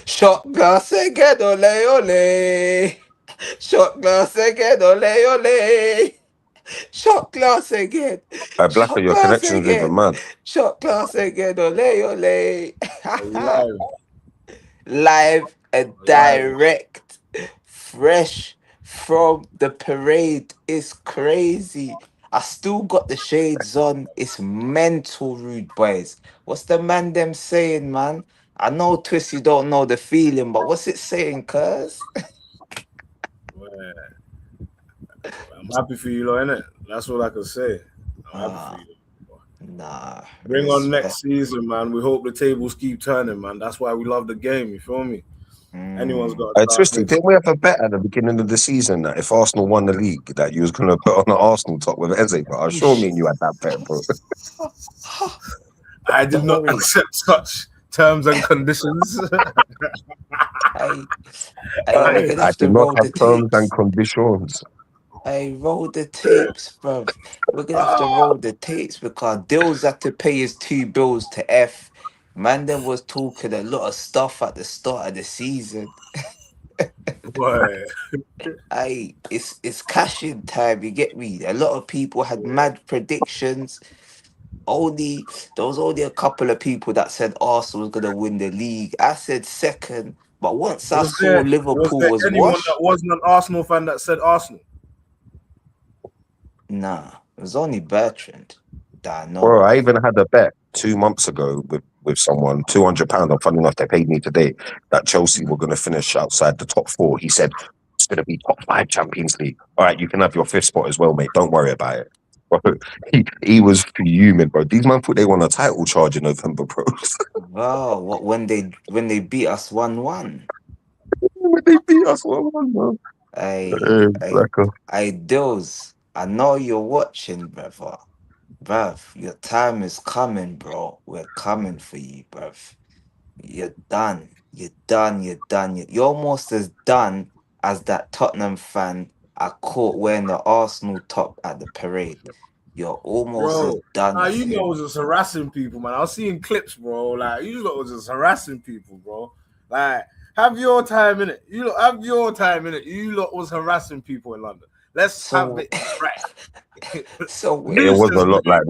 Shot glass again, ole ole. Shot glass again, ole ole. Shot glass again. Blacker, Shot your glass connection's even again. mad. Shot glass again, ole ole. Live. Live and Live. direct, fresh from the parade. It's crazy. I still got the shades on. It's mental, rude boys. What's the man them saying, man? I know Twisty don't know the feeling, but what's it saying, cuz? Man, I'm happy for you, lot, innit? That's all I can say. I'm happy for Ah, you. nah, Bring on respect. next season, man. We hope the tables keep turning, man. That's why we love the game. You feel me? Anyone's Mm. got a chance Twisty, next didn't we have a bet at the beginning of the season that if Arsenal won the league, that you was going to put on the Arsenal top with Eze? But I'm sure me and you had that bet, bro. I did Don't not worry. accept such terms and conditions. I, we're gonna I have to did not roll have the terms and tapes. conditions. Hey, roll the tapes, bruv. We're gonna have to roll the tapes because Dillz had to pay his 2 bills to F. Man, there was talking a lot of stuff at the start of the season. Boy, It's cashing time. You get me? A lot of people had mad predictions. Only there was only a couple of people that said Arsenal was gonna win the league. I said second, but once I saw was Liverpool there was anyone that washed, wasn't an Arsenal fan that said Arsenal? nah, it was only Bertrand that I know Bro, I of. even had a bet 2 months ago with someone, £200. And funny enough, they paid me today that Chelsea were going to finish outside the top four. He said it's going to be top five Champions League. All right, you can have your fifth spot as well, mate. Don't worry about it. Bro, he was fuming, bro. These man thought they won a title charge in November, bro. Wow, what when they beat us 1-1. When they beat us 1-1, bro. Hey, hey, Blacker. hey, Dills, I know you're watching, brother. Bruv, your time is coming, bro. We're coming for you, bruv. You're done. You're done. You're done. You're almost as done as that Tottenham fan I caught wearing the Arsenal top at the parade. You're almost as Bro, done nah, as you know, I him. was just harassing people, man. I was seeing clips, bro. Like, you lot was just harassing people, bro. Like, have your time in it. You lot have your time in it. You lot was harassing people in London. Let's have So, it right. so It wait. was a Nuisance, lot man. like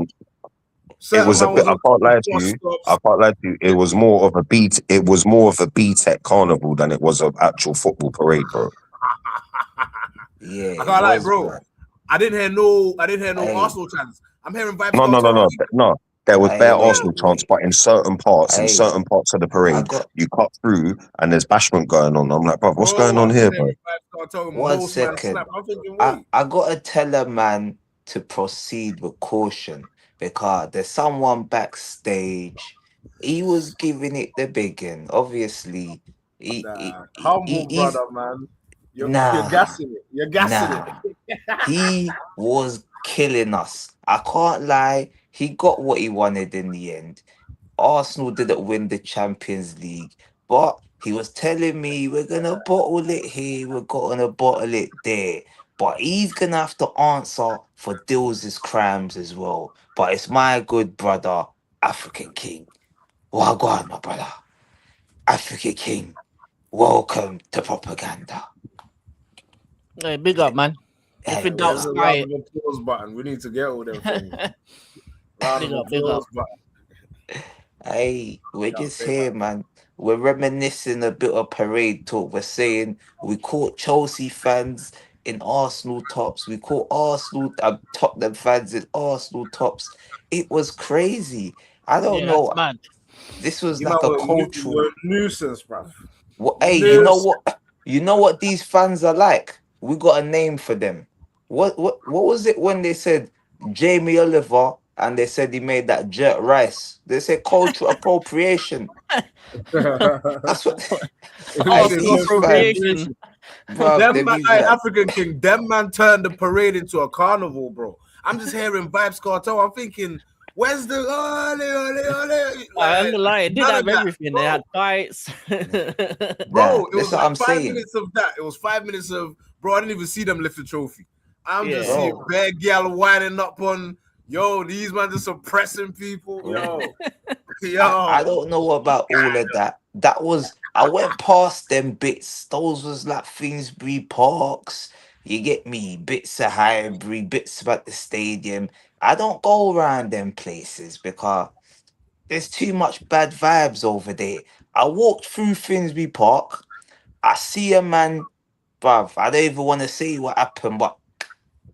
it Certain was a man bit. was I on top can't of lie to bus you. I stops. can't lie to you. It was more of a beat. It was more of a B Tech carnival than it was an actual football parade, bro. Yeah, I it can't lie, was, bro. bro. I didn't hear no Hey, Arsenal chants. I'm hearing vibes No, go no, no, toe. no, no. There was bare wait, Arsenal chants, wait. but in Hey, certain parts of the I parade, got you cut through and there's bashment going on. I'm like, bro, what's going Bro, on I'm here, just bro? hearing vibes go toe. one Most man second. snap. I'm thinking, wait. I gotta tell a man to proceed with caution because there's someone backstage. He was giving it the biggin. Obviously, Nah, humble he's brother, man. You're nah, gassing it. You're gassing it. nah. He was killing us. I can't lie. He got what he wanted in the end. Arsenal didn't win the Champions League, but he was telling me we're gonna bottle it here, we're gonna bottle it there. But he's gonna have to answer for Dill's crimes as well. But it's my good brother, African King. Wagwan, my brother. African King. Welcome to propaganda. Hey, big up, man. If Hey, in Man, doubt, where's the nah. try round it. of applause button? We need to get all them things. Round Big of up, big up. applause button. Hey, we're Yeah, just say here, man. We're reminiscing a bit of parade talk. We're saying we caught Chelsea fans in Arsenal tops. We caught Arsenal, Tottenham fans in Arsenal tops. It was crazy. I don't Yeah, that's know. mad. This was you man like a were cultural. a nuisance, bruv. What? Hey, you know Nuisance. what? You know what these fans are like. We got a name for them. What was it when they said Jamie Oliver and they said he made that jerk rice? They said cultural appropriation. That's what. Hey, Literally, Arsenal no these fans, appropriation. appropriation. bruv, Them they man, be like like, African King, them man turned the parade into a carnival, bro. I'm just hearing vibes cartel. I'm thinking, where's the ole, ole? I ain't Like gonna lie, it did none have of that, everything. They bro. had fights. nah. Bro, it That's was what like I'm five saying, minutes of that. It was 5 minutes of bro. I didn't even see them lift the trophy. I'm just Yeah. seeing bro. bad gal winding up on yo. These man just suppressing people. Yo, I yo. don't know about all of that, I went past them bits. Those was like Finsbury Parks. You get me? Bits of Highbury, bits about the stadium. I don't go around them places because there's too much bad vibes over there. I walked through Finsbury Park. I see a man, bruv. I don't even want to say what happened, but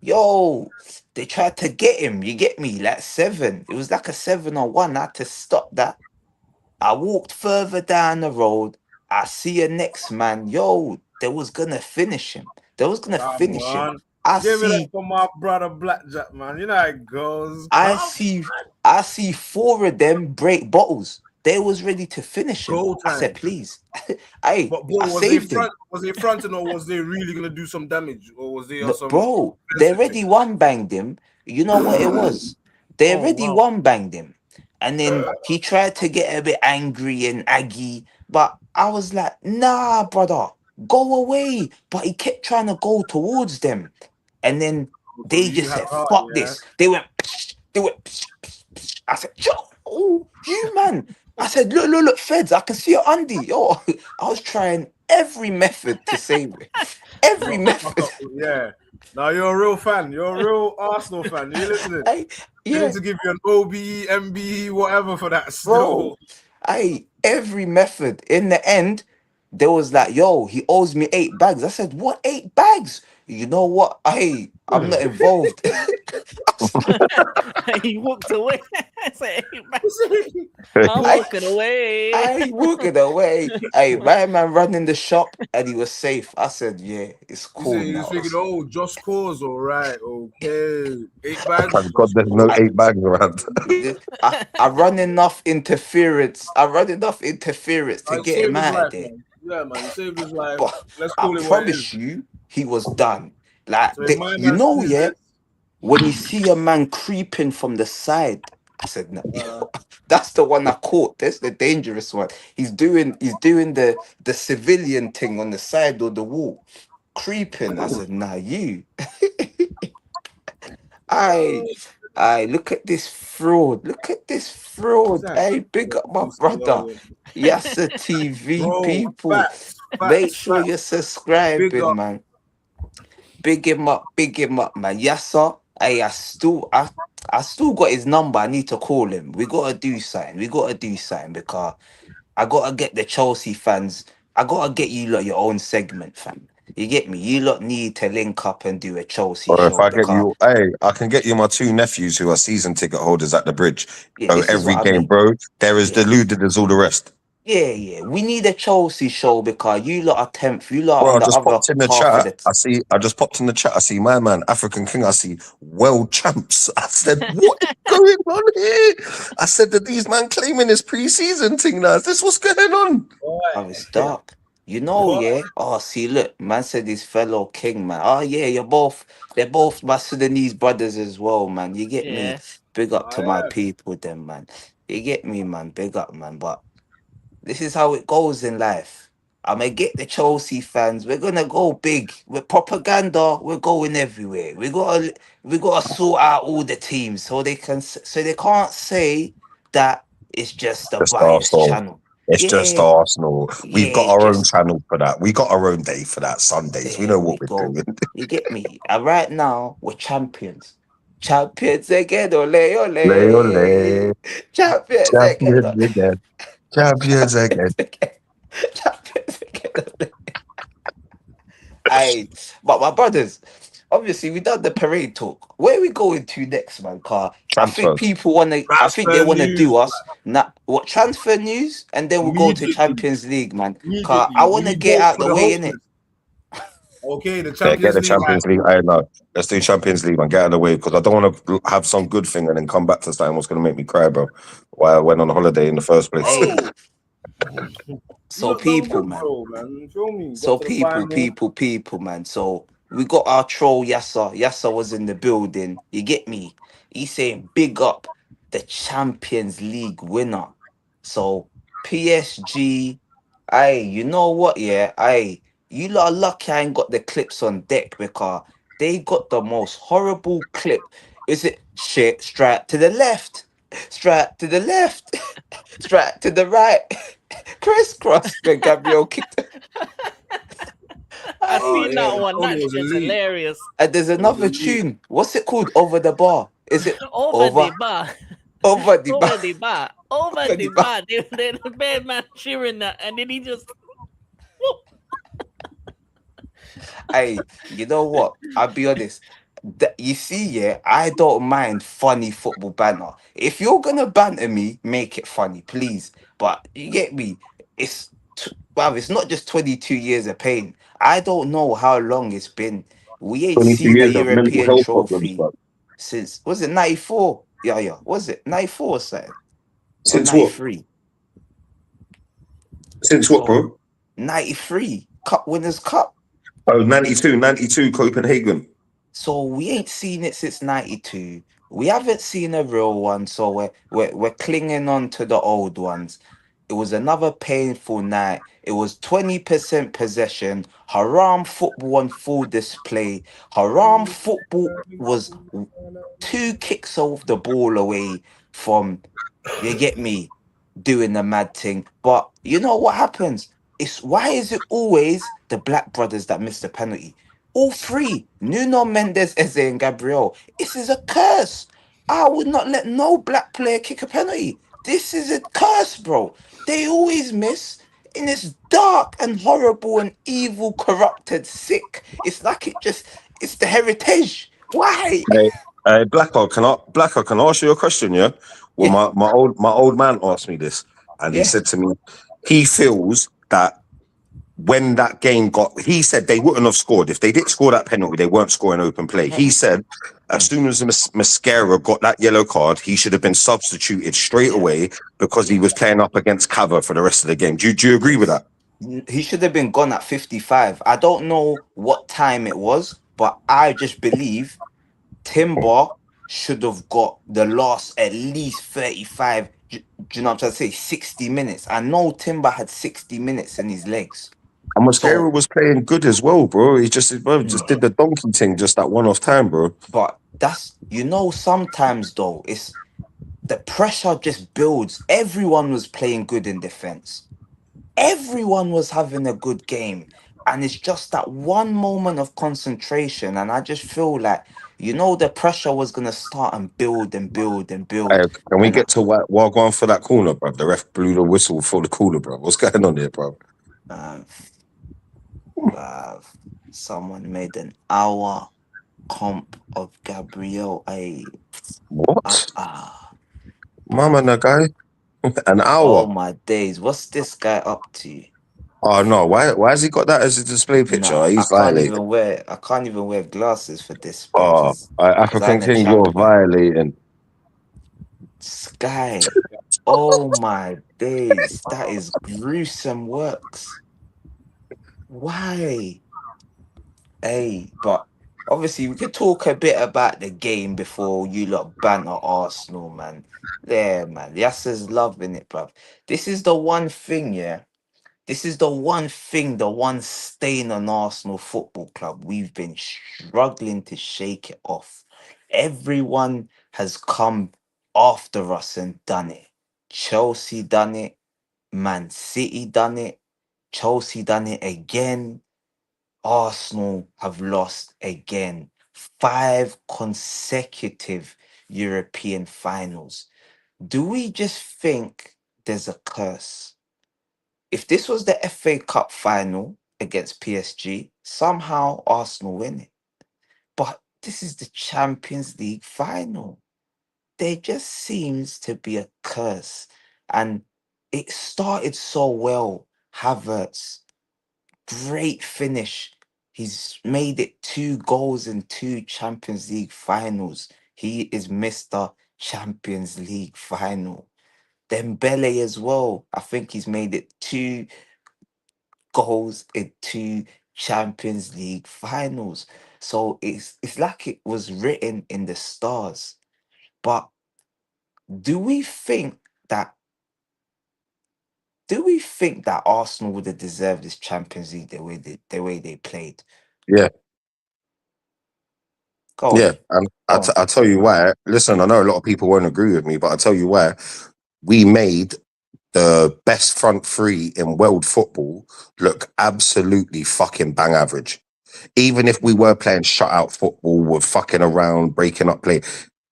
yo, they tried to get him. You get me? Like seven. It was like a 7-on-1. I had to stop that. I walked further down the road. I see a next man. Yo, they was gonna finish him. They was gonna Come finish him. on. I Give it up see, for my brother Blackjack, man. You know how it goes. I Come see, I see four of them break bottles. They was ready to finish him. Go I said, time. please. Hey, But bro, I saved him. was they fronting or was they really gonna do some damage? Or was they on No, some bro, they defensive thing? already one banged him. You know what it was? They Oh already wow. one banged him. And then he tried to get a bit angry and aggy. But I was like, nah, brother, go away. But he kept trying to go towards them. And then So they you just had said, heart, fuck yeah. this. They went, I said, yo, oh, you man. I said, look, feds, I can see your undie. Yo, I was trying every method to save it. Every Not to fuck method. up. Yeah. Now you're a real fan. You're a real Arsenal fan. You listening? I, You yeah, need to give you an OBE, MBE, whatever for that bro. still. Every method. In the end, there was like, yo, he owes me 8 bags. I said, what 8 bags? You know what? I'm not involved. He walked away. I said, "Hey, man, I'm I walking away." I ain't walking away. Hey, my man running the shop and he was safe. I said, yeah, it's You say cool you was now. thinking, oh, just cause, all right, okay. 8 bags, Thank God just there's no cause. 8 bags around. I run enough interference. I run enough interference to I get him saved his out of life, there. man. Yeah, man, you saved his life. But Let's I call it what it is. promise you, he was done. Like, So if my you man know, sees yeah, this, when you see a man creeping from the side, I said, no, uh, that's the one I caught. That's the dangerous one. He's doing the civilian thing on the side of the wall, creeping. I said, nah, you. I I look at this fraud. Look at this fraud. exactly. Hey, big up my brother. UCL, Yassa TV bro, people. facts, Make facts, sure facts. you're Big subscribing, up. man. Big him up, man. Yassa. Hey, I still got his number. I need to call him. We gotta do something. We gotta do something because I gotta get the Chelsea fans. I gotta get you lot your own segment, fam. You get me? You lot need to link up and do a Chelsea Or if show I get because you, hey, I can get you my two nephews who are season ticket holders at the bridge. yeah, So this is every what I game, mean. bro, there is Yeah. deluded as all the rest. Yeah. We need a Chelsea show because you lot are 10th. You lot are Bro, on I the just other popped in the half of chat. it. I just popped in the chat. I see my man, African King. I see world champs. I said, what is going on here? I said that these man claiming this pre-season thing now. Is this what's going on? Boy, Oh, it's dark. You know, boy. yeah. Oh, see, look, man said his fellow king, man. Oh, yeah, they're both my Sudanese brothers as well, man. You get me? Yeah. Big up Oh, to my yeah. people, then, man. You get me, man. Big up, man. But this is how it goes in life. I'm gonna get the Chelsea fans. We're gonna go big. With propaganda, we're going everywhere. We gotta sort out all the teams so so they can't say that it's just a Just biased Arsenal. channel. It's just Yeah, Arsenal. We've yeah, got it's our own just channel for that. We got our own day for that. Sundays. We there know what we we're go. doing. You get me? And right now we're champions. Champions again, ole Lay, ole. Champions again, champions ole. again. Champions again. Champions again. Champions again. Aye, but my brothers, obviously we done the parade talk. Where we going to next, man? Car. I think Transfers. people wanna. I think they Transfer wanna news, do us now. What transfer news, and then we'll go to immediately, Champions League, man. Car. I immediately. We wanna need get votes out for the the way host in it. list. Okay, the Yeah, get Champions the League. Right. Champions League. I know. Let's do Champions League and get out of the way because I don't want to have some good thing and then come back to something what's going to make me cry, bro. Why I went on holiday in the first place. Hey, Bro, you so look done people, good, man. bro, man. You feel me? Got So to the final. people, man. So we got our troll Yassa. Yassa was in the building. You get me? He's saying big up the Champions League winner. So PSG, you know what? Yeah, you lot are lucky I ain't got the clips on deck because they got the most horrible clip. Is it shit? Straight to the left, straight to the left, straight to the right. crisscross when Gabriel kicked it. I Oh seen yeah, that one. Tony That was shit's elite. hilarious. And there's It was another elite. tune. What's it called? Over the bar. Is it Over over the bar. over the bar? Over the bar. Over Over the the bar. bar. The bad man cheering that, and then he just whoop. Hey, you know what? I'll be honest. You see, yeah, I don't mind funny football banter. If you're gonna banter me, make it funny, please. But you get me. Wow, it's not just 22 years of pain. I don't know how long it's been. We ain't 22 seen a years of mental European health problems, trophy bro. since, was it 94? Yeah, yeah. Was it 94 or something? Or Since what? 93? Since what, So bro? 93 Cup Winners Cup. Oh, 92 Copenhagen. So we ain't seen it since 92. We haven't seen a real one, so we're clinging on to the old ones. It was another painful night. It was 20% possession, haram football on full display. Haram football was two kicks off the ball away from, you get me, doing the mad thing. But you know what happens? It's why is it always the black brothers that miss the penalty? All three, Nuno Mendes, Eze, and Gabriel. This is a curse. I would not let no black player kick a penalty. This is a curse, bro. They always miss. And it's dark and horrible and evil, corrupted, sick. It's like it's the heritage. Why? Hey, Blacko, can I ask you a question? Yeah. Well, Yeah, my old man asked me this, and he yeah. said to me, he feels that when that game he said they wouldn't have scored if they didn't score that penalty. They weren't scoring open play. He Mm, said as mm, soon as Mascara got that yellow card, he should have been substituted straight yeah, away because he yeah. was playing up against Cover for the rest of the game. Do you agree with Yes. that? He should have been gone at 55. I don't know what time it was, but I just believe Timber should have got the last at least 35. Do you know what I'm trying to say? 60 minutes. I know Timber had 60 minutes in his legs. And Mascara So, was playing good as well, bro. He just mm, did the donkey thing just that one-off time, bro. but sometimes though, it's the pressure just builds. Everyone was playing good in defense. Everyone was having a good game. And it's just that one moment of concentration. And I just feel like, the pressure was going to start and build and build and build. Can we And get to what going for that corner, bro? The ref blew the whistle for the corner, bro. What's going on here, bro? uh, uh, someone made an hour comp of Gabriel. What? Mama, Bruv. that guy? An Oh hour? my days. What's this guy up to? Oh no! Why has he got that as a display picture? Nah, He's violated. I can't even wear glasses for this, bruv. Oh, Because I African ain't a King, you're champion. violating. Sky. Oh my days. That is gruesome works. Why? Hey, but obviously we could talk a bit about the game before you lot banter Arsenal, man. There, man. Yasser's loving it, bruv. This is the one thing, yeah. This is the one thing, the one stain on Arsenal Football Club. We've been struggling to shake it off. Everyone has come after us and done it. Chelsea done it. Man City done it. Chelsea done it again. Arsenal have lost again. 5 consecutive European finals. Do we just think there's a curse? If this was the FA Cup final against PSG, somehow Arsenal win it. But this is the Champions League final. There just seems to be a curse. And it started so well. Havertz, great finish. He's made it 2 goals in 2 Champions League finals. He is Mr. Champions League final. Dembele as well. I think he's made it 2 goals in 2 Champions League finals. So it's like it was written in the stars. But do we think that Arsenal would have deserved this Champions League the way they played? Yeah, Go yeah. on. And Go on. I tell you why. Listen, I know a lot of people won't agree with me, but I tell you why. We made the best front three in world football look absolutely fucking bang average. Even if we were playing shutout football with fucking around, breaking up play,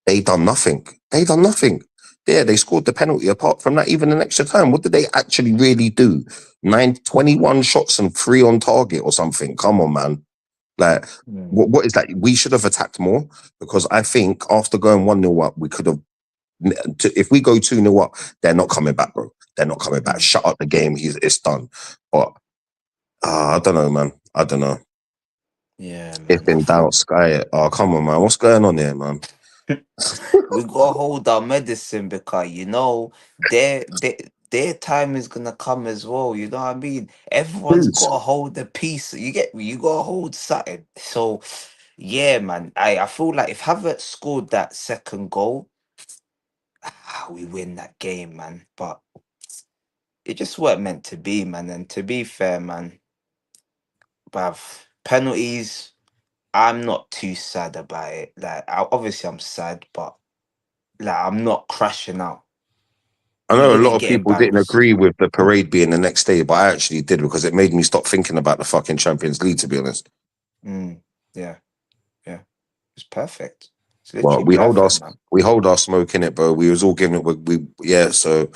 they done nothing. They done nothing. Yeah, they scored the penalty. Apart from that, even an extra time, what did they actually really do? 21 shots and 3 on target or something. Come on, man. Like, what is that? We should have attacked more, because I think after going 1-0 up, we could have. If we go 2-0 up, they're not coming back, bro. They're not coming back. Shut up the game. It's done. But I don't know, man. I don't know. Yeah, man. If in doubt, sky it. Oh, come on, man. What's going on here, man? We gotta hold our medicine, because their time is gonna come as well. You know what I mean? Everyone's Please. gotta hold the piece. You get me? You gotta hold something. So yeah, man. I feel like if Havertz scored that second goal, we win that game, man. But it just weren't meant to be, man. And to be fair, man, bruv, penalties, I'm not too sad about it. Like, obviously I'm sad, but like, I'm not crashing out. I You know a look lot at of getting people didn't barrels. agree with the parade being the next day, but I actually did, because it made me stop thinking about the fucking Champions League, to be honest. Yeah. It's perfect. It's Well, literally perfect, man. we hold our smoke in it, bro. We was all giving it. Yeah. So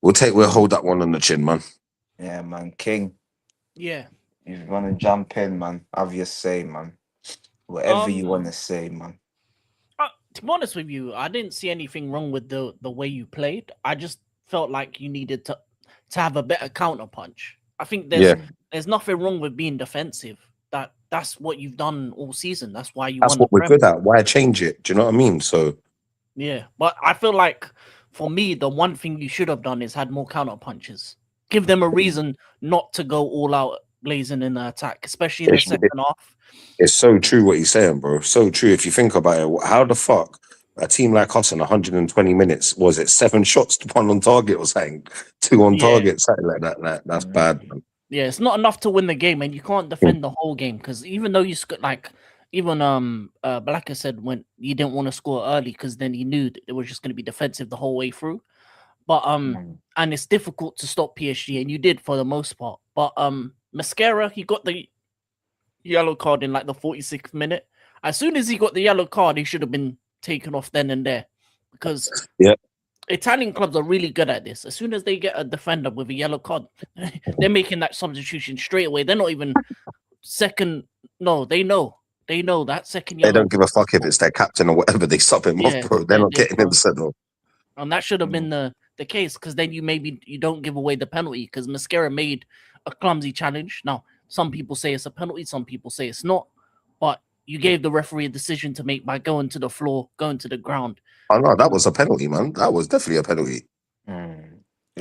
we'll hold that one on the chin, man. Yeah, man. King, Yeah. if you wanna jump in, man, have your say, man. Whatever you wanna say, man. To be honest with you, I didn't see anything wrong with the way you played. I just felt like you needed to have a better counter punch. I think there's nothing wrong with being defensive. That's what you've done all season. That's why you That's won the what we're Prem. good at. Why change it? Do you know what I mean? So Yeah, but I feel like for me, the one thing you should have done is had more counter punches. Give them a reason not to go all out blazing in the attack, especially in the second half. it's so true what he's saying, bro. So true. If you think about it, how the fuck a team like us in 120 minutes, was it 7 shots to 1 on target or something, 2 on target, something like that? Like, that's bad, man. Yeah, it's not enough to win the game, and you can't defend the whole game, because even though you like, even Blacker said when you didn't want to score early because then he knew that it was just going to be defensive the whole way through. But and it's difficult to stop PSG, and you did for the most part. But Mascara, he got the yellow card in like the 46th minute. As soon as he got the yellow card, he should have been taken off then and there, because Italian clubs are really good at this. As soon as they get a defender with a yellow card, they're making that substitution straight away. They're not even second. No, they know that second yellow. They don't give a fuck if it's their captain or whatever. They sub him off, bro. They're not getting him sent off. And that should have been the case, because then you don't give away the penalty, because Mascara made a clumsy challenge. Now, some people say it's a penalty, some people say it's not, but you gave the referee a decision to make by going to the floor, going to the ground. Oh no, that was a penalty, man. That was definitely a penalty.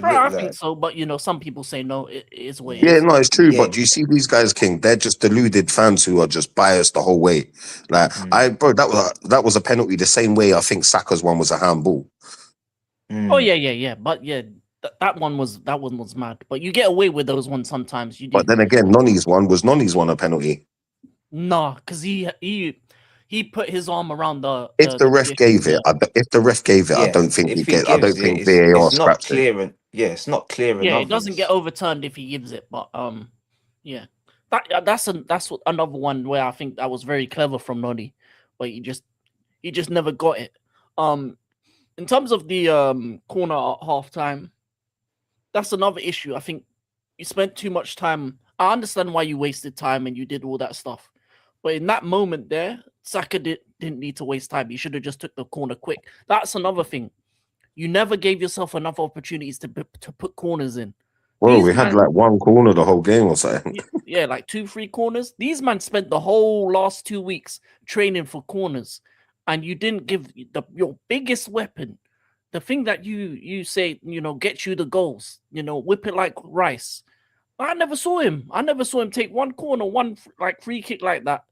I think so, but some people say no. It is what it is. is. No, it's true. But do you see these guys, King? They're just deluded fans who are just biased the whole way. Like that was a penalty the same way I think Saka's one was a handball. Oh yeah. But that one was mad. But you get away with those ones sometimes. You do. But then again, Noni's one a penalty. Nah, because he put his arm around the. If the ref gave it, I don't think he get. I don't think VAR scraps it. Yeah, it's not clear. Yeah, it doesn't get overturned if he gives it. But yeah, that's another one where I think that was very clever from Noni, but he just never got it. In terms of the corner at halftime, that's another issue. I think you spent too much time. I understand why you wasted time and you did all that stuff, but in that moment there, Saka didn't need to waste time. He should have just took the corner quick. That's another thing. You never gave yourself enough opportunities to put corners in. Well, we had like one corner the whole game or something. Yeah, like 2-3 corners. These men spent the whole last 2 weeks training for corners, and you didn't give your biggest weapon, the thing that you say, gets you the goals, whip it like rice. I never saw him. Take one corner, one like free kick like that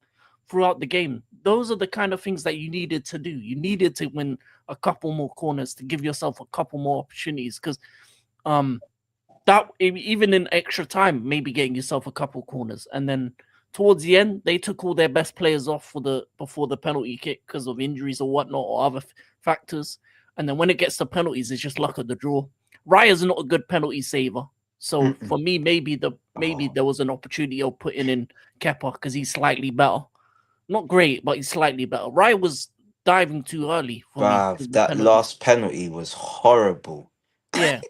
throughout the game. Those are the kind of things that you needed to do. You needed to win a couple more corners to give yourself a couple more opportunities, because that even in extra time, maybe getting yourself a couple corners, and then towards the end they took all their best players off before the penalty kick because of injuries or whatnot or other factors, and then when it gets to penalties, it's just luck of the draw. Raya's not a good penalty saver. So Mm-mm. for me, maybe there was an opportunity of putting in Kepa because he's slightly better. Not great, but he's slightly better. Raya was diving too early for me Bruv, because the that penalties. last penalty was horrible. Yeah,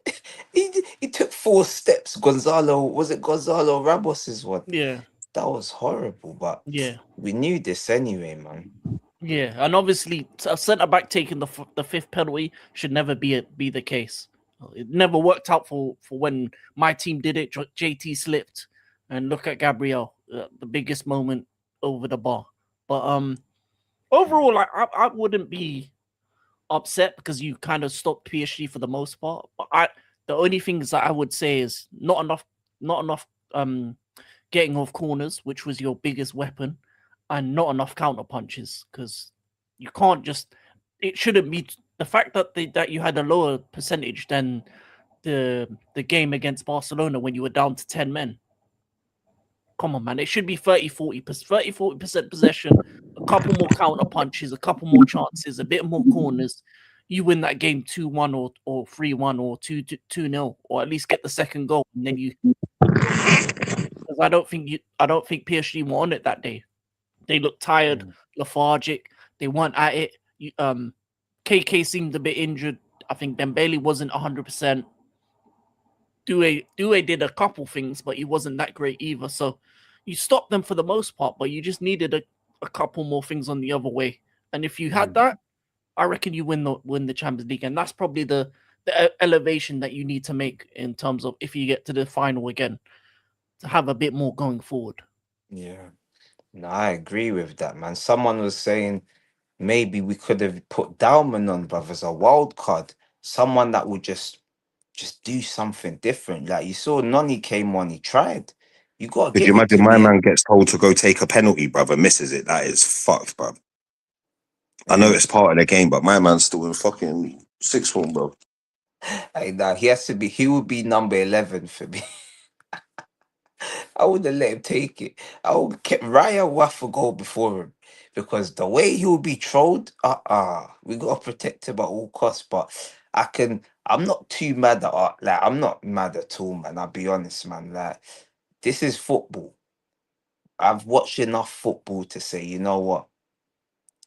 He took 4 steps. Gonzalo Ramos's one? yeah, That was horrible, but yeah. we knew this anyway, man. Yeah, and obviously a centre back taking the fifth penalty should never be the case. It never worked out for when my team did it. JT slipped, and look at Gabriel, the biggest moment over the bar. But overall, I wouldn't be upset because you kind of stopped PSG for the most part. But the only things that I would say is not enough getting off corners, which was your biggest weapon, and not enough counter punches because you can't just. It shouldn't be the fact that you had a lower percentage than the game against Barcelona when you were down to 10 men. Come on, man. It should be 40% possession, a couple more counter punches, a couple more chances, a bit more corners. You win that game 2-1 or 3-1 or 2-0, or at least get the second goal. And then you, because I don't think PSG were on it that day. They looked tired, lethargic. They weren't at it. KK seemed a bit injured. I think Dembele wasn't 100%. Due did a couple things, but he wasn't that great either. So you stopped them for the most part, but you just needed a couple more things on the other way. And if you had that, I reckon you win the Champions League, and that's probably the elevation that you need to make in terms of if you get to the final again to have a bit more going forward. Yeah. No, I agree with that, man. Someone was saying maybe we could have put Dalman on, bruv, as a wild card. Someone that would just do something different. Like you saw Noni came on, he tried. You gotta Could you give it imagine to my me. man gets told to go take a penalty, brother, misses it? That is fucked, bruv. I know it's part of the game, but my man's still in fucking sixth form, bro. Hey, nah, he would be number 11 for me. I wouldn't let him take it. I would kept Raya Waff a goal before him because the way he would be trolled, we gotta protect him at all costs. But I'm not too mad at like I'm not mad at all, man. I'll be honest, man. Like this is football. I've watched enough football to say, you know what?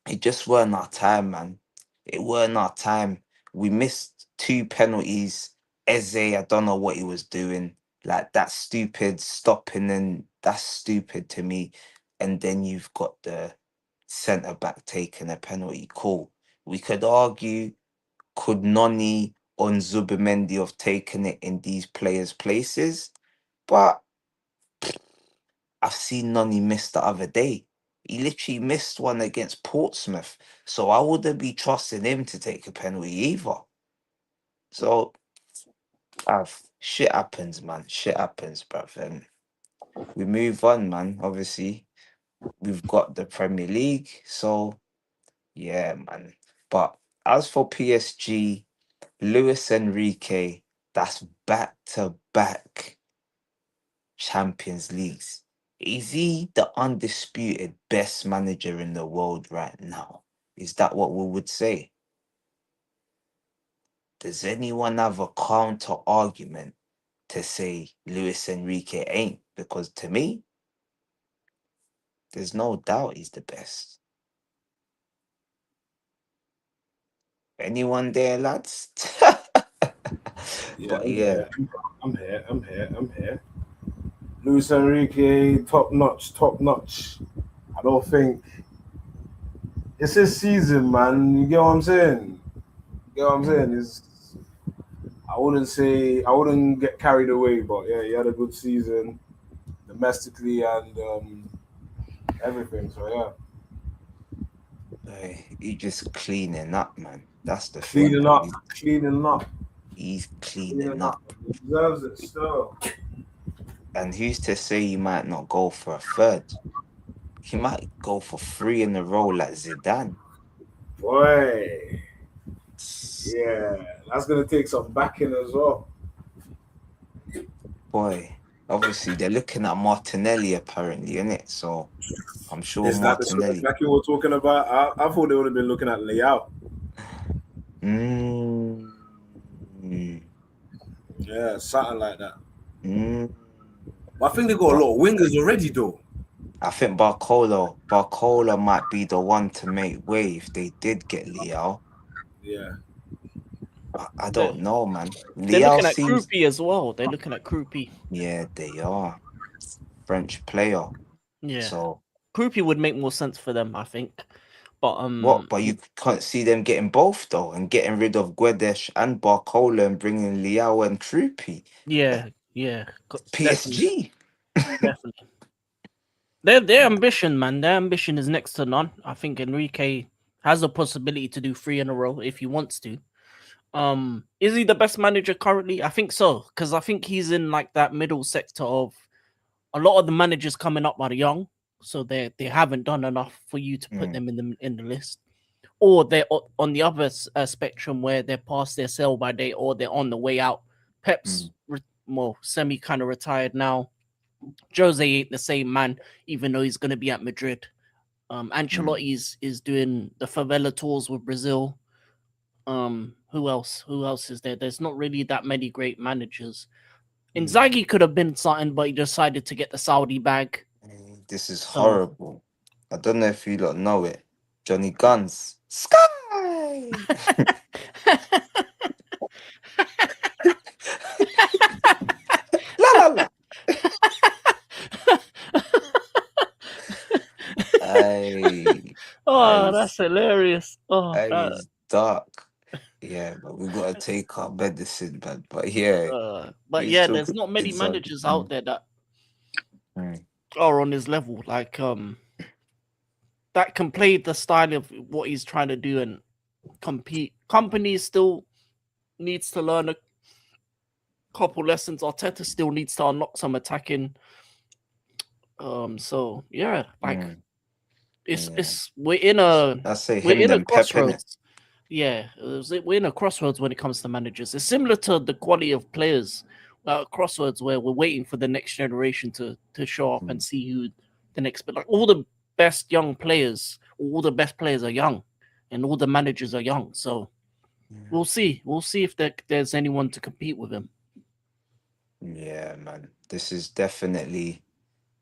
It just weren't our time, man. It weren't our time. We missed 2 penalties. Eze, I don't know what he was doing. Like that's stupid stopping, and that's stupid to me. And then you've got the centre back taking a penalty. Cool. We could argue, could Noni on Zubimendi have taken it in these players' places? But I've seen Noni miss the other day. He literally missed one against Portsmouth. So I wouldn't be trusting him to take a penalty either. So shit happens, man. Shit happens, bruv. And we move on, man. Obviously, we've got the Premier League. So yeah, man. But as for PSG, Luis Enrique, that's back to back Champions Leagues. Is he the undisputed best manager in the world right now? Is that what we would say? Does anyone have a counter argument to say Luis Enrique ain't? Because to me, there's no doubt he's the best. Anyone there, lads? Yeah, But I'm yeah, here. I'm here. Luis Enrique, top notch, top notch. I don't think it's his season, man. You get what I'm saying? You get what I'm saying? Is I wouldn't get carried away, but yeah, he had a good season domestically and everything. So yeah, he just cleaning up, man. That's the thing, cleaning man. up, cleaning up, He's cleaning cleaning up. up. He deserves it still. And who's to say he might not go for a third? He might go for 3 in a row like Zidane. Boy, yeah, that's gonna take some backing as well. Boy, obviously they're looking at Martinelli apparently, innit? So I'm sure Is that the sort of Martinelli. backing we're talking about? I thought they would have been looking at layout. Mm, Yeah, something like that. Mm. But I think they got a But lot of wingers already, though. I think Barcola might be the one to make way if they did get Liao. Yeah. I They're, don't know, man. they're Liao looking at seems, Krupi as well. They're looking at Krupi. yeah, they are French player. Yeah, So Krupi would make more sense for them, I think. But what? But you can't see them getting both though, and getting rid of Guedes and Barcola and bringing Liao and Truppi. yeah, definitely, PSG. definitely. Their ambition, man. Their ambition is next to none. I think Enrique has a possibility to do 3 in a row if he wants to. Is he the best manager currently? I think so, because I think he's in like that middle sector of a lot of the managers coming up are young, so they haven't done enough for you to put Mm, them in the list, or they're on the other spectrum where they're past their sell by date or they're on the way out. Pep's mm, more semi kind of retired now. Jose ain't the same man, even though he's going to be at Madrid. mm, Ancelotti is doing the favela tours with Brazil. Who else? Who else is there? There's not really that many great managers. Inzaghi could have been something, but he decided to get the Saudi bag. This is So horrible. I don't know if you lot know it. Johnny Guns. Sky. La la la. Hey, oh, is that's hilarious. Oh, is dark. Yeah, but we gotta take our medicine, man. But yeah, but you yeah, still there's not many it's like managers out there that mm, are on his level, like that can play the style of what he's trying to do and compete. Company still needs to learn a couple lessons. Arteta still needs to unlock some attacking. So yeah, like mm, it's yeah. it's we're in a I say we're him in a then Pep in it. crossroads. Yeah, we're in a crossroads when it comes to managers. It's similar to the quality of players. Crossroads where we're waiting for the next generation to show up and see who the next. But like all the best young players, all the best players are young, and all the managers are young. So we'll see. We'll see if there's anyone to compete with him. Yeah, man. This is definitely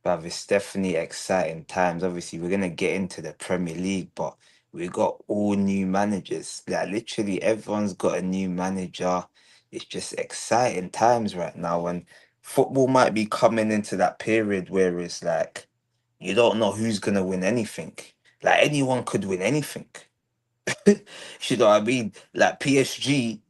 But it's definitely exciting times. Obviously, we're gonna get into the Premier League, but we got all new managers. Like literally, everyone's got a new manager. It's just exciting times right now, and football might be coming into that period where it's like you don't know who's gonna win anything. Like anyone could win anything. You know what I mean? Like PSG,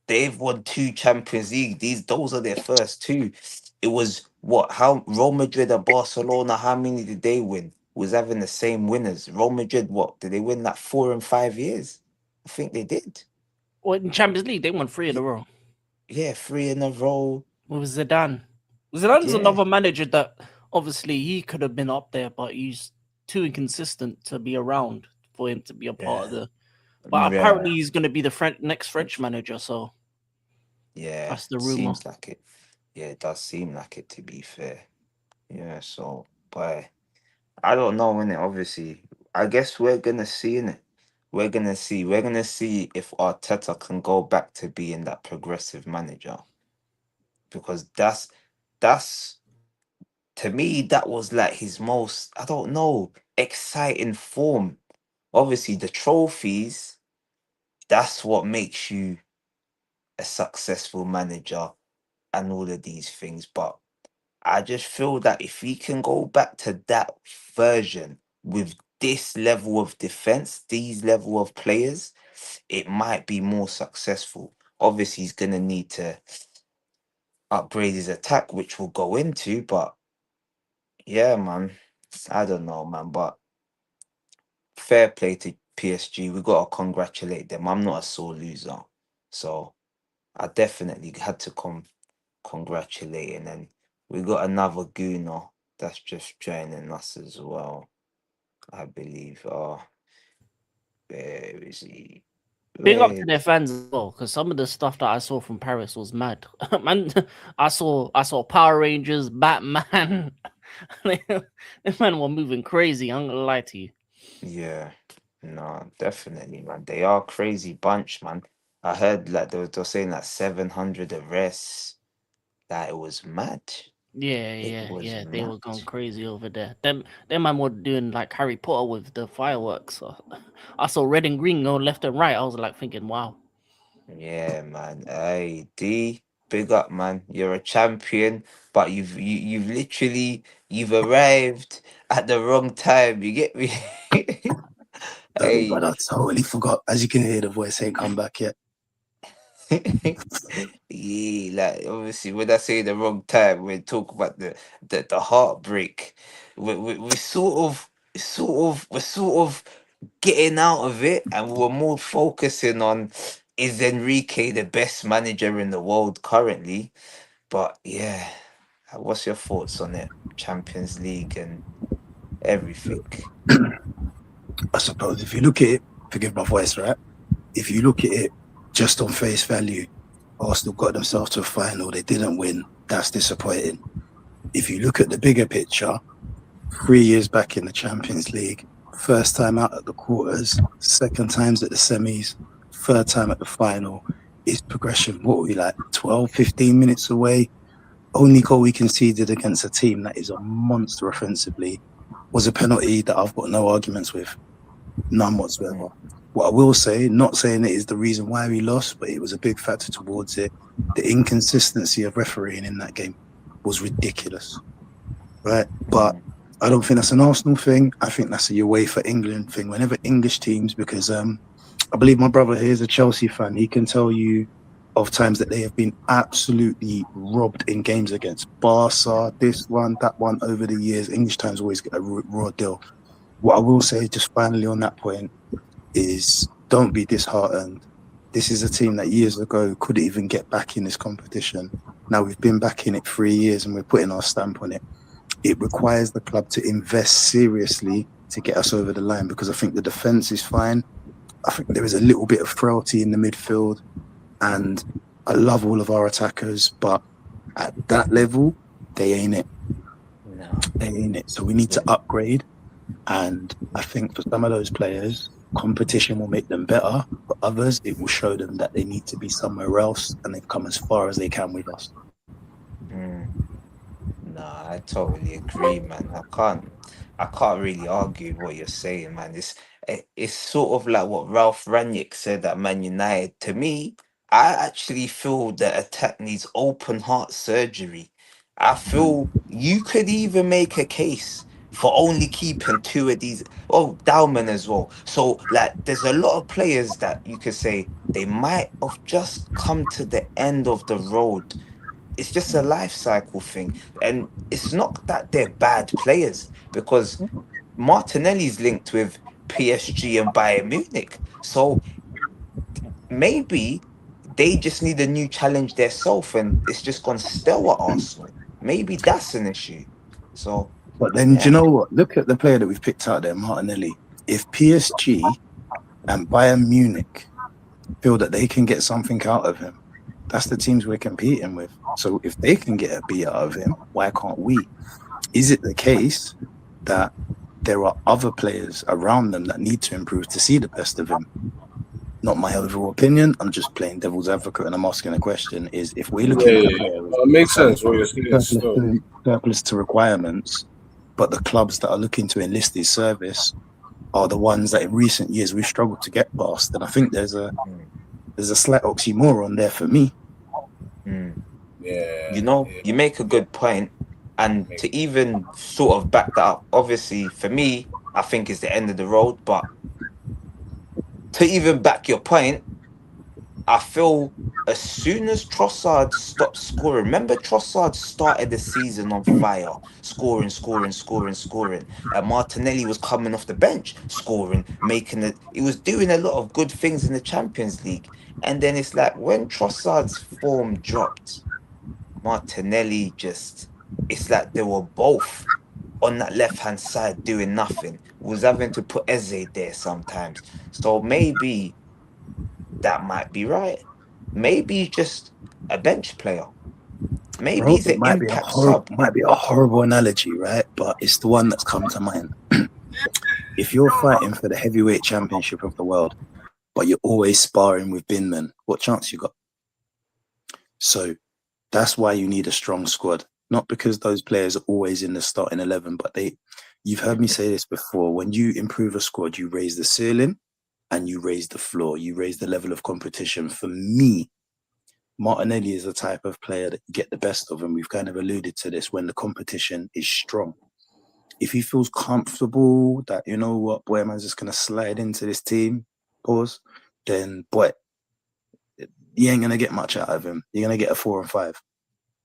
they've won 2 Champions League. Those are their first two. It was what? How Real Madrid and Barcelona? How many did they win? Was having the same winners. Real Madrid, what did they win? Like 4 and 5 years. I think they did. Well, in Champions League, they won 3 in a Y- row. Yeah, 3 in a row. With Zidane. Zidane's Yeah, another manager that obviously he could have been up there, but he's too inconsistent to be around for him to be a part of yeah, the. But yeah, apparently he's going to be the next French manager, so yeah. that's the rumor. Seems like it. Yeah, it does seem like it. To be fair, yeah. So, but I don't know when it. Obviously, I guess we're gonna see in it. We're gonna see. We're gonna see if Arteta can go back to being that progressive manager because that's to me that was like his most. I don't know exciting form. Obviously, the trophies. That's what makes you a successful manager and all of these things. But I just feel that if he can go back to that version with this level of defense, these level of players, it might be more successful. Obviously, he's gonna need to upgrade his attack, which we'll go into. But yeah, man, I don't know, man. But fair play to PSG. We gotta congratulate them. I'm not a sore loser, so I definitely had to congratulate. And then we got another Gooner that's just joining us as well. I believe. Where is he? Big up to Where? their fans as well, because some of the stuff that I saw from Paris was mad. Man, I saw Power Rangers, Batman. The men were moving crazy. I'm gonna lie to you. Yeah, no, definitely, man. They are crazy bunch, man. I heard like they were saying like 700 arrests. That it was mad. It was Yeah. They mad. were going crazy over there. Them man were doing like Harry Potter with the fireworks. So, I saw red and green going left and right. I was like thinking, wow. Yeah, man. Hey, D, big up, man. You're a champion, but you've literally you've arrived at the wrong time. You get me? Sorry, but Hey. I totally forgot. As you can hear, the voice ain't come back yet. Yeah, like obviously when I say the wrong time, we talk about the heartbreak. We we're sort of getting out of it, and we're more focusing on is Enrique the best manager in the world currently. But yeah, what's your thoughts on it? Champions League and everything. I suppose if you look at it, forgive my voice, right? If you look at it just on face value, Arsenal got themselves to a final, they didn't win. That's disappointing. If you look at the bigger picture, 3 years back in the Champions League, first time out at the quarters, second times at the semis, third time at the final, is progression. What were we like, 12, 15 minutes away? Only goal we conceded against a team that is a monster offensively was a penalty that I've got no arguments with. None whatsoever. What I will say, not saying it is the reason why we lost, but it was a big factor towards it. The inconsistency of refereeing in that game was ridiculous, right? But I don't think that's an Arsenal thing. I think that's a UEFA England thing. Whenever English teams, because I believe my brother here is a Chelsea fan, he can tell you of times that they have been absolutely robbed in games against Barca, this one, that one over the years. English teams always get a raw deal. What I will say, just finally on that point, is don't be disheartened. This is a team that years ago couldn't even get back in this competition. Now we've been back in it 3 years and we're putting our stamp on it. It requires the club to invest seriously to get us over the line, because I think the defence is fine. I think there is a little bit of frailty in the midfield, and I love all of our attackers, but at that level, they ain't it. No. They ain't it. So we need to upgrade. And I think for some of those players, competition will make them better. For others, it will show them that they need to be somewhere else, and they've come as far as they can with us. No, I totally agree, man. I can't really argue what you're saying, man. It's sort of like what Ralph Rangnick said at Man United. To me, I actually feel that attack needs open heart surgery. I feel you could even make a case for only keeping two of these. Oh, Dowman as well. So, like, there's a lot of players that you could say they might have just come to the end of the road. It's just a life cycle thing. And it's not that they're bad players, because Martinelli's linked with PSG and Bayern Munich. So maybe they just need a new challenge themselves, and it's just gone stale at Arsenal. Maybe that's an issue. So But then, do you know what? Look at the player that we've picked out there, Martinelli. If PSG and Bayern Munich feel that they can get something out of him, that's the teams we're competing with. So if they can get a beat out of him, why can't we? Is it the case that there are other players around them that need to improve to see the best of him? Not my overall opinion. I'm just playing devil's advocate, and I'm asking a question: is if we're looking at a player it makes sense what you're saying. surplus to requirements, but the clubs that are looking to enlist his service are the ones that in recent years we've struggled to get past, then I think there's a slight oxymoron there for me. Yeah, you make a good point, and to even sort of back that up, obviously for me, I think it's the end of the road. But to even back your point, I feel as soon as Trossard stopped scoring, remember Trossard started the season on fire, scoring, and Martinelli was coming off the bench, scoring, making it. He was doing a lot of good things in the Champions League, and then it's like when Trossard's form dropped, Martinelli it's like they were both on that left-hand side doing nothing. Was having to put Eze there sometimes. So maybe that might be right. Maybe he's just a bench player. Maybe he's an impact sub. Might be a horrible analogy, right? But it's the one that's come to mind. If you're fighting for the heavyweight championship of the world but you're always sparring with bin men. What chance you got? So that's why you need a strong squad. Not because those players are always in the starting 11, but you've heard me say this before. When you improve a squad, you raise the ceiling and you raise the floor. You raise the level of competition. For me, Martinelli is the type of player that you get the best of, and we've kind of alluded to this when the competition is strong. If he feels comfortable that, you know what, boy, man's just going to slide into this team, then, boy, you ain't going to get much out of him. You're going to get a 4 and 5.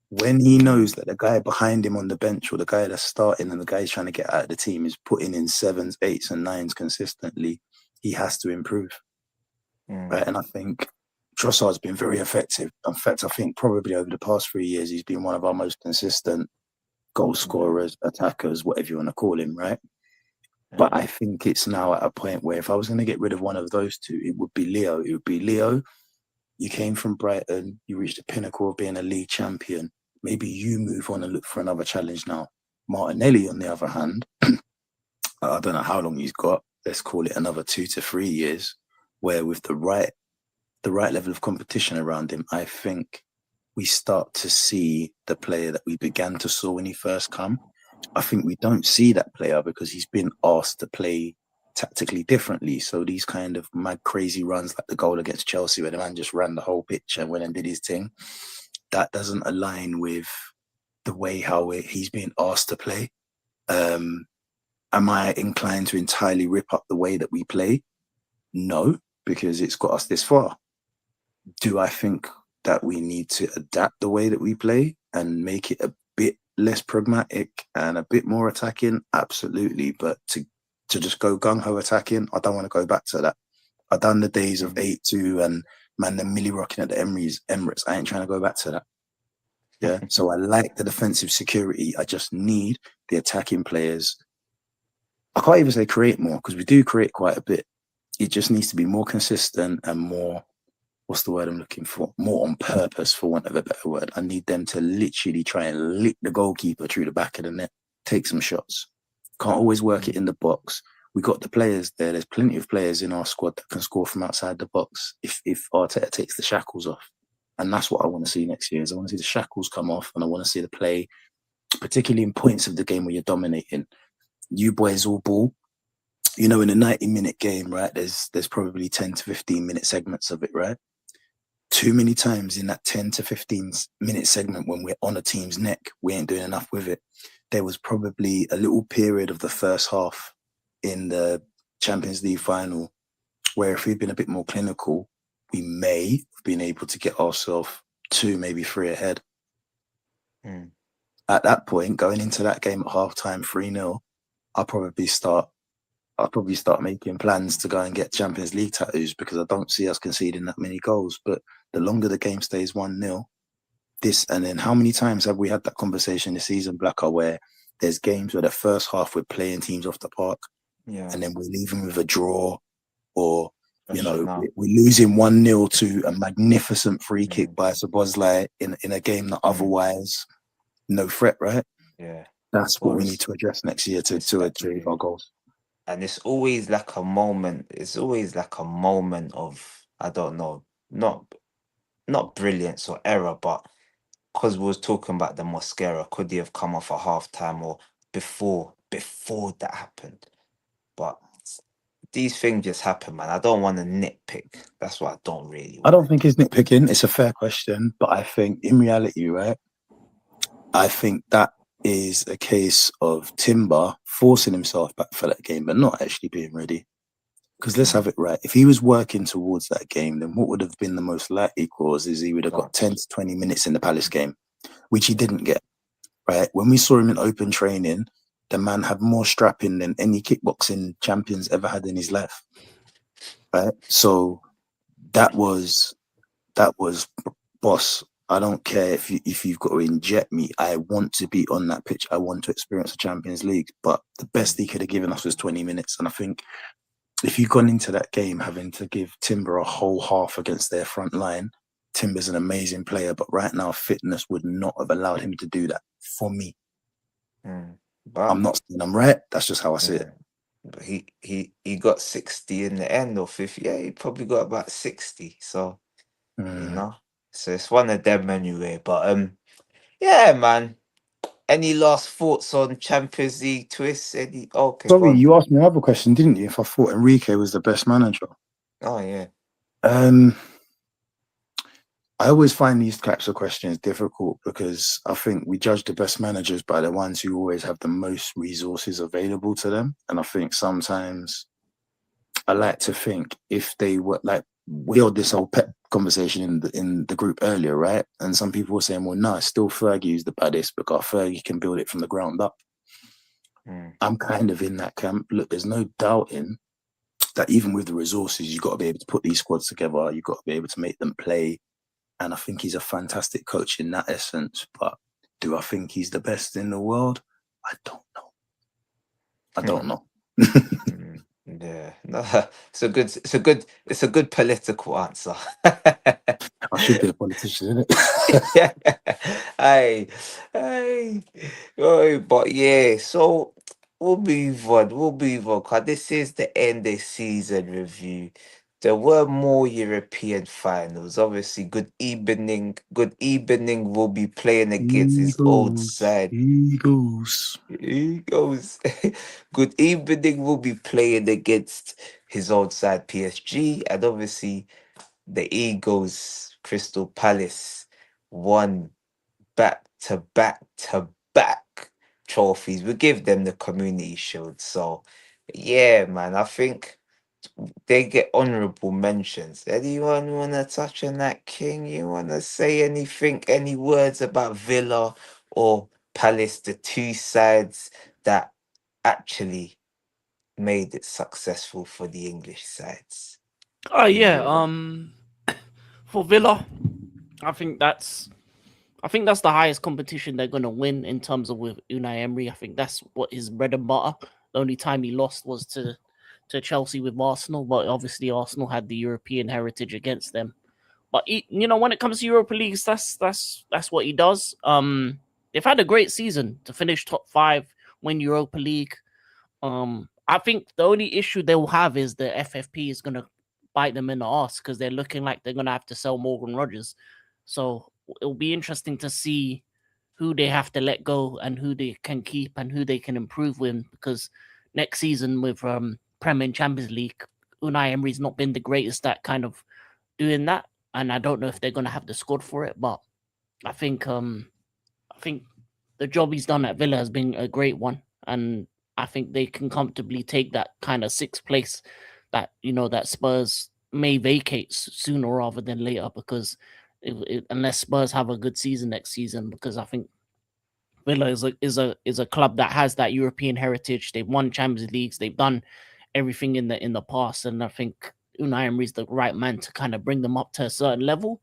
When he knows that the guy behind him on the bench or the guy that's starting and the guy he's trying to get out of the team is putting in 7s, 8s, and 9s consistently, he has to improve. Right? And I think Trossard's been very effective. In fact, I think probably over the past 3 years, he's been one of our most consistent goal scorers, attackers, whatever you want to call him, right? But I think it's now at a point where if I was going to get rid of one of those two, it would be Leo. It would be Leo. You came from Brighton, you reached the pinnacle of being a league champion. Maybe you move on and look for another challenge now. Martinelli, on the other hand, I don't know how long he's got. Let's call it another 2 to 3 years, where with the right level of competition around him, I think we start to see the player that we began to saw when he first come. I think we don't see that player because he's been asked to play tactically differently. So these kind of mad crazy runs like the goal against Chelsea where the man just ran the whole pitch and went and did his thing, that doesn't align with the way how he's being asked to play. Am I inclined to entirely rip up the way that we play? No, because it's got us this far. Do I think that we need to adapt the way that we play and make it a bit less pragmatic and a bit more attacking? Absolutely. But to just go gung-ho attacking, I don't want to go back to that. I've done the days of 8-2 and the Millie rocking at the Emirates. I ain't trying to go back to that. Yeah. So I like the defensive security. I just need the attacking players. I can't even say create more because we do create quite a bit. It just needs to be more consistent and more, what's the word I'm looking for? More on purpose, for want of a better word. I need them to literally try and lick the goalkeeper through the back of the net, take some shots. Can't always work it in the box. We got the players there. There's plenty of players in our squad that can score from outside the box if Arteta takes the shackles off. And that's what I want to see next year. Is I want to see the shackles come off and I want to see the play, particularly in points of the game where you're dominating. You boys all ball. You know, in a 90-minute game, right, there's probably 10 to 15-minute segments of it, right? Too many times in that 10 to 15-minute segment when we're on a team's neck, we ain't doing enough with it. There was probably a little period of the first half in the Champions League final where if we'd been a bit more clinical, we may have been able to get ourselves 2, maybe 3 ahead. At that point, going into that game at halftime 3-0, I'll probably start making plans to go and get Champions League tattoos because I don't see us conceding that many goals. But the longer the game stays 1-0, and then how many times have we had that conversation this season, Blacker, where there's games where the first half we're playing teams off the park, and then we're leaving with a draw, or we're losing 1-0 to a magnificent free kick by Szoboszlai in a game that otherwise no threat, right? Yeah, that's what we need to address next year to achieve our goals. And it's always like a moment. It's always like a moment of, I don't know, not brilliance or error, but because we was talking about the Mosquera, could he have come off at halftime or before that happened? But these things just happen, man. I don't want to nitpick. That's what I don't really want. I don't think it's nitpicking. It's a fair question, but I think in reality, right, I think that is a case of Timber forcing himself back for that game, but not actually being ready. Because let's have it right. If he was working towards that game, then what would have been the most likely cause is he would have got 10 to 20 minutes in the Palace game, which he didn't get, right? When we saw him in open training, the man had more strapping than any kickboxing champions ever had in his life, right? So that was boss. I don't care if you've got to inject me. I want to be on that pitch. I want to experience the Champions League. But the best he could have given us was 20 minutes. And I think if you'd gone into that game having to give Timber a whole half against their front line, Timber's an amazing player. But right now, fitness would not have allowed him to do that for me. But I'm not saying I'm right. That's just how I see it. But he got 60 in the end, or 50. Yeah, he probably got about 60. So you know, so it's one of them anyway. But yeah, man. Any last thoughts on Champions League twists? Any? Okay, go Sorry, on. you asked me another question, didn't you? If I thought Enrique was the best manager. Oh yeah. I always find these types of questions difficult because I think we judge the best managers by the ones who always have the most resources available to them. And I think sometimes I like to think if they were like, we had this whole Pep conversation in the group earlier, right? And some people were saying, well, no, still Fergie is the baddest because Fergie can build it from the ground up. I'm kind of in that camp. Look, there's no doubting that even with the resources, you've got to be able to put these squads together. You've got to be able to make them play. And I think he's a fantastic coach in that essence. But do I think he's the best in the world? I don't know. I don't know. Yeah, no, it's a good political answer. I should be a politician, innit? Yeah, hey, oh, but yeah, so we'll move on. We'll move on because this is the end of season review. There were more European finals. Obviously, good evening. Good evening. Will be playing against his old side. Eagles. Eagles. Good evening. Will be playing against his old side PSG, and obviously the Eagles, Crystal Palace, won back to back to back trophies. We give them the Community Shield. So, yeah, man, I think they get honorable mentions. Anyone want to touch on that, King? You want to say anything, any words about Villa or Palace, the two sides that actually made it successful for the English sides? Oh in yeah. Europe? For Villa, I think that's the highest competition they're gonna win in terms of with Unai Emery. I think that's what his bread and butter. The only time he lost was to Chelsea with Arsenal, but obviously Arsenal had the European heritage against them. But when it comes to Europa Leagues, that's what he does. They've had a great season to finish top 5, win Europa League. I think the only issue they will have is the FFP is gonna bite them in the ass because they're looking like they're gonna have to sell Morgan Rogers. So it'll be interesting to see who they have to let go and who they can keep and who they can improve with. Because next season with Prem and Champions League, Unai Emery's not been the greatest at kind of doing that, and I don't know if they're gonna have the squad for it. But I think the job he's done at Villa has been a great one, and I think they can comfortably take that kind of 6th place that that Spurs may vacate sooner rather than later, because unless Spurs have a good season next season, because I think Villa is a club that has that European heritage. They've won Champions Leagues. They've done everything in the past, and I think Unai Emery's the right man to kind of bring them up to a certain level.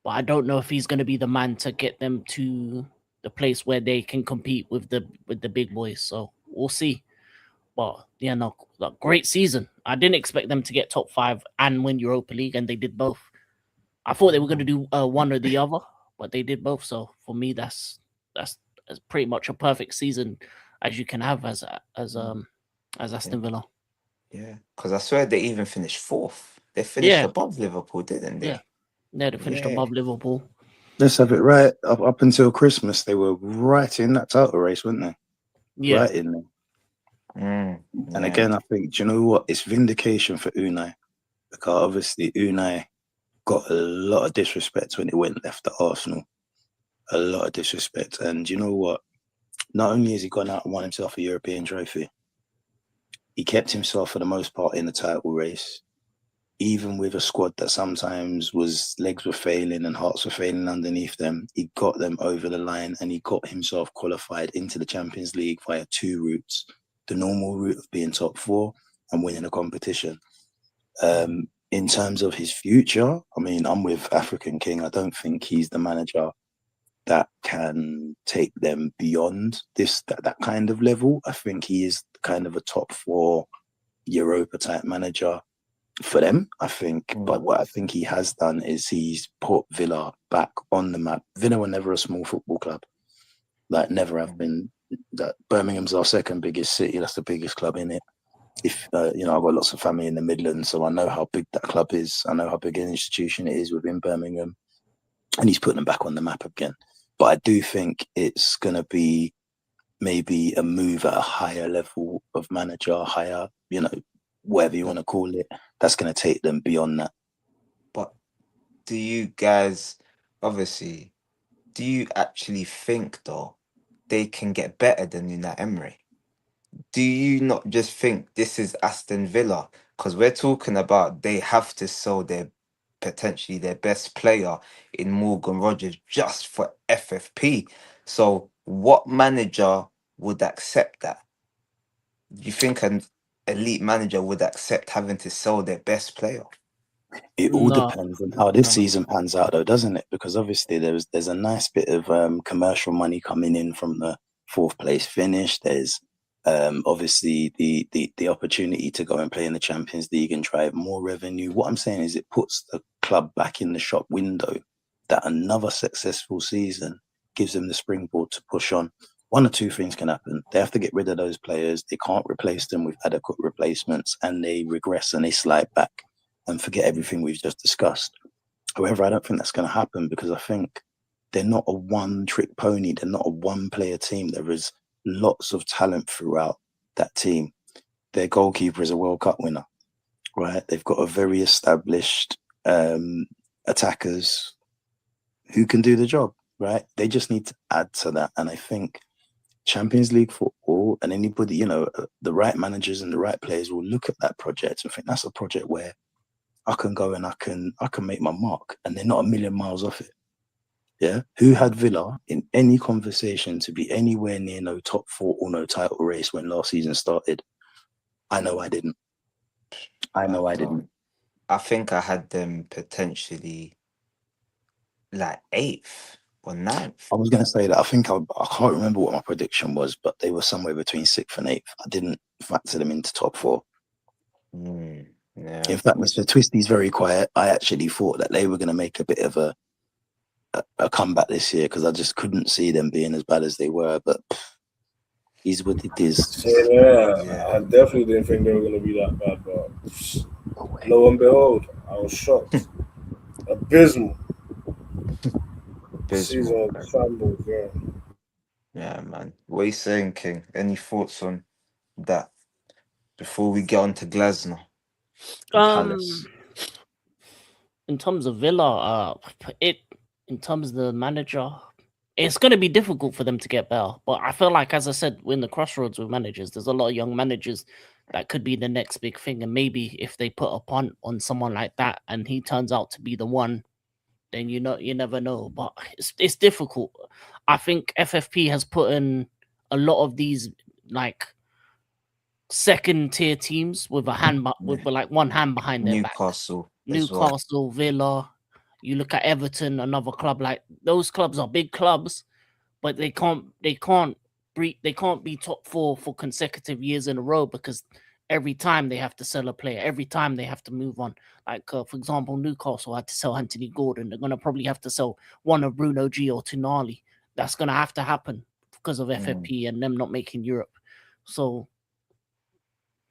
But I don't know if he's going to be the man to get them to the place where they can compete with the big boys. So we'll see. But yeah, no, great season. I didn't expect them to get top 5 and win Europa League, and they did both. I thought they were going to do one or the other, but they did both. So for me, that's pretty much a perfect season as you can have as Aston Villa. Yeah, because I swear they even finished 4th. They finished above Liverpool, didn't they? Yeah, they finished above Liverpool. Let's have it right. Up until Christmas, they were right in that title race, weren't they? Yeah. Right in there. And again, I think, do you know what? It's vindication for Unai. Because obviously Unai got a lot of disrespect when he went left at Arsenal. A lot of disrespect. And you know what? Not only has he gone out and won himself a European trophy, he kept himself for the most part in the title race, even with a squad that sometimes legs were failing and hearts were failing underneath them. He got them over the line and he got himself qualified into the Champions League via 2 routes. The normal route of being top 4 and winning a competition. In terms of his future, I mean, I'm with African King. I don't think he's the manager that can take them beyond that kind of level. I think he is kind of a top 4 Europa type manager for them, I think. But what I think he has done is he's put Villa back on the map. Villa were never a small football club. Like, never have been. That Birmingham's our 2nd biggest city. That's the biggest club in it. if I've got lots of family in the Midlands, so I know how big that club is. I know how big an institution it is within Birmingham, and he's putting them back on the map again. But I do think it's going to be maybe a move at a higher level of manager, higher, whatever you want to call it. That's going to take them beyond that. But do you guys, obviously, do you actually think though they can get better than Unai Emery? Do you not just think this is Aston Villa? Because we're talking about they have to sell potentially their best player in Morgan Rogers just for FFP. So what manager would accept that? Do you think an elite manager would accept having to sell their best player? It all No. depends on how this season pans out, though, doesn't it? Because obviously there's a nice bit of commercial money coming in from the 4th place finish. There's obviously the opportunity to go and play in the Champions League and drive more revenue. What I'm saying is it puts the club back in the shop window that another successful season gives them the springboard to push on. One or two things can happen. They have to get rid of those players. They can't replace them with adequate replacements, and they regress and they slide back and forget everything we've just discussed. However, I don't think that's going to happen because I think they're not a one-trick pony. They're not a one-player team. There is lots of talent throughout that team. Their goalkeeper is a World Cup winner, right? They've got a very established attackers who can do the job, right? They just need to add to that. And I think Champions League football and anybody, the right managers and the right players will look at that project and think that's a project where I can go and I can make my mark, and they're not a million miles off it. Yeah. Who had Villa in any conversation to be anywhere near no top 4 or no title race when last season started? I know I didn't. I think I had them potentially like 8th or 9th. I was going to say that. I think I can't remember what my prediction was, but they were somewhere between 6th and 8th. I didn't factor them into top 4. Yeah. In fact, Mr. Twisty's very quiet. I actually thought that they were going to make a bit of a comeback this year because I just couldn't see them being as bad as they were. But is what it is. Yeah, I definitely didn't think they were going to be that bad. But lo and behold, I was shocked. Abysmal. Season of shambles, yeah. Yeah, man. What are you saying, King? Any thoughts on that before we get on to Glasner? In terms of Villa, in terms of the manager, it's going to be difficult for them to get better. But I feel like, as I said, we're in the crossroads with managers. There's a lot of young managers that could be the next big thing. And maybe if they put a punt on someone like that and he turns out to be the one, then you never know. But it's difficult. I think FFP has put in a lot of these like second tier teams with a hand with like one hand behind their back. Newcastle, Villa. You look at Everton, another club. Like those clubs are big clubs, but they can't be top 4 for consecutive years in a row because every time they have to sell a player, every time they have to move on. Like for example, Newcastle had to sell Anthony Gordon. They're gonna probably have to sell one of Bruno G or Tonali. That's gonna have to happen because of FFP and them not making Europe. So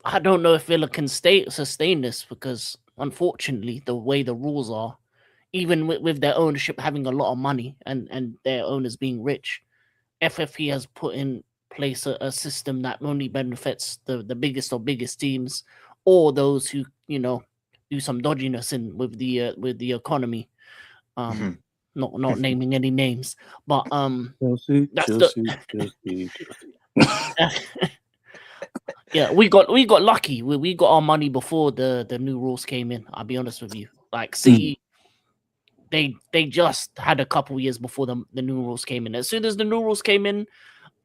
I don't know if Villa can sustain this because unfortunately, the way the rules are, even with their ownership having a lot of money and their owners being rich, FFP has put in place a system that only benefits the biggest teams or those who do some dodginess with the economy. Not naming any names, but Chelsea. Yeah, we got lucky. We got our money before the new rules came in. I'll be honest with you. Like City, they just had a couple years before the new rules came in. As soon as the new rules came in,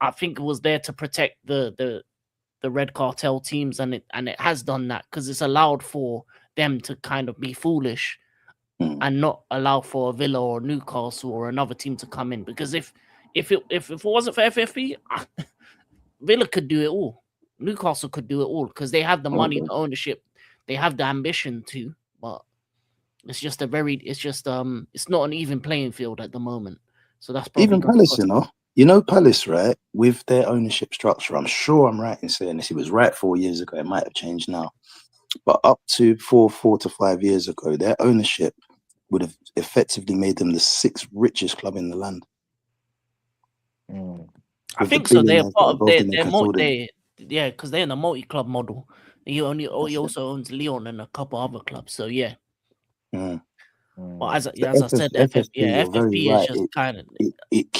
I think it was there to protect the red cartel teams, and it has done that because it's allowed for them to kind of be foolish and not allow for a Villa or Newcastle or another team to come in. Because if it wasn't for FFP, Villa could do it all. Newcastle could do it all because they have the money, the ownership, they have the ambition to, but it's not an even playing field at the moment. So that's probably even Palace, You know, Palace, right? With their ownership structure, I'm sure I'm right in saying this. It was right 4 years ago. It might have changed now, but up to 4 to 5 years ago, their ownership would have effectively made them the sixth richest club in the land. Mm. I With the think so. They're billionaires that are part of involved in their their custodian. yeah, because they're in the multi-club model. He That's it. also owns Leon and a couple other clubs. So yeah, Mm. but Mm. So as I said, FFP, you're very FFP is right. just kind of It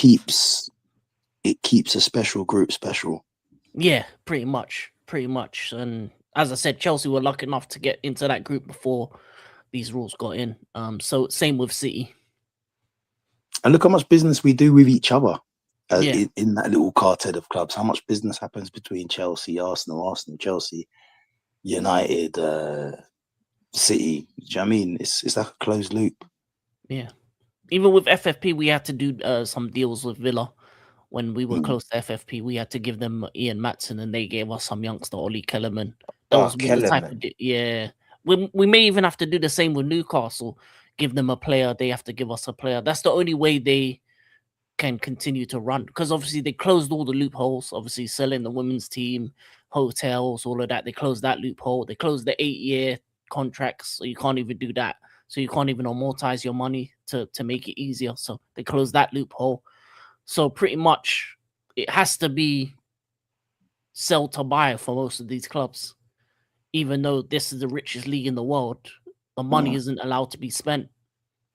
keeps a special group special. yeah, pretty much. And as I said, Chelsea were lucky enough to get into that group before these rules got in. So same with City. And look how much business we do with each other Yeah. in that little cartel of clubs. How much business happens between Chelsea, Arsenal, Chelsea, United, City. Do you know what I mean? It's like a closed loop. Yeah. Even with FFP, we had to do some deals with Villa when we were close to FFP. We had to give them Ian Matson, and they gave us some youngster, Ollie Kellerman. Those were the type of yeah. We may even have to do the same with Newcastle. Give them a player, they have to give us a player. That's the only way they can continue to run, because obviously they closed all the loopholes. Obviously, selling the women's team, hotels, all of that. They closed that loophole. They closed the 8-year contracts, so you can't even do that. So you can't even amortize your money to make it easier. So they closed that loophole. So pretty much it has to be sell to buy for most of these clubs. Even though this is the richest league in the world, the money isn't allowed to be spent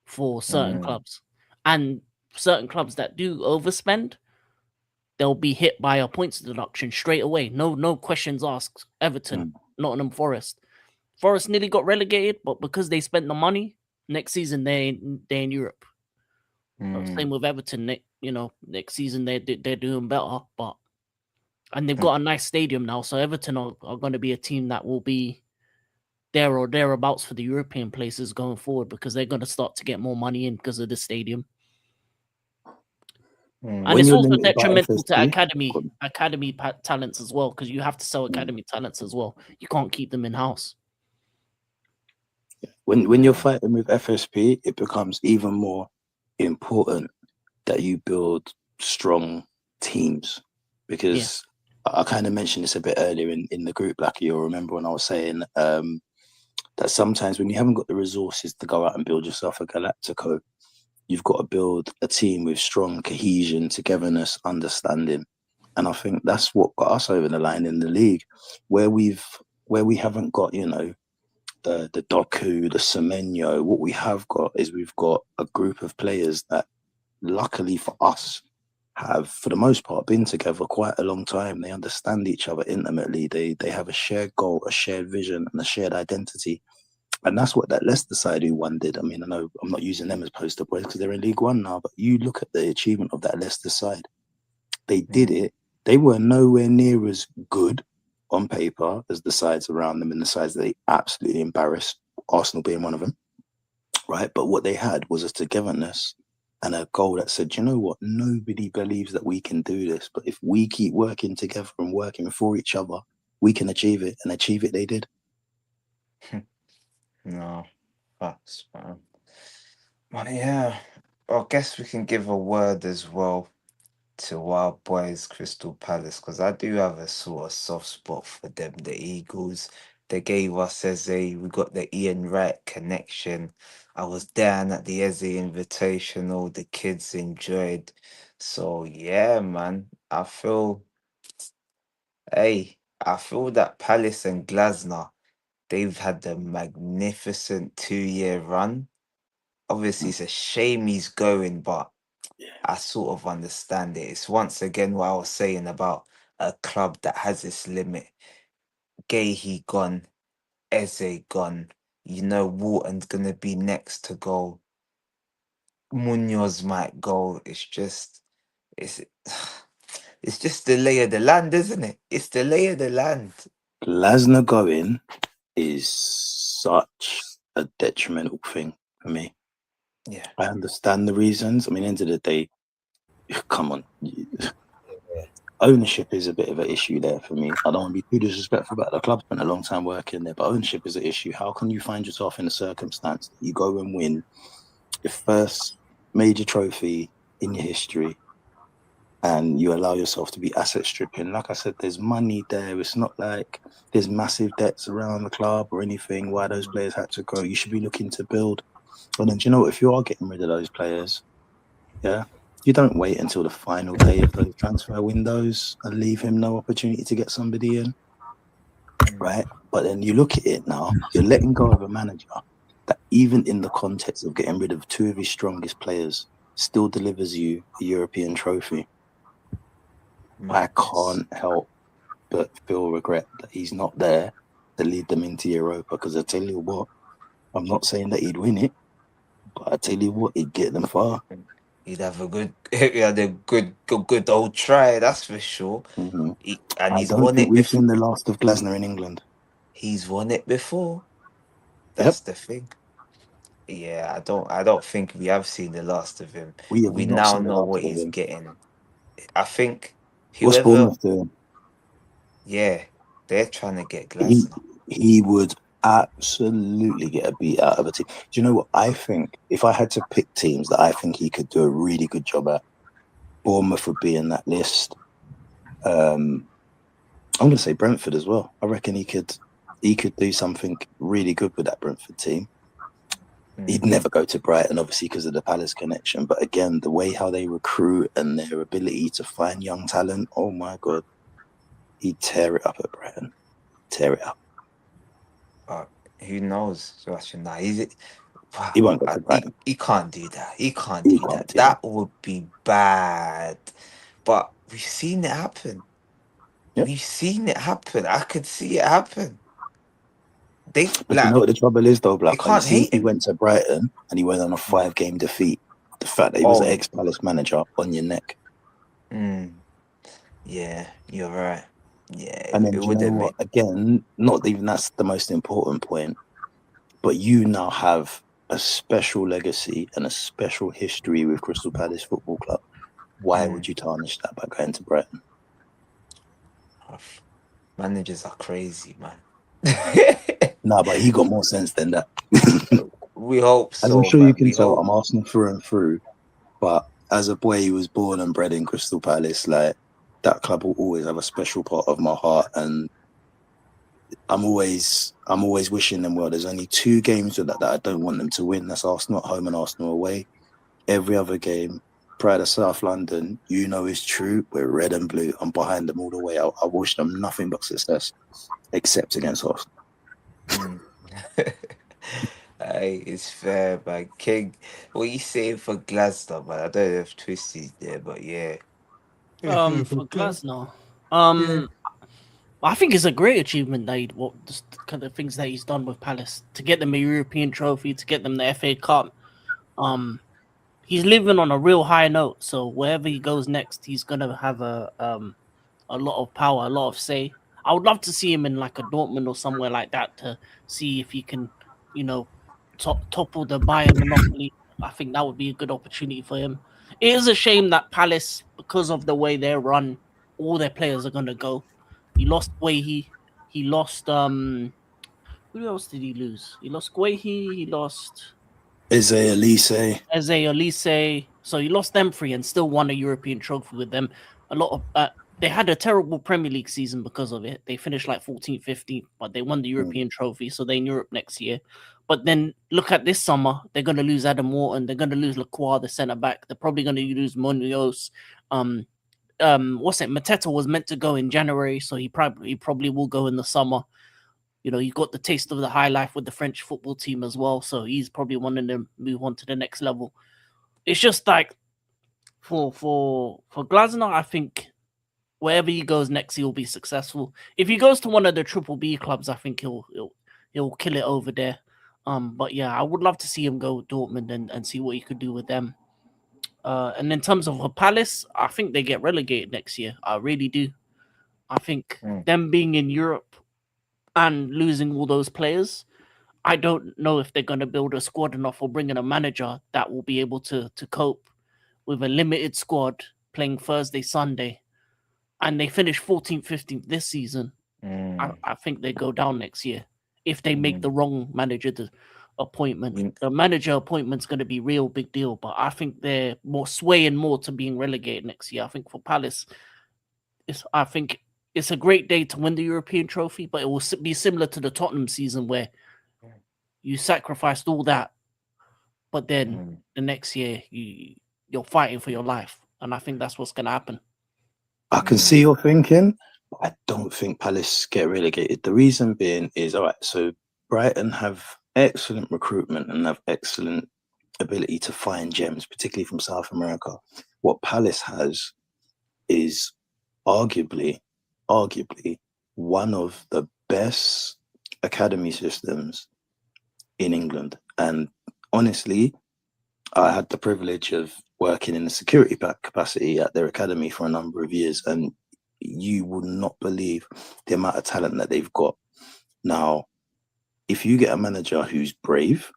for certain clubs. And certain clubs that do overspend, they'll be hit by a points deduction straight away. No questions asked. Everton, Nottingham Forest. Forest nearly got relegated, but because they spent the money, next season they're in Europe. Same with Everton. Next season they're doing better, and they've got a nice stadium now. So Everton are going to be a team that will be there or thereabouts for the European places going forward, because they're going to start to get more money in because of the stadium. And When it's you're also limited by detrimental to FSP, academy talents as well, because you have to sell academy talents as well. You can't keep them in house. when you're fighting with FSP, it becomes even more important that you build strong teams, because I kind of mentioned this a bit earlier in the group, like you'll remember when I was saying that sometimes when you haven't got the resources to go out and build yourself a Galactico, you've got to build a team with strong cohesion, togetherness, understanding. And I think that's what got us over the line in the league, where we haven't got, the Doku, the Semenyo. What we have got is we've got a group of players that, luckily for us, have for the most part been together quite a long time. They understand each other intimately. They have a shared goal, a shared vision, and a shared identity. And that's what that Leicester side who won did. I mean, I know I'm not using them as poster boys because they're in League One now, but you look at the achievement of that Leicester side. They did it. They were nowhere near as good on paper as the sides around them, and the sides that they absolutely embarrassed, Arsenal being one of them, right? But what they had was a togetherness and a goal that said, you know what, nobody believes that we can do this, but if we keep working together and working for each other, we can achieve it. And achieve it they did. No, facts, man. But yeah, I guess we can give a word as well to our boys, Crystal Palace, because I do have a sort of soft spot for them, the Eagles. They gave us Eze, we got the Ian Wright connection. I was down at the Eze Invitational, the kids enjoyed. So yeah, man, I feel that Palace and Glasner, they've had a magnificent 2-year run. Obviously, it's a shame he's going, but I sort of understand it. It's once again what I was saying about a club that has its limit. Gahey gone, Eze gone. Wharton's gonna be next to go. Munoz might go. It's it's just the lay of the land, isn't it? It's the lay of the land. Glasner going is such a detrimental thing for me. Yeah. I understand the reasons. I mean, end of the day, come on. Ownership is a bit of an issue there for me. I don't want to be too disrespectful about the club. Spent a long time working there, but ownership is an issue. How can you find yourself in a circumstance that you go and win your first major trophy in your history, and you allow yourself to be asset stripping. Like I said, there's money there. It's not like there's massive debts around the club or anything why those players had to go. You should be looking to build. And then, do you know what? If you are getting rid of those players, yeah, you don't wait until the final day of those transfer windows and leave him no opportunity to get somebody in, right? But then you look at it now, you're letting go of a manager that even in the context of getting rid of two of his strongest players still delivers you a European trophy. I can't help but feel regret that he's not there to lead them into Europa, because I tell you what, I'm not saying that he'd win it, but I tell you what, he'd get them far. He'd have a good, he had a good old try. That's for sure. Mhm. And I he's don't won think it we've before. seen the last of Glasner in England. He's won it before. Yep. That's the thing. Yeah, I don't think we have seen the last of him. We have We not now seen the know last what of he's him. getting. I think What's whoever, Bournemouth doing? yeah, they're trying to get He Glasner. he would absolutely get a beat out of a team. Do you know what I think? If I had to pick teams that I think he could do a really good job at, Bournemouth would be in that list. I'm going to say Brentford as well. I reckon he could do something really good with that Brentford team. He'd never go to Brighton, obviously, because of the Palace connection. But again, the way how they recruit and their ability to find young talent, oh my God, he'd tear it up at Brighton. Tear it up. Who knows, Sebastian? Nah, He won't go to Brighton. he can't do that. He can't He do can't that. do That would be bad. But we've seen it happen. Yep. We've seen it happen. I could see it happen. They But you know what the trouble is, though, Black? You can't see, if hate he him. went to Brighton and he went on a 5-game defeat, the fact that he was an ex-Palace manager on your neck. Yeah, you're right. Yeah, And then it do you would know have what? made. Again, not even that's the most important point, but you now have a special legacy and a special history with Crystal Palace Football Club. Why would you tarnish that by going to Brighton? Managers are crazy, man. Nah, but he got more sense than that. We hope so. As I'm sure man. you can We tell, hope. I'm Arsenal through and through. But as a boy who was born and bred in Crystal Palace, like, that club will always have a special part of my heart, and I'm always wishing them well. There's only 2 games with that I don't want them to win. That's Arsenal at home and Arsenal away. Every other game, Pride of South London, you know, is true. We're red and blue. I'm behind them all the way. I wish them nothing but success, except against Arsenal. Hey, it's fair, man. King, what you saying for Glasgow, man? I don't know if Twisty's there, but yeah. For Glasner, I think it's a great achievement that just the kind of things that he's done with Palace to get them a European trophy, to get them the FA Cup. He's living on a real high note. So wherever he goes next, he's gonna have a lot of power, a lot of say. I would love to see him in like a Dortmund or somewhere like that to see if he can, you know, topple the Bayern monopoly. I think that would be a good opportunity for him. It is a shame that Palace, because of the way they're run, all their players are gonna go. He lost Guehi. He lost who else did he lose? He lost Guehi. He lost Eze Elise. So he lost them 3 and still won a European trophy with them. A lot of they had a terrible Premier League season because of it. They finished like 14th, 15th, but they won the European trophy, so they're in Europe next year. But then look at this summer, they're going to lose Adam Wharton, they're going to lose Lacroix, the centre back. They're probably going to lose Munoz. What's it? Mateta was meant to go in January, so he probably will go in the summer. You know, he got the taste of the high life with the French football team as well, so he's probably wanting to move on to the next level. It's just like for Glasner, I think wherever he goes next, he'll be successful. If he goes to one of the Triple B clubs, I think he'll kill it over there. But yeah, I would love to see him go Dortmund and see what he could do with them. And in terms of a Palace, I think they get relegated next year. I really do. I think them being in Europe and losing all those players, I don't know if they're going to build a squad enough or bring in a manager that will be able to cope with a limited squad playing Thursday, Sunday, and they finish 14th, 15th this season. I think they go down next year if they make the wrong manager appointment. Mm. The manager appointment's going to be real big deal, but I think they're more swaying more to being relegated next year. I think for Palace, I think it's a great day to win the European trophy, but it will be similar to the Tottenham season where you sacrificed all that, but then the next year you're fighting for your life, and I think that's what's going to happen. I can see your thinking, but I don't think Palace get relegated. The reason being is, all right, so Brighton have excellent recruitment and have excellent ability to find gems, particularly from South America. What Palace has is arguably one of the best academy systems in England. And honestly, I had the privilege of working in a security capacity at their academy for a number of years, and you would not believe the amount of talent that they've got. Now, if you get a manager who's brave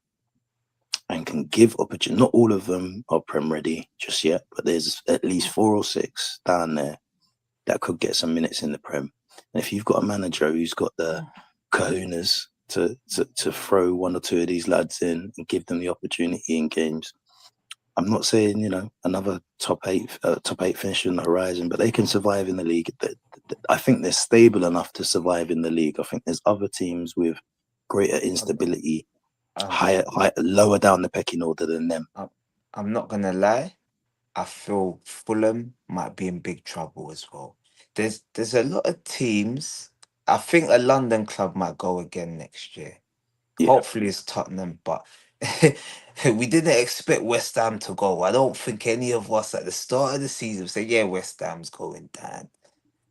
and can give opportunity, not all of them are Prem ready just yet, but there's at least 4 or 6 down there that could get some minutes in the Prem. And if you've got a manager who's got the kahunas to throw 1 or 2 of these lads in and give them the opportunity in games, I'm not saying, you know, another top eight finish on the horizon, but they can survive in the league. I think they're stable enough to survive in the league. I think there's other teams with greater instability, higher, lower down the pecking order than them. I'm not gonna lie. I feel Fulham might be in big trouble as well. There's a lot of teams. I think a London club might go again next year. Yeah. Hopefully it's Tottenham, but we didn't expect West Ham to go. I don't think any of us at the start of the season said, yeah, West Ham's going down.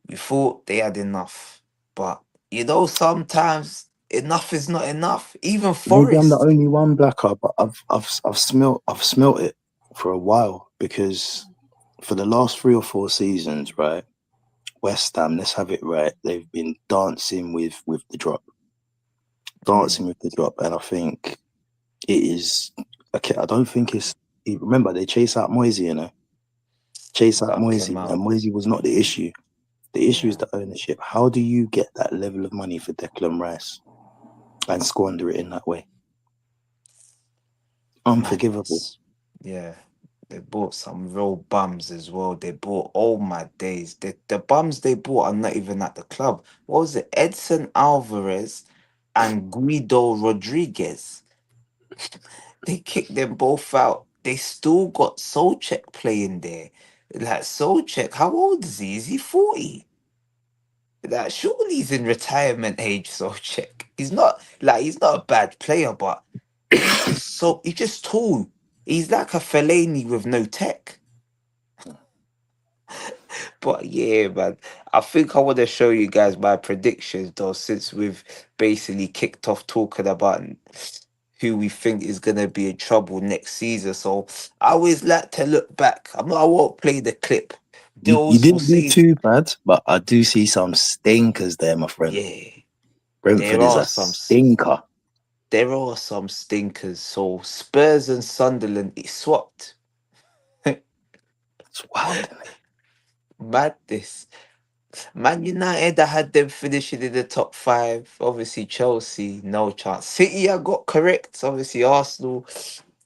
We thought they had enough. But, you know, sometimes enough is not enough. Even Maybe I'm the Forest. only one, Blacker, but I've smelt it for a while, because for the last 3 or 4 seasons, right, West Ham, let's have it right, they've been dancing with the drop. And I think it is okay. I don't think it's. Remember, they chase out Moisey, you know. Moisey, and Moisey was not the issue. The issue is the ownership. How do you get that level of money for Declan Rice and squander it in that way? Unforgivable. Yeah. They bought some real bums as well. They bought, oh my days, the bums they bought are not even at the club. What was it? Edson Alvarez and Guido Rodriguez. They kicked them both out. They still got Solchek playing there. Like Solchek, how old is he? Is he 40? Like, surely he's in retirement age, Solchek. He's not a bad player, but he's just tall. He's like a Fellaini with no tech. But yeah, man, I think I want to show you guys my predictions though, since we've basically kicked off talking about who we think is gonna be in trouble next season. So I always like to look back. I won't play the clip. You didn't do too bad, but I do see some stinkers there, my friend. Yeah, Brentford is a stinker. There are some stinkers. So Spurs and Sunderland, it swapped. It's wild. Madness. Man United, I had them finishing in the top 5. Obviously, Chelsea, no chance. City, I got correct. Obviously, Arsenal.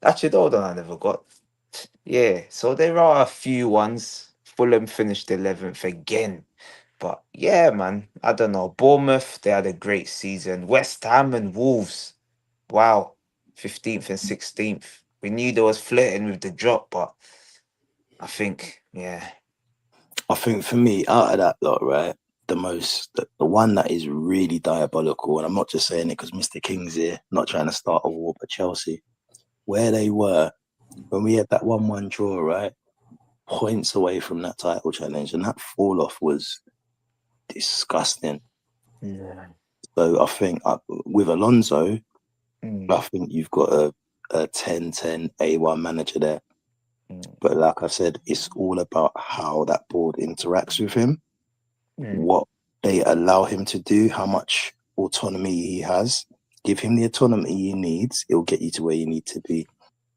Actually, hold on, I never got. Yeah, so there are a few ones. Fulham finished 11th again. But yeah, man, I don't know. Bournemouth, they had a great season. West Ham and Wolves. Wow. 15th and 16th. We knew there was flirting with the drop, but I think, yeah. I think for me, out of that lot, right, the one that is really diabolical, and I'm not just saying it because Mr. King's here, not trying to start a war, but Chelsea, where they were when we had that 1-1 draw, right, points away from that title challenge, and that fall off was disgusting. Yeah. So I think with Alonso, I think you've got a 10-10 A1 manager there. But like I said, it's all about how that board interacts with him, what they allow him to do, how much autonomy he has. Give him the autonomy he needs, it'll get you to where you need to be.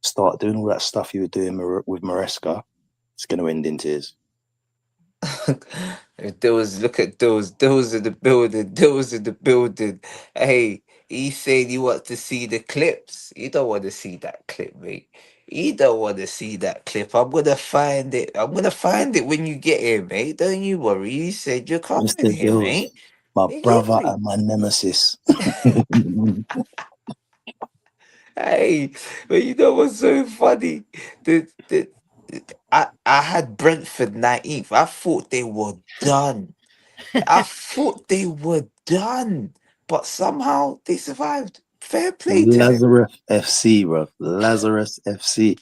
Start doing all that stuff you were doing with Maresca, it's going to end in tears. Look at those in the building. Hey, He said he wants to see the clips. You don't want to see that clip, mate. You don't want to see that clip. I'm gonna find it. I'm gonna find it when you get here, mate. Don't you worry. You said you're coming Mr. here, Dillz, mate. my You get brother me? and my nemesis. Hey, but you know what's so funny? The I had Brentford 19th. I thought they were done. I thought they were done, but somehow they survived. Fair play to them. Lazarus FC, bro. Lazarus FC.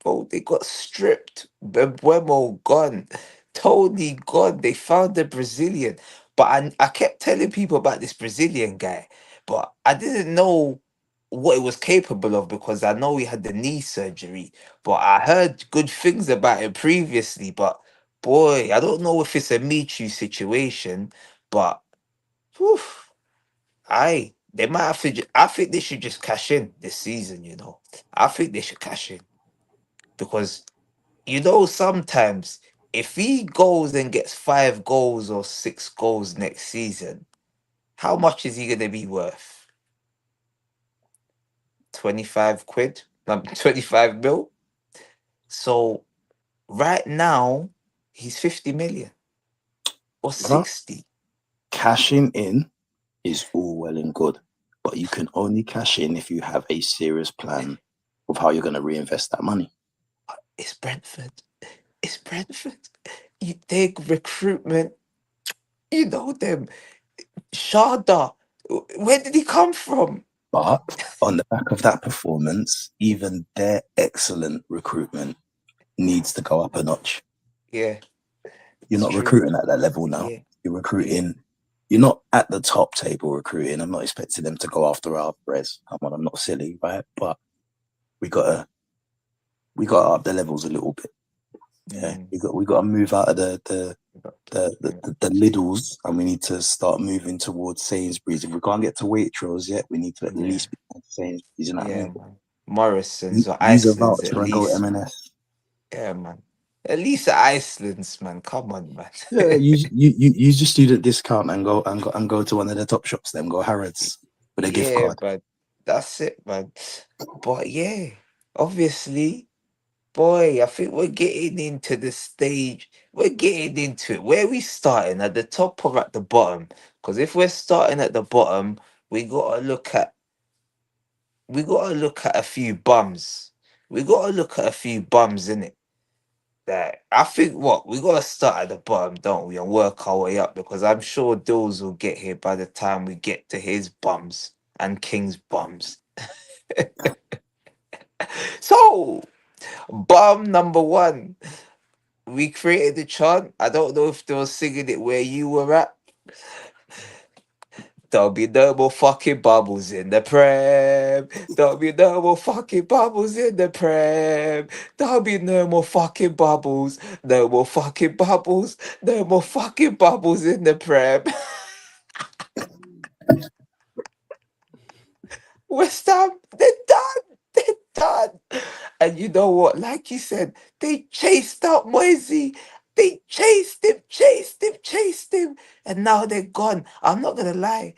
Bro, they got stripped. Bembuemo gone. Tony gone. They found the Brazilian. But I kept telling people about this Brazilian guy, but I didn't know what it was capable of because I know he had the knee surgery. But I heard good things about him previously. But boy, I don't know if it's a Me Too situation, but whew, they might have to. I think they should just cash in this season, you know. I think they should cash in because sometimes if he goes and gets 5 goals or 6 goals next season, how much is he going to be worth? 25 quid? 25 mil? So right now, he's 50 million or Bro, 60. cashing in is all well and good, but you can only cash in if you have a serious plan of how you're going to reinvest that money. It's Brentford. It's Brentford. You take recruitment, you know them. Shada, where did he come from? But on the back of that performance, even their excellent recruitment needs to go up a notch. Yeah, You're it's not true. recruiting at that level now. Yeah. You're recruiting. You're not at the top table recruiting. I'm not expecting them to go after Alvarez. Come on, I'm not silly, right? But we gotta up the levels a little bit. Yeah, we got to move out of the Lidls, and we need to start moving towards Sainsbury's. If we can't get to Waitrose yet, we need to at least be at Sainsbury's. You know what I Yeah, mean? man. Morrison's or Use a Iceland's at voucher and go least, man. M&S. Yeah, man. At least at Iceland's, man. Come on, man. Yeah, use your student discount and go to one of the top shops. Then go Harrods with a gift Yeah, card. but that's it, man. But yeah, obviously, boy, I think we're getting into the stage. We're getting into it. Where are we starting? At the top or at the bottom? Because if we're starting at the bottom, we gotta look at a few bums. We gotta look at a few bums, innit? That I think what we gotta start at the bottom, don't we, and work our way up because I'm sure Dillz will get here by the time we get to his bums and King's bums. So, bum number one, we created the chant. I don't know if they were singing it where you were at. There'll be no more fucking bubbles in the Prem. There'll be no more fucking bubbles in the Prem. There'll be no more fucking bubbles. No more fucking bubbles. No more fucking bubbles in the Prem. West Ham, they're done. They're done. And you know what? Like you said, they chased up Moisey. They chased him. And now they're gone. I'm not going to lie.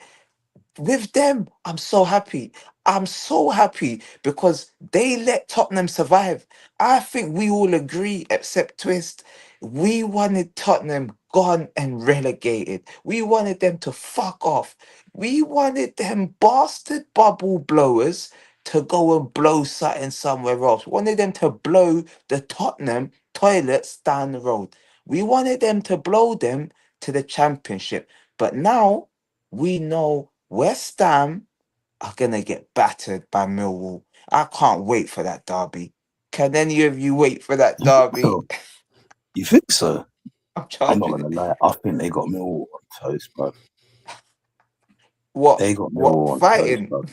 With them, I'm so happy. I'm so happy because they let Tottenham survive. I think we all agree, except Twist. We wanted Tottenham gone and relegated. We wanted them to fuck off. We wanted them bastard bubble blowers to go and blow something somewhere else. We wanted them to blow the Tottenham toilets down the road. We wanted them to blow them to the championship. But now we know West Ham are gonna get battered by Millwall. I can't wait for that derby. Can any of you wait for that derby? So, you think so? I'm I'm not charging gonna it. lie. I think they got Millwall on toast, bro. What? They got What Millwall on toast, fighting? bro.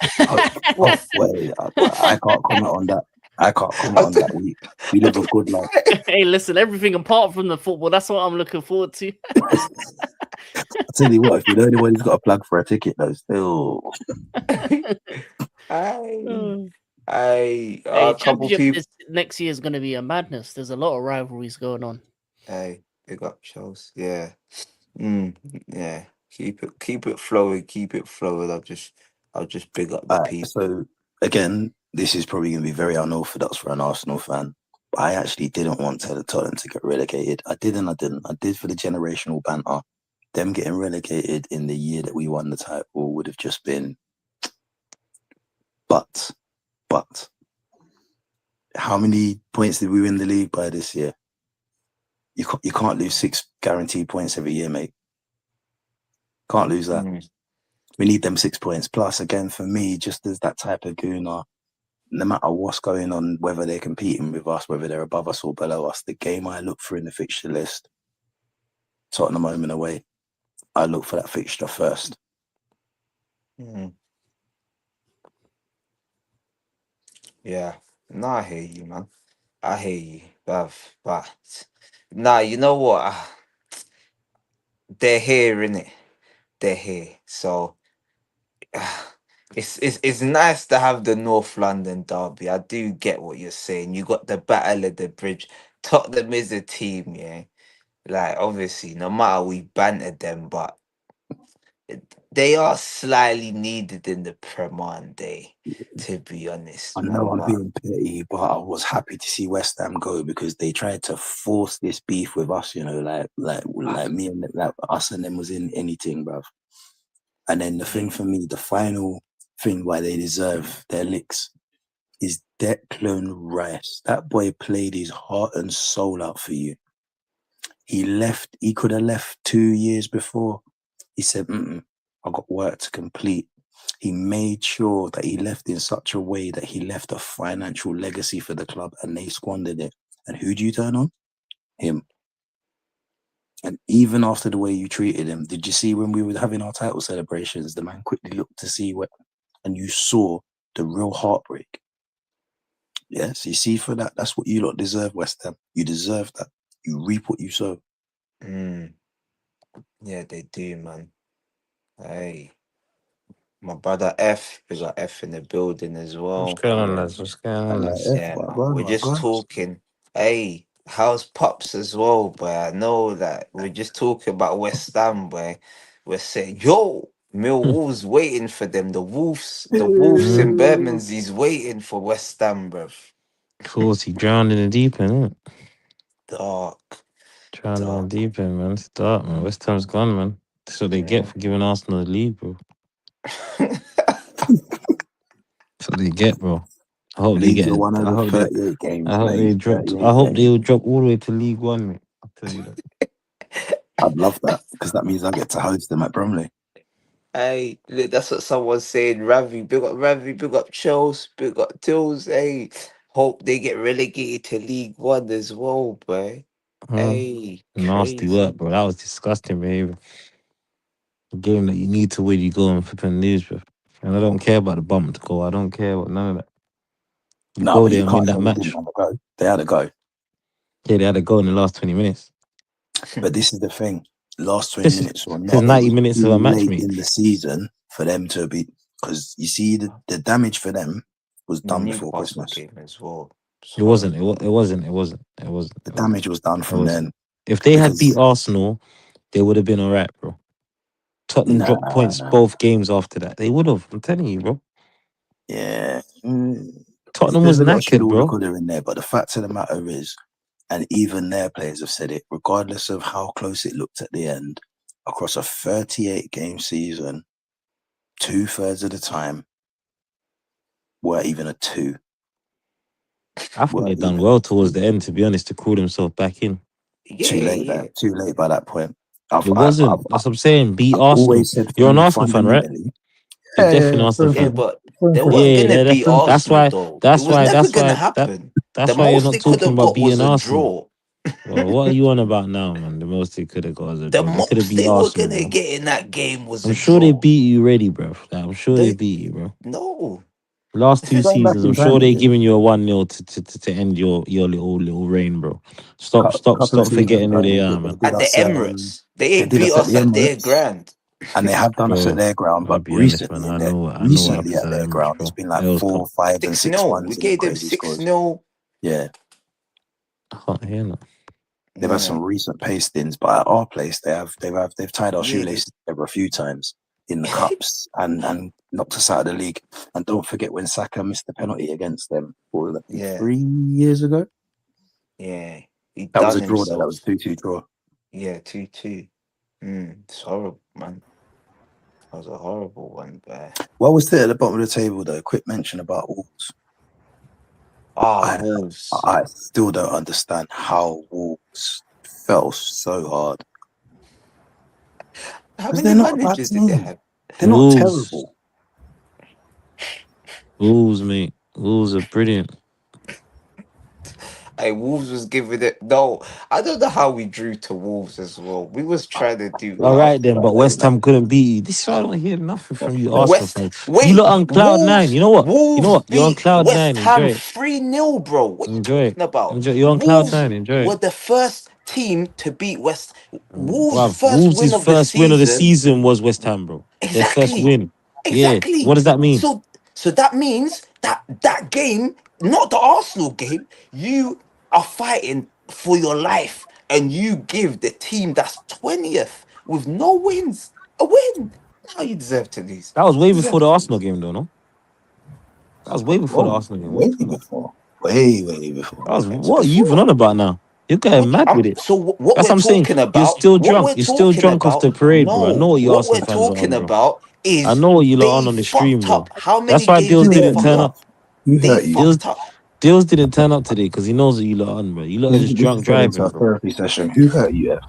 Oh, wait, I can't comment on that. I can't comment on that. We live a good life. Hey, listen, everything apart from the football, that's what I'm looking forward to. I tell you what, if you're the only one who's got a plug for a ticket, though, still. I, Hey, a couple championship people. next year is going to be a madness. There's a lot of rivalries going on. Hey, big up shows. Yeah. Yeah. Keep it flowing. Keep it flowing. I'll just big up the people. So again, this is probably going to be very unorthodox for an Arsenal fan. But I actually didn't want Tottenham to get relegated. I did for the generational banter. Them getting relegated in the year that we won the title would have just been. But, how many points did we win the league by this year? You can't lose 6 guaranteed points every year, mate. Can't lose that. We need them 6 points. Plus, again, for me, just as that type of gooner, no matter what's going on, whether they're competing with us, whether they're above us or below us, the game I look for in the fixture list, Tottenham home and away, I look for that fixture first. Yeah. No, I hear you, man. I hear you, bruv. But nah, you know what? They're here, innit? They're here. So it's nice to have the North London derby. I do get what you're saying. You got the battle of the bridge. Tottenham is a team, yeah. Like obviously, no matter we bantered them, but they are slightly needed in the Prem, aren't they? To be honest, I man. know I'm But being petty, but I was happy to see West Ham go because they tried to force this beef with us, like me and like us and them was in anything, bruv. And then the thing for me, the final thing why they deserve their licks is Declan Rice. That boy played his heart and soul out for you. He could have left 2 years before. He said, I got work to complete. He made sure that he left in such a way that he left a financial legacy for the club and they squandered it. And who do you turn on? Him. And even after the way you treated him, did you see when we were having our title celebrations, the man quickly looked to see what, and you saw the real heartbreak. Yes, you see, for that, that's what you lot deserve, West Ham. You deserve that. You reap what you sow. yeah, they do, man. Hey, my brother F, we got F in the building as well. What's going on, Yeah, lads? What's going on, And lads? yeah, man. We're just talking. Hey, how's Pops as well, boy? I know that we're just talking about West Ham, boy. We're saying, yo, Millwall's waiting for them. The Wolves in Bermondsey's waiting for West Ham, bruv. Of course, he drowned in the deep end, innit? Dark. Drowned in the Dark. deep end, man. It's dark, man. West Ham's gone, man. That's what they get for giving Arsenal the lead, bro. That's what they get, bro. I hope they Leagues get. are won I over hope they. 38 games, I hope mate. they dropped. 38 I hope games. they'll drop all the way to League One, mate. I'll tell you that. I'd love that because that means I get to host them at Bromley. Hey, look, that's what someone's saying. Ravi, big up Chelsea, big up Dillz. Hey, hope they get relegated to League One as well, boy. Hey, Nasty crazy. work, bro. That was disgusting behavior. A game that you need to win, you go and flipping lose, bro. And I don't care about the bump to go. I don't care about none of that. You No, go but there you and win can't that say they didn't match. have a go. They had a go. Yeah, they had a goal in the last 20 minutes. But this is the thing. Last 20 This is minutes or this is not, it 90 was minutes of too a match, late mate. in the season for them to be, because you see the damage for them was The done before Newcastle Christmas. game as well. It wasn't. It wasn't. The damage was done from then. If they had Because beat Arsenal, they would have been all right, bro. Tottenham dropped points both games after that. They would have. I'm telling you, bro. yeah, Tottenham there's was a lot of should knackered, all bro. could have in there. But the fact of the matter is, and even their players have said it, regardless of how close it looked at the end, across a 38 game season, 2/3 of the time were even a 2. I think they done well towards the end, to be honest, to call themselves back in. Too late by that point. It wasn't. That's what I'm saying. Beat I've Arsenal. always said You're an Arsenal fan, right? fundamentally. You're definitely an Arsenal Yeah, fan. but they weren't gonna beat Arsenal though. It was never gonna happen. The That's why you're most not they could talking have about got was beating a Arsenal. draw. Well, what are you on about now, man? The most they could have got was a The draw. They could have most beat they were Arsenal, gonna bro. get in that game was I'm a sure they draw. beat you already, bro. Like, I'm sure they beat you, bro. No. Last 2 Going back seasons, in I'm time, sure they they're did. giving you a 1-0 to end your little reign, bro. Stop Couple of forgetting who seasons they ago, are, man. At the Emirates. They ain't did beat us at us the at their Emirates. grand. And they have done us at Bro, their ground, I'll but be honest, man. recently I know what recently happens at at their Emirates, ground, bro. it's been like L's 4, Cup. 5, and 6-0. 6-1s We in gave them crazy scores. 6-0. Yeah, I can't hear that. they've had some recent pastings, but at our place they've tied our Yeah, shoelaces together a few times. in the cups and knocked us out of the league. And don't forget when Saka missed the penalty against them Yeah. 3 years ago. Yeah, he That was done a draw. That himself. was 2-2 draw. Yeah, 2-2. It's horrible, man. That was a horrible one, but What was there at the bottom of the table though? Quick mention about Wolves. Wolves. I still don't understand how Wolves fell so hard. How Because many they're not a bad managers did they team. have? They're not Wolves. terrible. Wolves, mate. Wolves are brilliant. Hey, Wolves was giving it. No, I don't know how we drew to Wolves as well. We was trying to do. All right then, but West Ham couldn't beat you. This is why I don't hear nothing from you, Arsenal fans. You Wait, lot on cloud nine. You know what? Wolves You're on beat cloud West nine. Ham Enjoy it. 3-0, bro. What you Enjoy it. talking about? Enjoy. You're on cloud nine. Enjoy Were it. the first team to beat West. Wolves' Bruv, first Wolves' win of first the win of the season. season was West Ham, bro. Their first Exactly. win. Exactly. Yeah. What does that mean? So that means that game, not the Arsenal game, you are fighting for your life, and you give the team that's 20th with no wins a win. Now you deserve to lose. That was way You before deserve the to Arsenal lose. game, though, no? That was way before the Arsenal game. Way before. Way before. That was what are you even on about now? You're getting mad with it. So what That's we're what I'm saying. talking You're about? still What drunk. we're You're still talking drunk off about? the parade, bro. I No, know what you what Arsenal we're fans are talking on, bro. about is I know what you lot they on the stream, fucked bro. up. How many That's why games Dillz did they didn't fuck turn up? up. Who They hurt you? fucked up. Dillz didn't turn up today because he knows that you lot are on, bro. You lot are just drunk This is driving, our bro. therapy session. Who hurt you? F?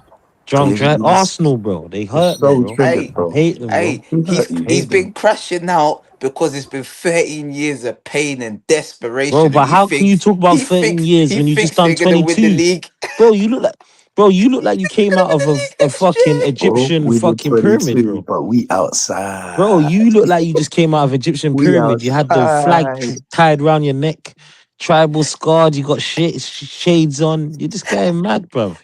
Drunk You're drive. Arsenal, bro. They hurt me, so bro. triggered, Hey, bro. I hate them, bro. Hey, Who hurt you? he's Hate them. been crashing out because it's been 13 years of pain and desperation, Bro, but and how can you talk about 13 years when you just done they're gonna win the 22? league. Bro, you look like you came out of a Next fucking year. Bro, Egyptian we did fucking pyramid, 22, bro. but we outside. Bro, you look like you just came out of Egyptian We pyramid. You had the flag outside. tied around your neck, tribal scarred. You got shades on. You're just going mad, bro.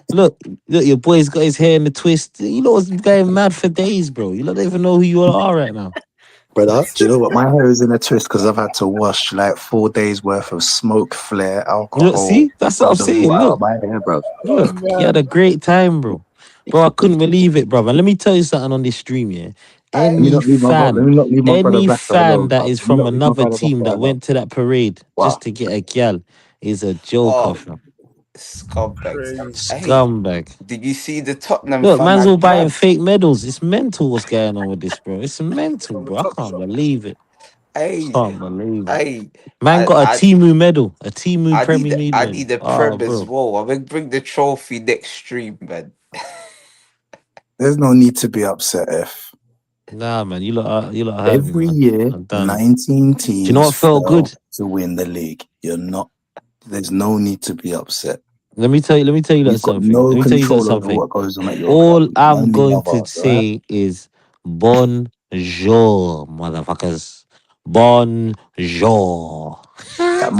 Look, your boy's got his hair in the twist. You know what's going mad for days, bro. You don't even know who you are right now. Brother, do you know what? My hair is in a twist because I've had to wash like 4 days worth of smoke, flare, Look, alcohol. see, that's what I'm God knows saying. what out Look, of my hair, bro. look, you had a great time, bro. Bro, I couldn't believe it, bro. And let me tell you something on this stream, yeah. Let me not leave my brother Any Blacker fan alone, that bro. is Let me from not leave my another brother team Blacker that alone. went to that parade Wow. just to get a gal is a joker, fam. Scumbags. Hey, Scumbag. did you see the Tottenham Look, fan man's I all buying grabbed? fake medals. It's mental what's going on with this, bro. It's mental, bro. I can't believe it. Hey, Can't believe it. hey, Man got a I Timu medal, a Timu Premier League I medal. need a Oh, prem as bro. well. I'm gonna bring the trophy next stream, man. There's no need to be upset, F. Nah, man, you lot hurt me, Every man. year, I'm done. 19 Do you know teams what felt fail good? to win the league. There's no need to be upset. Let me tell you You've got something. no Let me tell you control over something. what goes on at your All club. I'm Only going to others, right? say is bonjour, motherfuckers. Bonjour. That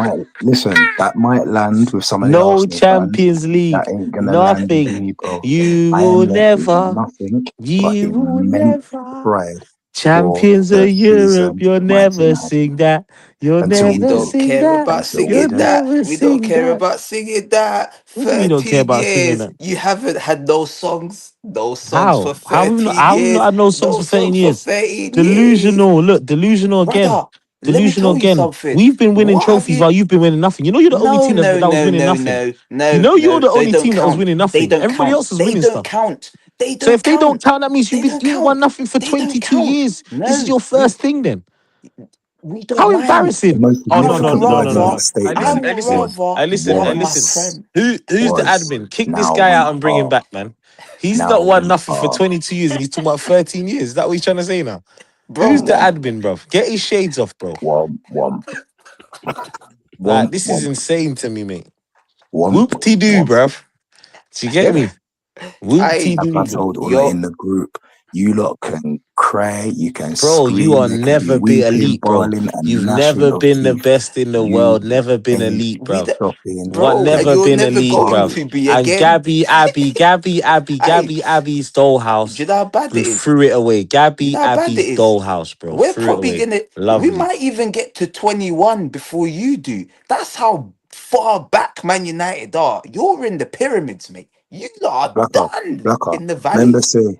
might land with some of the No Arsenal fans. Champions League. That ain't gonna land with Nothing. me, bro. You I will am left with never. nothing but You will immense never. pride for Champions the of Europe. season You'll Manchester never United. sing that. You'll Until We we never do. don't sing care that. about Until we You'll singing do. that. never We don't sing care that. about singing that. What do you mean you don't care 13 about singing years. that? You haven't had no songs. No songs for How? 13 How we not years. had no songs No for 13 songs for years? 13 years. Delusional. Look, delusional again. Brother, let me Delusional tell you again. something. We've been winning What have trophies you? while you've been winning nothing. You know you're the only No, team no, that was no, winning no, nothing. no, You no, know you're no. the They only don't team that was count. winning They nothing. don't Everybody count. else was They winning don't stuff. count. They So if don't they don't count. count, that means They don't you won count. nothing for They don't 22 count. years. This is No, your first thing then. we How don't mind. The embarrassing. most Oh I no, no, would significant no, no, word no, in rather, that no. I statement would rather have my was, prem. Who's the was. admin? Kick this Now guy we out and bring him are. back, man. He's Now not won we nothing for are. 22 years and he's talking about 13 years. Is that what he's trying to say now? Who's Bro, the Womp, admin, bro? Get his shades off, bro. womp, womp, Like, womp, this is womp, insane to me, mate. womp, Whoop-de-doo, womp. bruv. Do you get Yeah. me? I, As I Whoop-de-doo, bro. told Una yo, in the group, you lot can cry, you can Bro, you scream, are there can be never be weeping, elite, bro. bawling, and You've gnashing never of been the teeth. best in the world. You Never been ain't elite, we, bruv. stopping What bro, and never you're been never elite, going because bruv. to be And again. I, Gabby Abby's do dollhouse. you know how bad We it is? threw it away. You Gabby know how bad it Abby's is? dollhouse, bro. We're Threw it probably away. gonna, we Lovely. might even get to 21 before you do. That's how far back Man United are. You're in the pyramids, mate. You lot are Blacker, done Blacker. in the Remember valleys. say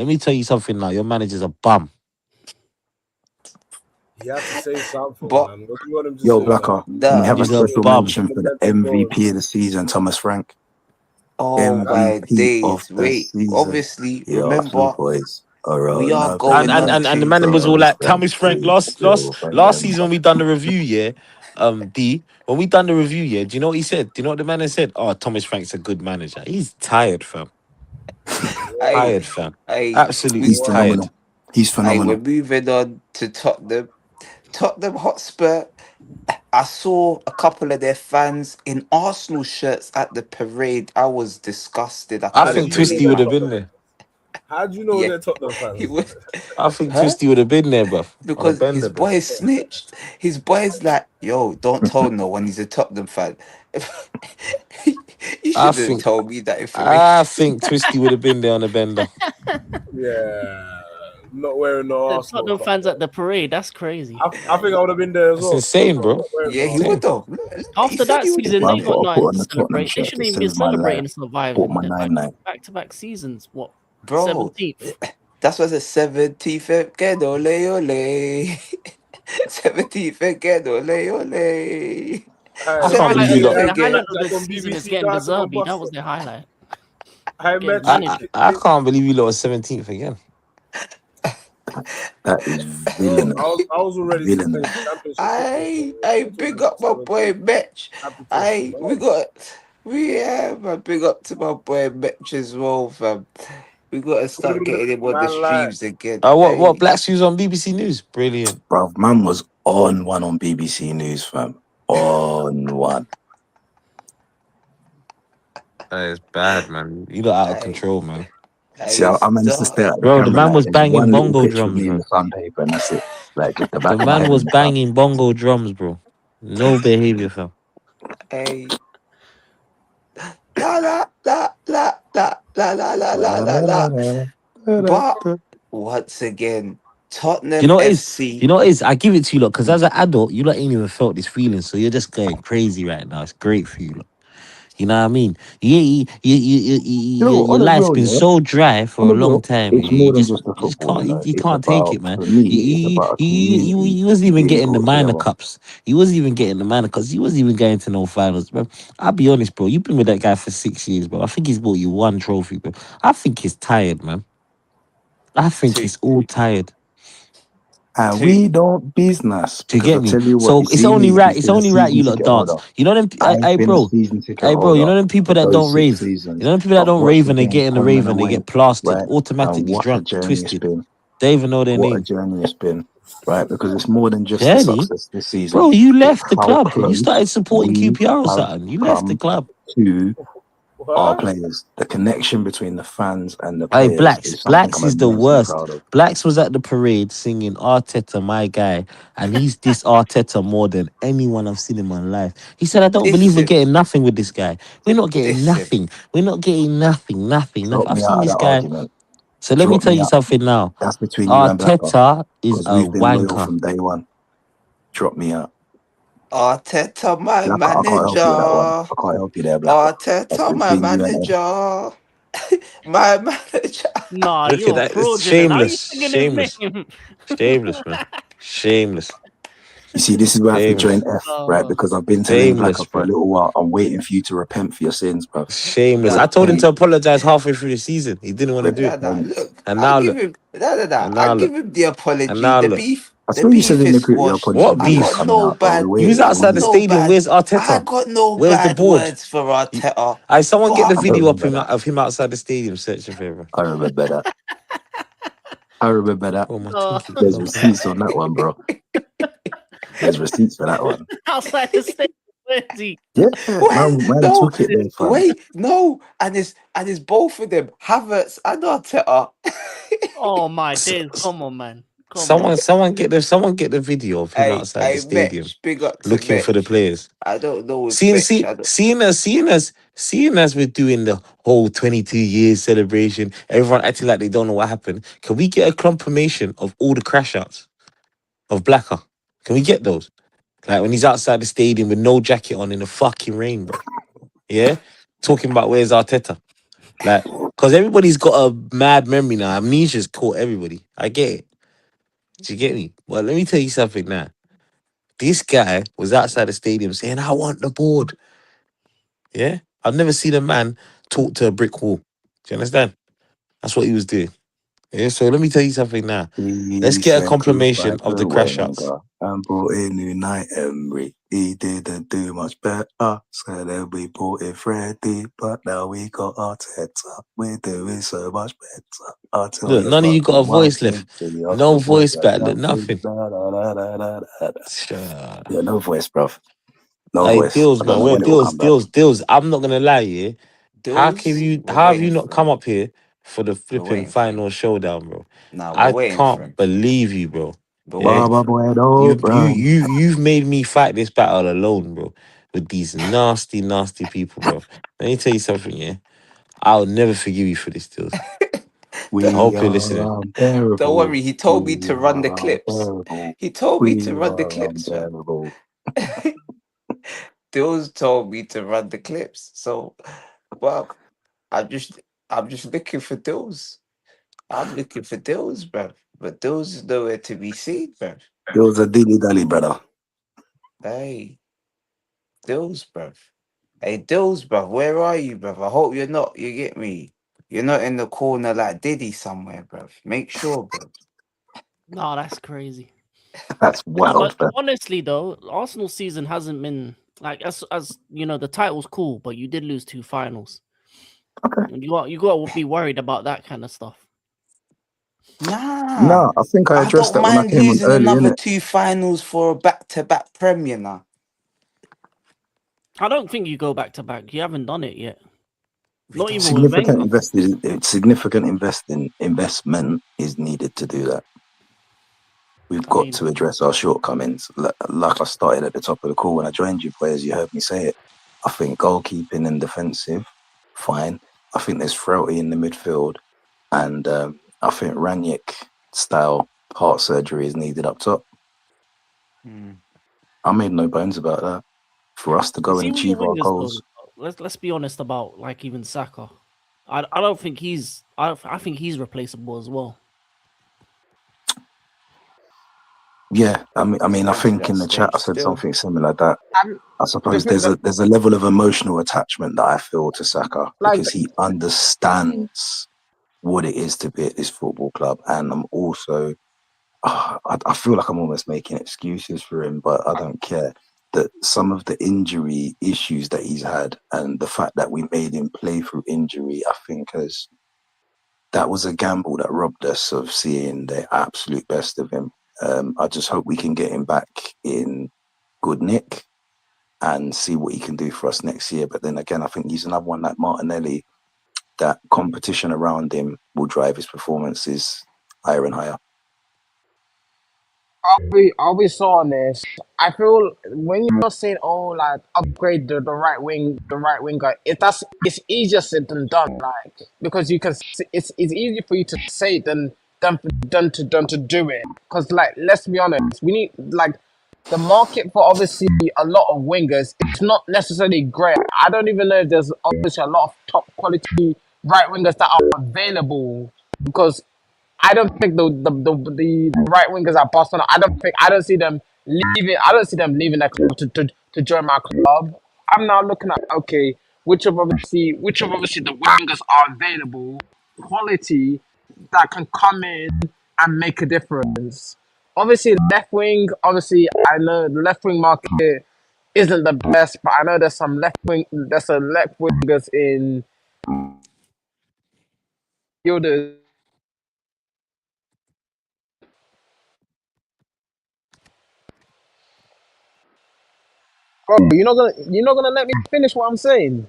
Let me tell you something now. Your manager's a bum. He had to say something, But man. What do you want him to Yo, say, Blacker, man? can we have a He's a special bum. mention for the MVP of the season, Thomas Frank? oh my MVP of days, the wait. season. Obviously, The Arsenal remember boys are we on are a going on And the to man was all like Thomas Frank last bend season when we done the review, yeah. D, when we done the review, yeah, do you know what he said? Do you know what the man has said? Oh, Thomas Frank's a good manager. He's tired, fam. I Tired, fam. I Absolutely He's we tired. phenomenal. He's we're phenomenal. moving on to Tottenham. Tottenham Hotspur. I saw a couple of their fans in Arsenal shirts at the parade. I was disgusted. I I How do think couldn't you know Twisty believe they're would it. have been Tottenham? there. How do you know Yeah, they're Tottenham he fans? was. I think Huh? Twisty would have been there, bruv. On a Because his bender, bruv. boy snitched. His boy's like, yo, don't tell no one he's a Tottenham fan. You I shouldn't have think told me that I information. think Twisty would have been there on a bender. Yeah, not wearing no The Arsenal. Tottenham top, fans though. at the parade. That's crazy. I think I would have been there as That's well. insane, bro. Not wearing Yeah, no he Arsenal. would though. He After said that he would. season, If they I've got got to nothing put to on the Tottenham celebrate. They shirt to shouldn't even be save my life, celebrating bought surviving. my They're 9-9. back-to-back seasons. What? Bro, 17th. that's why the 17th again, ole ole. 17th again, ole ole. I Hey, can't believe you 17th lot. The highlight again. of the Jack on season is BBC getting guys on Deserby. That was Boston. their highlight. Hey, Getting Metro. managed. I can't believe you lot was 17th again. That is Bro, villainous. I was already to play Villainous. championship football. I big up my boy Mitch. Happy to Big up to my boy Mitch as well, fam. We gotta start getting him on the Man, like, streams again. What Hey, Black Shoes on BBC News? Brilliant. Bruv, man was on one on BBC News, fam. On one. That is bad, man. You lot out of hey, control, man. See, I it's managed to dark. stare at the Bro, the camera man like was there's banging one little bongo picture of drums, me in bro. the sun paper, and that's it. Like just the The back of my man head was in the sun. banging bongo drums, bro. No behavior, fam. Hey, la la la la la la la la la la la. But once again, You Tottenham know what it is? FC. You know what it is? I give it to you, lot, because as an adult, you lot ain't even felt this feeling, so you're just going crazy right now. It's great for you, lot. You know what I mean? You know, Your on a life's real, been yeah, so dry for on a a long real, time. it's more than just the football, you know. You It's can't take about, it, man. for me, it's about a community You wasn't even being getting the brought minor together. cups. You wasn't even getting the minor cups. You wasn't even going to no finals, bro. I'll be honest, bro. You've been with that guy for 6 years, bro. I think he's bought you one trophy, bro. I think he's tired, man. I think Two, he's all tired. And two. we don't business Do you because I get me? tell you what, So you it's see only me, right. you've It's been a only right. You season lot ticket dance. holder. You know them. I've been a Bro. season ticket Hey, bro. You know holder them for people that don't those 6 rave. You seasons. know them people that I've don't watched rave the and they game get in the home rave and and they away, get plastered, right? And automatically what a drunk, journey it's twisted. been. They even know their What a name. journey it's been, right? Because it's more than just the Journey, success this season. bro. You It's left the how club. You close started supporting we QPR or have something. You left the come club. to our what? players. The connection between the fans and the Hey, players Blacks. is something I'm Blacks is the immensely worst. proud of. Blacks was at the parade singing Arteta, my guy, and he's this Arteta more than anyone I've seen in my life. He said, I don't believe we're Listen, getting nothing with this guy. We're not getting listen. nothing. We're not getting nothing. Drop I've me seen out of this that guy. argument. So let me Drop tell me you out. something now. That's between you and Blacker Arteta is because a we've been loyal wanker. from day one. Drop me out. Arteta, my Blacker, I can't help you with that one. manager. I can't help you there, Blacker. That's Arteta, my between you and him. manager. My manager. Nah, Look at you're that. It's fraudulent. How are you shameless. singing his Shameless. name? Shameless, man. Shameless. You see, this is where I have to Shameless. join F, right? Because I've been telling Blacker Shameless, for a bro. little while. I'm waiting for you to repent for your sins, bro. Shameless. Nah, I told him Repent. to apologize halfway through the season. He didn't want to do it. Repent. Look, And I now give look. him. Nah. And I now give look. him the And apology. now The look. beef. I The saw you said beef in the is group your squashed. apology What I video is beef? got coming no out, but we're bad. You was waiting. I We're outside got the waiting. no stadium. bad. Where's I Arteta? got no Where's the bad board? words for Arteta. I someone get the But I video remember that. of him outside the stadium searching for him. I remember that. I remember that. Oh my Oh, tinky. There's Okay. receipts on that one, bro. There's receipts for that one. outside the stadium. Where's he? Yeah, wait, man no, took it there, fam. wait, no, and it's both of them, Havertz and Arteta. Oh my S- days. s- Come on, man. Come on. someone get the video of him outside the I stadium Mitch, big up to looking for the Mitch. players. I don't know if Mitch. I don't. Seeing as we're doing the whole 22 years celebration, everyone acting like they don't know what happened. Can we get a confirmation of all the crash outs of Blacker? Can we get those? Like when he's outside the stadium with no jacket on in the fucking rain, bro. Yeah? Talking about where's Arteta. Like, because everybody's got a mad memory now. Amnesia's caught everybody. I get it. Do you get me? Well, let me tell you something now. This guy was outside the stadium saying, "I want the board." Yeah, I've never seen a man talk to a brick wall. Do you understand? That's what he was doing. Yeah, so let me tell you something now. Let's He get a said goodbye confirmation of the to crash outs. Wenger and brought in Unai Emery. He didn't do much better. So then we brought in Freddie, but now we got Arteta. We're doing so much better. I'll tell Look, you none of you got a fucking one voice left. thing. See us No the boys voice like back. Look, nothing. nothing. Da, da, da, da, da, da, da. Sure. Yeah, no voice, bruv. No Hey, voice. Dillz, I don't man. know Where when it will come back. Dillz. I'm not gonna lie, yeah. Dillz, we're How have you waiting not for come him. up here for the We're flipping waiting for him. final showdown, bro? Nah, we're I waiting for can't him. believe you, bro. We're Yeah. waiting Baba for him. Bueno, bro. You've made me fight this battle alone, bro. With these nasty, nasty people, bro. Let me tell you something, yeah. I'll never forgive you for this, Dillz. I We hope you're are listening. Don't unbearable. worry, he told me We to run the are clips. unbearable. He told me to We run the are clips, man. unbearable. Dillz told me to run the clips. So, well, I'm just, I'm just looking for Dillz. I'm looking for Dillz, bruv. But Dillz is nowhere to be seen, bruv. It was a dilly dally, brother. Hey, Dillz, bruv. Hey, Dillz, bruv. Where are you, bruv? I hope you're not. You get me. You're not in the corner like Diddy somewhere, bruv. Make sure, bruv. No, that's crazy. That's No, wild, but man. honestly though, Arsenal season hasn't been like as you know, the title's cool, but you did lose 2 finals. Okay. And you got to be worried about that kind of stuff. Nah, No, I think I I addressed don't that when I mind came on losing early, another innit? 2 finals for a back-to-back Premier now. I don't think you go back to back. You haven't done it yet. We Not don't even with Wenger. Significant investment is needed to do that. We've I got mean, to address our shortcomings. Like I started at the top of the call when I joined you, players, you heard me say it. I think goalkeeping and defensive, fine. I think there's frailty in the midfield, and I think Ranić style heart surgery is needed up top. Mm. I made no bones about that. For us to you go and see with your achieve our wingers though. goals, Let's be honest about like even Saka. I don't think he's I think he's replaceable as well. yeah. I Especially think that in the chat I stage said still. something similar that I'm I the suppose thing that there's a level of emotional attachment that I feel to Saka like because he understands what it is to be at this football club, and I'm also I feel like I'm almost making excuses for him, but I don't care. That some of the injury issues that he's had and the fact that we made him play through injury, I think that was a gamble that robbed us of seeing the absolute best of him. I just hope we can get him back in good nick and see what he can do for us next year. But then again, I think he's another one like Martinelli. That competition around him will drive his performances higher and higher. I'll be so honest. I feel when you're saying, "Oh, like upgrade the right wing, the right winger," it's easier said than done. Like because you can, it's easier for you to say it than to do it. Because like let's be honest, we need like the market for obviously a lot of wingers. It's not necessarily great. I don't even know if there's obviously a lot of top quality right wingers that are available because I don't think the right wingers at Barcelona. I don't see them leaving. I don't see them leaving that club to join my club. I'm now looking at okay, which of obviously the wingers are available, quality that can come in and make a difference. Obviously, left wing. Obviously, I know the left wing market isn't the best, but I know there's some left wing. There's some left wingers in Yildiz. Bro, you're not gonna let me finish what I'm saying.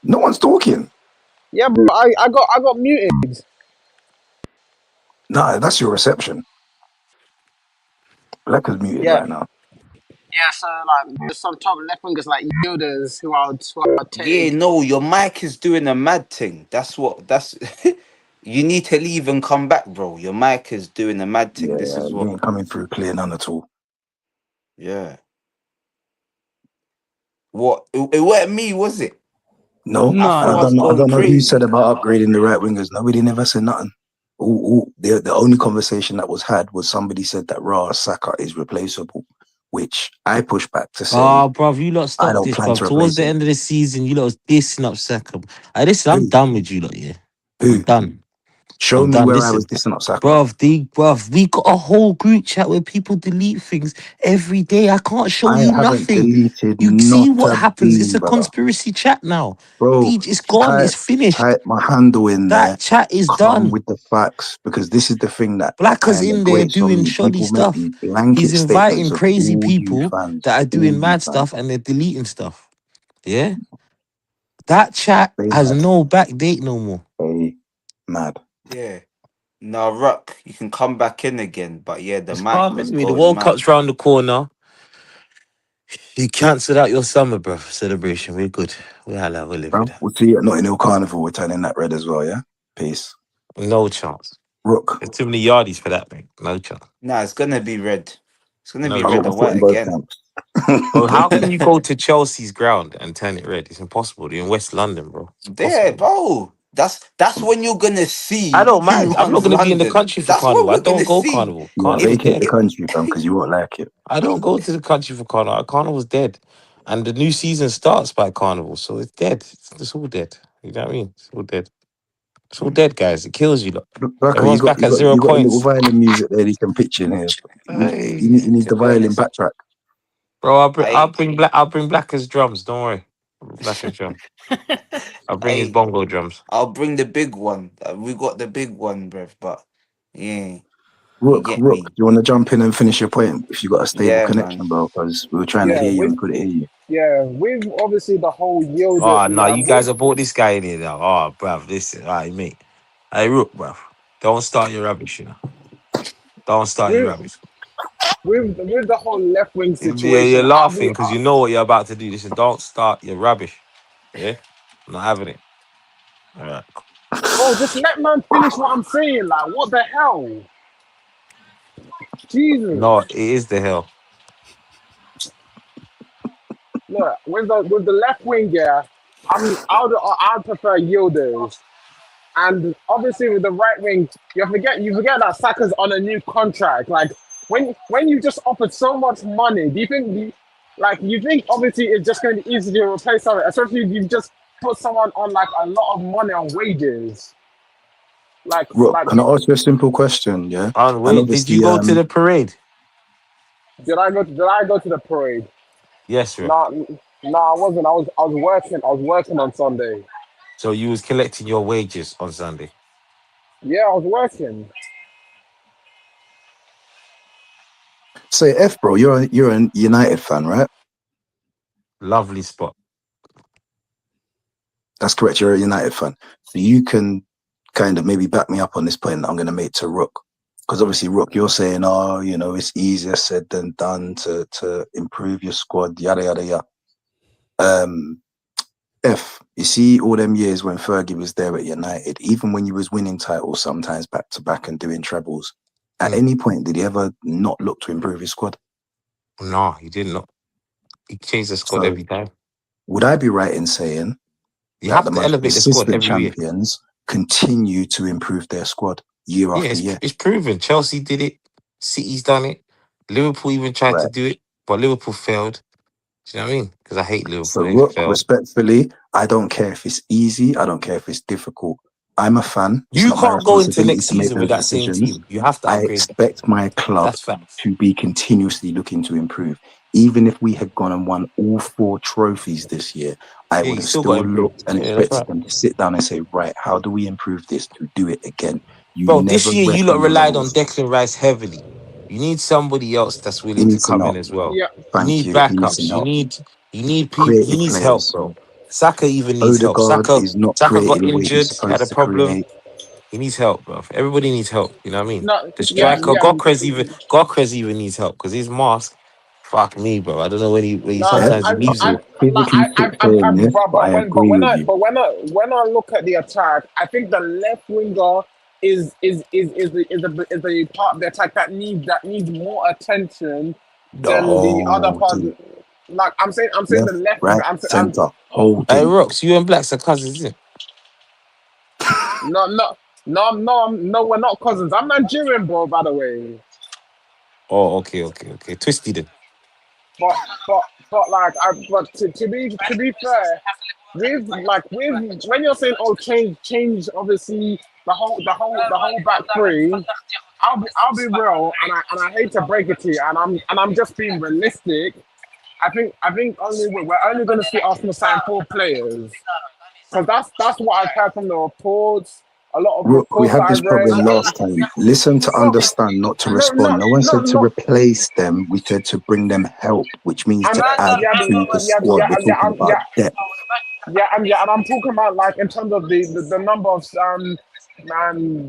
No one's talking. Yeah, bro, I got muted. No, that's your reception. Lekker's muted Yeah, right now. yeah. So like, there's some top left wingers like Yildiz who are Yeah, take. no, your mic is doing a mad thing. That's you need to leave and come back, bro. Your mic is doing a mad thing. Yeah, This is you what, ain't coming through clear none at all. yeah. What it weren't me, was it? No, I No, and thought I no, was I going don't know who said crazy. about upgrading the right wingers. Nobody never said nothing. The only conversation that was had was somebody said that Saka is replaceable, which I pushed back to say bruv, you lot I stop don't this, plan bruv. to Towards replace the him. end of the season, you lot was dissing up Saka. Listen, I'm Who? done with you lot, yeah. Who? I'm done. Show I'm me done. where I Listen, was dissing up Saka. bruv, we got a whole group chat where people delete things every day. I can't show I you haven't nothing. deleted You see not what a happens. It's bean, a brother. conspiracy chat now. Bro, It's gone. It's finished. type my handle in there. That chat is Come done. with the facts, because this is the thing that Blacker's kind in of there grates on doing me. shoddy People make stuff. these blanket He's statements inviting of crazy all you people fans, that are all doing you mad fans. stuff and they're deleting stuff. Yeah? That chat Stay has mad. no back date no more. Stay mad. Yeah. Now, Ruck, you can come back in again. But yeah, the It's mic calm was anyway. The going World mad. Cup's round the corner. You cancelled out your summer, bro, celebration. We're good. We'll live Bro, with that. we'll see you at Notting Hill Carnival. We're turning that red as well, yeah? Peace. No chance. Rook. There's too many yardies for that, mate. No chance. Nah, it's gonna be red. It's gonna be No I got red my and chance. foot white in both again. camps. Bro, how can you go to Chelsea's ground and turn it red? It's impossible. They're in West London, bro. It's Yeah, impossible. bro. That's when you're gonna I see don't who mind. I'm not runs going to be in the London. country for That's when carnival. I we're don't gonna go see. carnival. Yeah, Carnival's If vacate the dead. country, fam, because you won't like it. I don't go to the country for carnival. Carnival's dead. And the new season starts by carnival. So it's dead. It's all dead. You know what I mean? It's all dead. It's all dead, guys. It kills you. Lot. Look, Raka, Everyone's back at 0 you got a little points. violin music there you can pitch in here. Hey, You need to the be violin honest, backtrack. bro, I I'll bring Black as drums. Don't worry. Black as drums. I'll bring his I bongo drums. I'll bring the big one. We got the big one, bruv. But yeah, you get Rook, me. do you want to jump in and finish your point if you got a stable Yeah, man. connection, bro? Because we were trying to Yeah, hear you with and couldn't hear you. with obviously the whole Oh, Yildiz, no, yeah, you guys have brought this guy in here now. Oh, bruv, listen. All right, mate. Hey, Rook, bruv. Don't start your rubbish, you know. Don't start your with rubbish. with the whole left wing You're situation, laughing because you know what you're about to do. Listen, don't start your rubbish. Yeah? I'm not having it. All right. bro, just let man finish what I'm saying. Like, what the hell? Jesus. No, it is the hell. Look, with the left wing, yeah, I'd prefer Yildiz. And obviously with the right wing, you forget that Saka's on a new contract. Like when you just offered so much money, do you think you think obviously it's just going to be easy to replace someone, especially if you've just put someone on like a lot of money on wages. Rook, Like can I ask you a simple question? Yeah, And and wait, did you obviously, go to the parade? did I go to the parade? Yes, sir. No, no, I wasn't. I was working. I was working on Sunday. So you was collecting your wages on Sunday. Yeah, I was working. say F, bro. You're a United fan, right? Lovely spot. That's correct. You're a United fan, so you can kind of maybe back me up on this point that I'm going to make to Rook. Because obviously, Rook, you're saying, oh, you know, it's easier said than done to improve your squad, yada yada yada. F, you see all them years when Fergie was there at United, even when you was winning titles sometimes back to back and doing trebles, at any point did he ever not look to improve his squad? No, he did not. He changed the squad So every time. would I be right in saying You that the have to most elevate the squad consistent every year. champions continue to improve their squad year Yeah, after year? it's proven. Chelsea did it. City's done it. Liverpool even tried to Right. do it, but Liverpool failed. Do you know what I mean? Because I hate Liverpool. So They Rook, failed. respectfully, I don't care if it's easy. I don't care if it's difficult. I'm a fan. It's You not my can't go into responsibility next to make season with those that same decisions. team. You have to I upgrade. expect my club That's facts. to be continuously looking to improve. Even if we had gone and won all 4 trophies this year, I Yeah, would you have still still got to improve. looked and Yeah, that's expected right. them to sit down and say, right, how do we improve this to do it again? You Bro, never this year you rest lot on your relied on laurels. Declan Rice heavily. You need somebody else that's He willing to needs to come in know. as well. Yeah, You Thank need you. He needs some backups. help. You need people. He Creative needs help, players. bro. Saka even needs help. Odegaard is not Saka got creating the way he's injured. He had supposed a to problem. create. He needs help, bro. Everybody needs help. You know what I mean? no, The yeah, striker, yeah. Gokres even needs help because his mask. Fuck me, bro. I don't know when he No, F, sometimes he leaves I'm it. a physically fit saying this, but I agree with you. when I look at the attack, I think the left winger is the part of the attack that needs more attention than the other No, part. dude. Like I'm saying Left, the left. right, center, whole Hey, thing. Rocks, you and Blacks are cousins, isn't it? No, No, we're not cousins. I'm Nigerian, bro. By the way, Oh, okay. Twisty then. but like, but to be fair, with when you're saying change, obviously the whole back three. I'll be real, and I hate to break it to you, and I'm just being realistic. I think we're only going to see Arsenal sign 4 players, because that's what I've heard from the reports. A lot of Rook, we reports had I this read. problem last time. Listen to No, understand, not to no, respond. No one said to no. replace them. We said to bring them help, which means And to add yeah, to the squad. We're talking about depth. and I'm talking about, like, in terms of the number of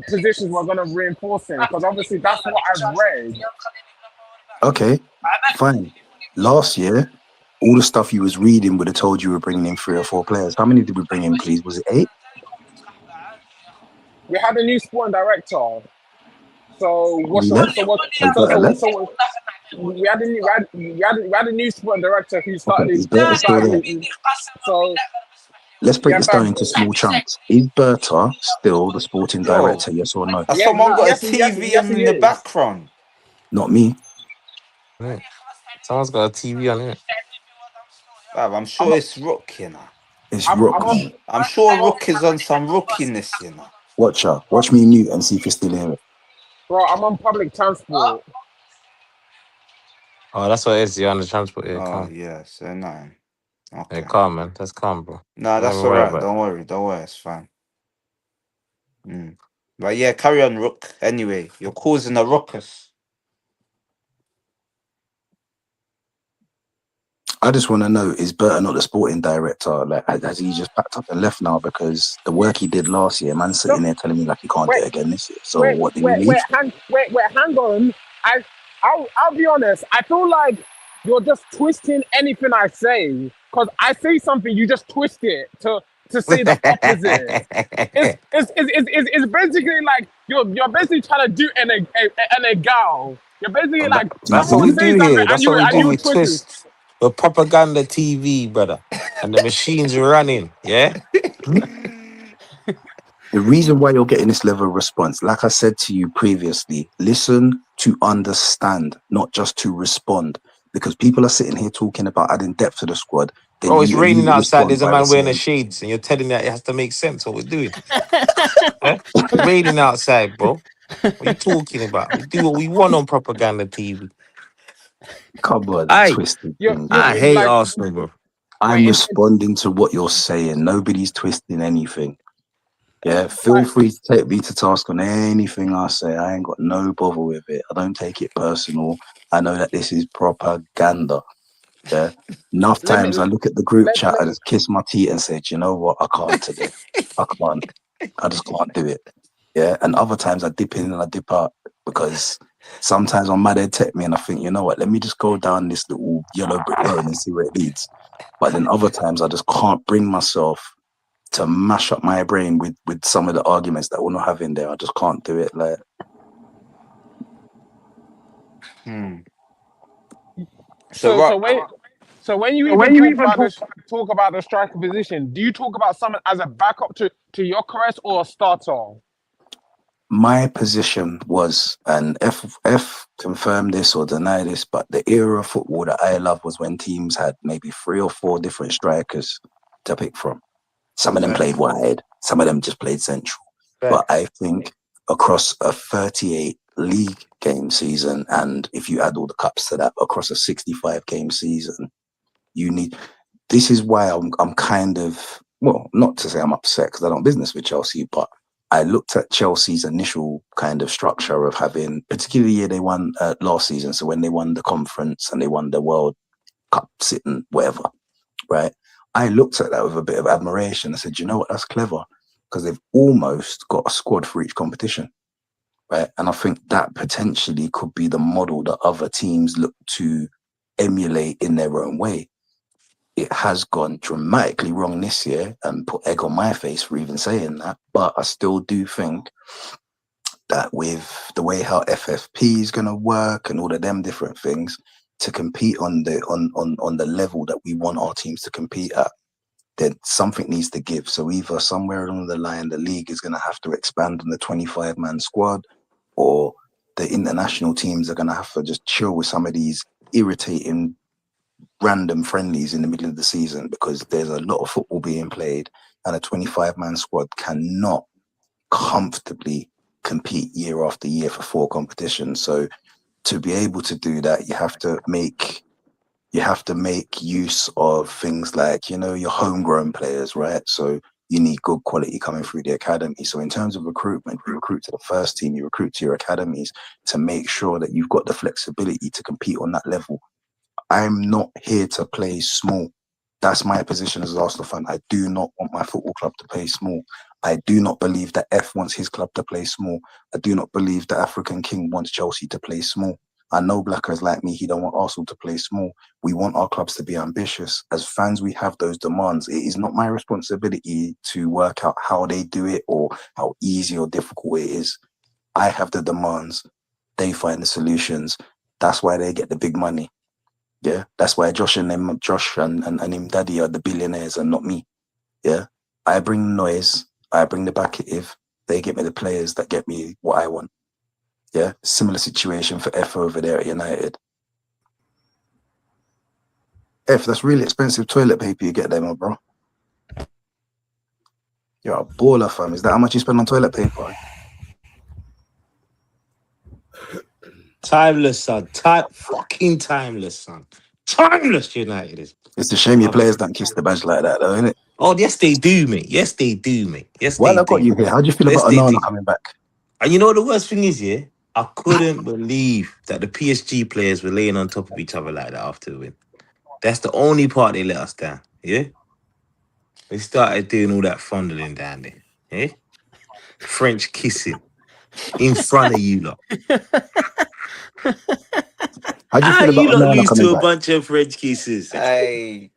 positions we're going to reinforce in, because obviously that's what I've read. Okay, fine. Last year, all the stuff you was reading would have told you were bringing in 3 or 4 players. How many did we bring in, please? Was it 8? We had a new sporting director. So what's Who so left? so what Has Berta left? we had a new sporting director who Okay, is Berta still there? So Let's break yeah, this fam. down into small chunks. Is Berta still the sporting Bro, director? Yes or no? has Yeah, someone got a yes, TV yes, on he in the is. background? Not me. Yeah. Someone's got a TV on it. Bruv, I'm I'm sure it's Rook, you know. It's I'm Rook, I'm on, man. I'm sure Rook is on some rookiness, you know. Watch her. Watch me mute and see if you still hear it. bro. I'm on public transport. Oh, that's what it is. You're on the transport. Yeah, Oh, calm. yeah, so nine. Yeah, Okay. calm, man. That's calm, bro. Nah, Don't that's even all worry right. about it. Don't worry. It's fine. But yeah, carry on, Rook. Anyway, you're causing a ruckus. I just want to know, is Berta not the sporting director? Like, has he just packed up and left now? Because the work he did last year, man's No, sitting there telling me like he can't do wait, it again this year. So what, did he leave? hang on. I'll be honest. I feel like you're just twisting anything I say, because I say something, you just twist it to say the opposite. It's basically like you're basically trying to do an egal. You're basically That, like, do you That's what someone we believe? do says something here. and That's you what we and do. you We twist it. twist the propaganda TV, brother, and the machines running. Yeah. The reason why you're getting this level of response, like I said to you previously, listen to understand, not just to respond. Because people are sitting here talking about adding depth to the squad, then Bro, it's you raining immediately outside. respond There's a by man wearing a saying, shades, and you're telling that it has to make sense what we're doing. Yeah? It's raining outside, bro. What are you talking about? We do what we want on propaganda TV. come on, I twisted You thing. I you hate like, Arsenal, bro. I'm wait, responding to what you're saying. Nobody's twisting anything. Yeah, feel like, free to take me to task on anything I say. I ain't got no bother with it. I don't take it personal. I know that this is propaganda. Yeah. Enough let times I me look at the group let, chat, I just kiss my teeth and say, "Do you know what? I can't today. I can't. I just can't do it." Yeah. And other times I dip in and I dip out, because sometimes I'm mad, they text me and I think, you know what, let me just go down this little yellow brick road and see where it leads. But then other times I just can't bring myself to mash up my brain with some of the arguments that we're not having there. I just can't do it. Like, So so Rock, when you even talk about the striker position, do you talk about someone as a backup to your Gyökeres or a starter? my position was, and F confirm this or deny this, but the era of football that I love was when teams had maybe 3 or 4 different strikers to pick from. Some of them played wide, some of them just played central. But I think across a 38 league game season, and if you add all the cups to that, across a 65 game season, you need. This is why I'm kind of, well, not to say I'm upset because I don't business with Chelsea, but I looked at Chelsea's initial kind of structure of having, particularly the year they won last season. So when they won the conference and they won the World Cup sitting, whatever, right? I looked at that with a bit of admiration. I said, you know what, that's clever, because they've almost got a squad for each competition, right? And I think that potentially could be the model that other teams look to emulate in their own way. It has gone dramatically wrong this year and put egg on my face for even saying that. But I still do think that with the way how FFP is going to work and all of them different things, to compete on the on the level that we want our teams to compete at, then something needs to give. So either somewhere along the line, the league is going to have to expand on the 25-man squad, or the international teams are going to have to just chill with some of these irritating random friendlies in the middle of the season, because there's a lot of football being played and a 25-man squad cannot comfortably compete year after year for 4 competitions. So to be able to do that, you have to make use of things like, your homegrown players, right? So you need good quality coming through the academy. So in terms of recruitment, you recruit to the first team, you recruit to your academies to make sure that you've got the flexibility to compete on that level. I'm not here to play small. That's my position as an Arsenal fan. I do not want my football club to play small. I do not believe that F wants his club to play small. I do not believe that African King wants Chelsea to play small. I know Blackers like me, he don't want Arsenal to play small. We want our clubs to be ambitious. As fans, we have those demands. It is not my responsibility to work out how they do it or how easy or difficult it is. I have the demands. They find the solutions. That's why they get the big money. Yeah, that's why Josh and him Daddy are the billionaires and not me. Yeah, I bring the noise, I bring the backative. They get me the players that get me what I want. Yeah, similar situation for F over there at United. F, that's really expensive toilet paper you get there, my bro. You're a baller, fam. Is that how much you spend on toilet paper? Timeless, son. Fucking timeless, son. Timeless, United is. It's a shame your players don't kiss the badge like that, though, isn't it? Oh, yes, they do, mate. Yes, they do, mate. Yes, While they I got do. you here, how do you feel Yes, about they Onana do. coming back? And you know what the worst thing is, yeah? I couldn't believe that the PSG players were laying on top of each other like that after the win. That's the only part they let us down, yeah? They started doing all that fondling down there, yeah? French kissing in front of you lot. How do you How feel you about lot Onana lose coming to a back? bunch of French kisses? I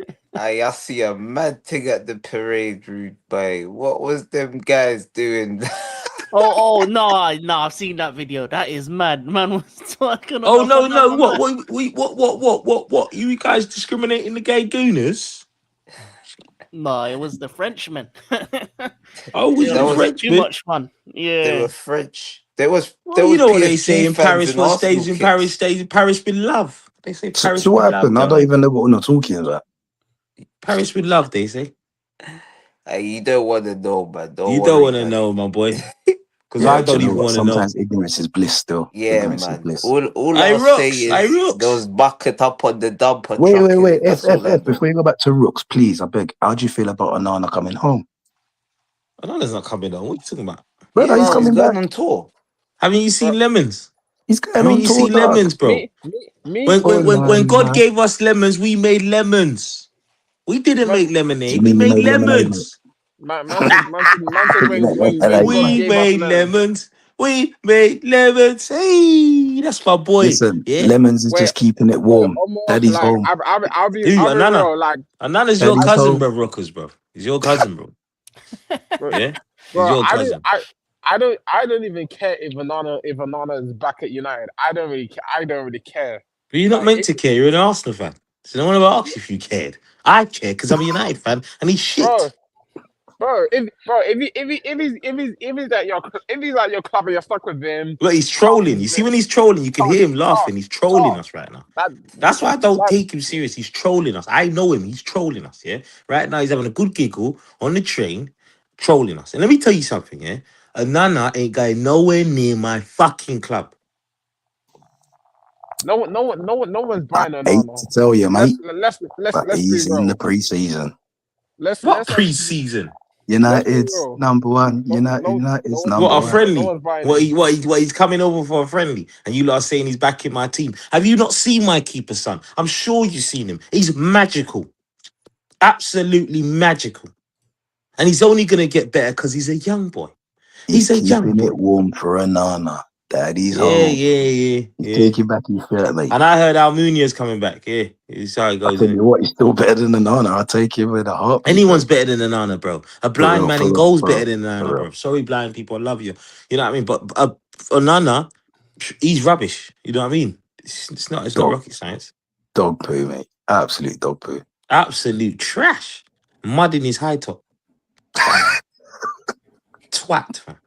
see a mad thing at the parade route, boy. What was them guys doing? No, I've seen that video. That is mad. Man was talking Oh, on no, another man. what? You guys discriminating the gay gooners? No, it was the Frenchman. Oh, was That you was French, too man? much fun. They Yeah. were French. There was Well, you know what they say PSG in fans Paris, in what Arsenal stays in Paris with love. They say Paris So with what love, happened? I don't don't they? even know what we're not talking about. Paris with love, they say. You don't want to know, man. Don't You don't worry, want to man. know, my boy. Because Yeah, I do you don't know even what? want to know. Sometimes ignorance is bliss still. Yeah, Ignorance is man. bliss. All I I'll say rocks. is there was bucket up on the dumper Wait, truck wait, in wait. it. That's all I know. Before you go back to Rooks, please, I beg. How do you feel about Onana coming home? Another's not coming on. What are you talking about? Brother, Yeah, he's man, he's coming going back. on tour. Haven't you seen lemons? He's going Haven't on you tour, seen dog. lemons, bro? Me. When God Onana. gave us lemons, we made lemons. We didn't Man, make Do you lemonade. We mean you made made lemonade, mate? lemons. man said You meant when lemonade, God We man. gave us made lemons. lemons. We made lemons. Hey, that's my boy. Listen, Yeah. Lemons is Wait, just keeping it wait, warm. almost Daddy's like home. Who? I'll be Anana. real, like Anana's your Daddy's cousin, home. bro. Rockers, bro. He's your cousin, bro. bro, Yeah. He's bro, your cousin. I don't even care if Onana is back at United. I don't really care. But you're not Like meant it, to care. You're an Arsenal fan. So no one ever asked if you cared. I care because I'm a United fan and he's bro, shit. if he's at your club and you're stuck with him, Look, he's talk trolling. You to see, them, when he's trolling, you can talk, hear him laughing. He's trolling talk. us right now. That That's why I don't that take him serious. He's trolling us. I know him. He's trolling us. Yeah. Right now, he's having a good giggle on the train, trolling us. And let me tell you something. Yeah. Anana ain't going nowhere near my fucking club. no one's I buying hate Onana. to tell you, mate, but Let's be he's in the real. pre-season. What Let's actually pre-season? let's be United's real. number one. No United's What, number a one. no friendly? one's buying him. What he's coming over for a friendly, and you lot are saying he's back in my team. Have you not seen my keeper, son? I'm sure you've seen him. He's magical, absolutely magical, and he's only gonna get better because he's a young boy. He's He's a young keeping boy. it warm for Onana. Daddy's Yeah, home. yeah. He's taking back his shirt, mate. And I heard Almunia's coming back. Yeah, it's how it I goes. tell Isn't you it? what, he's still better than Onana. I'll take him with a heartbeat. Anyone's Bro. better than Nana, bro. A For blind real, man for in real, goal's for better real, than Nana, for real. bro. Sorry, blind people, I love you. You know what I mean? But Onana, he's rubbish. You know what I mean? It's not Dog, rocket science. dog poo, mate. Absolute dog poo. Absolute trash. mud in his high top. Twat, man.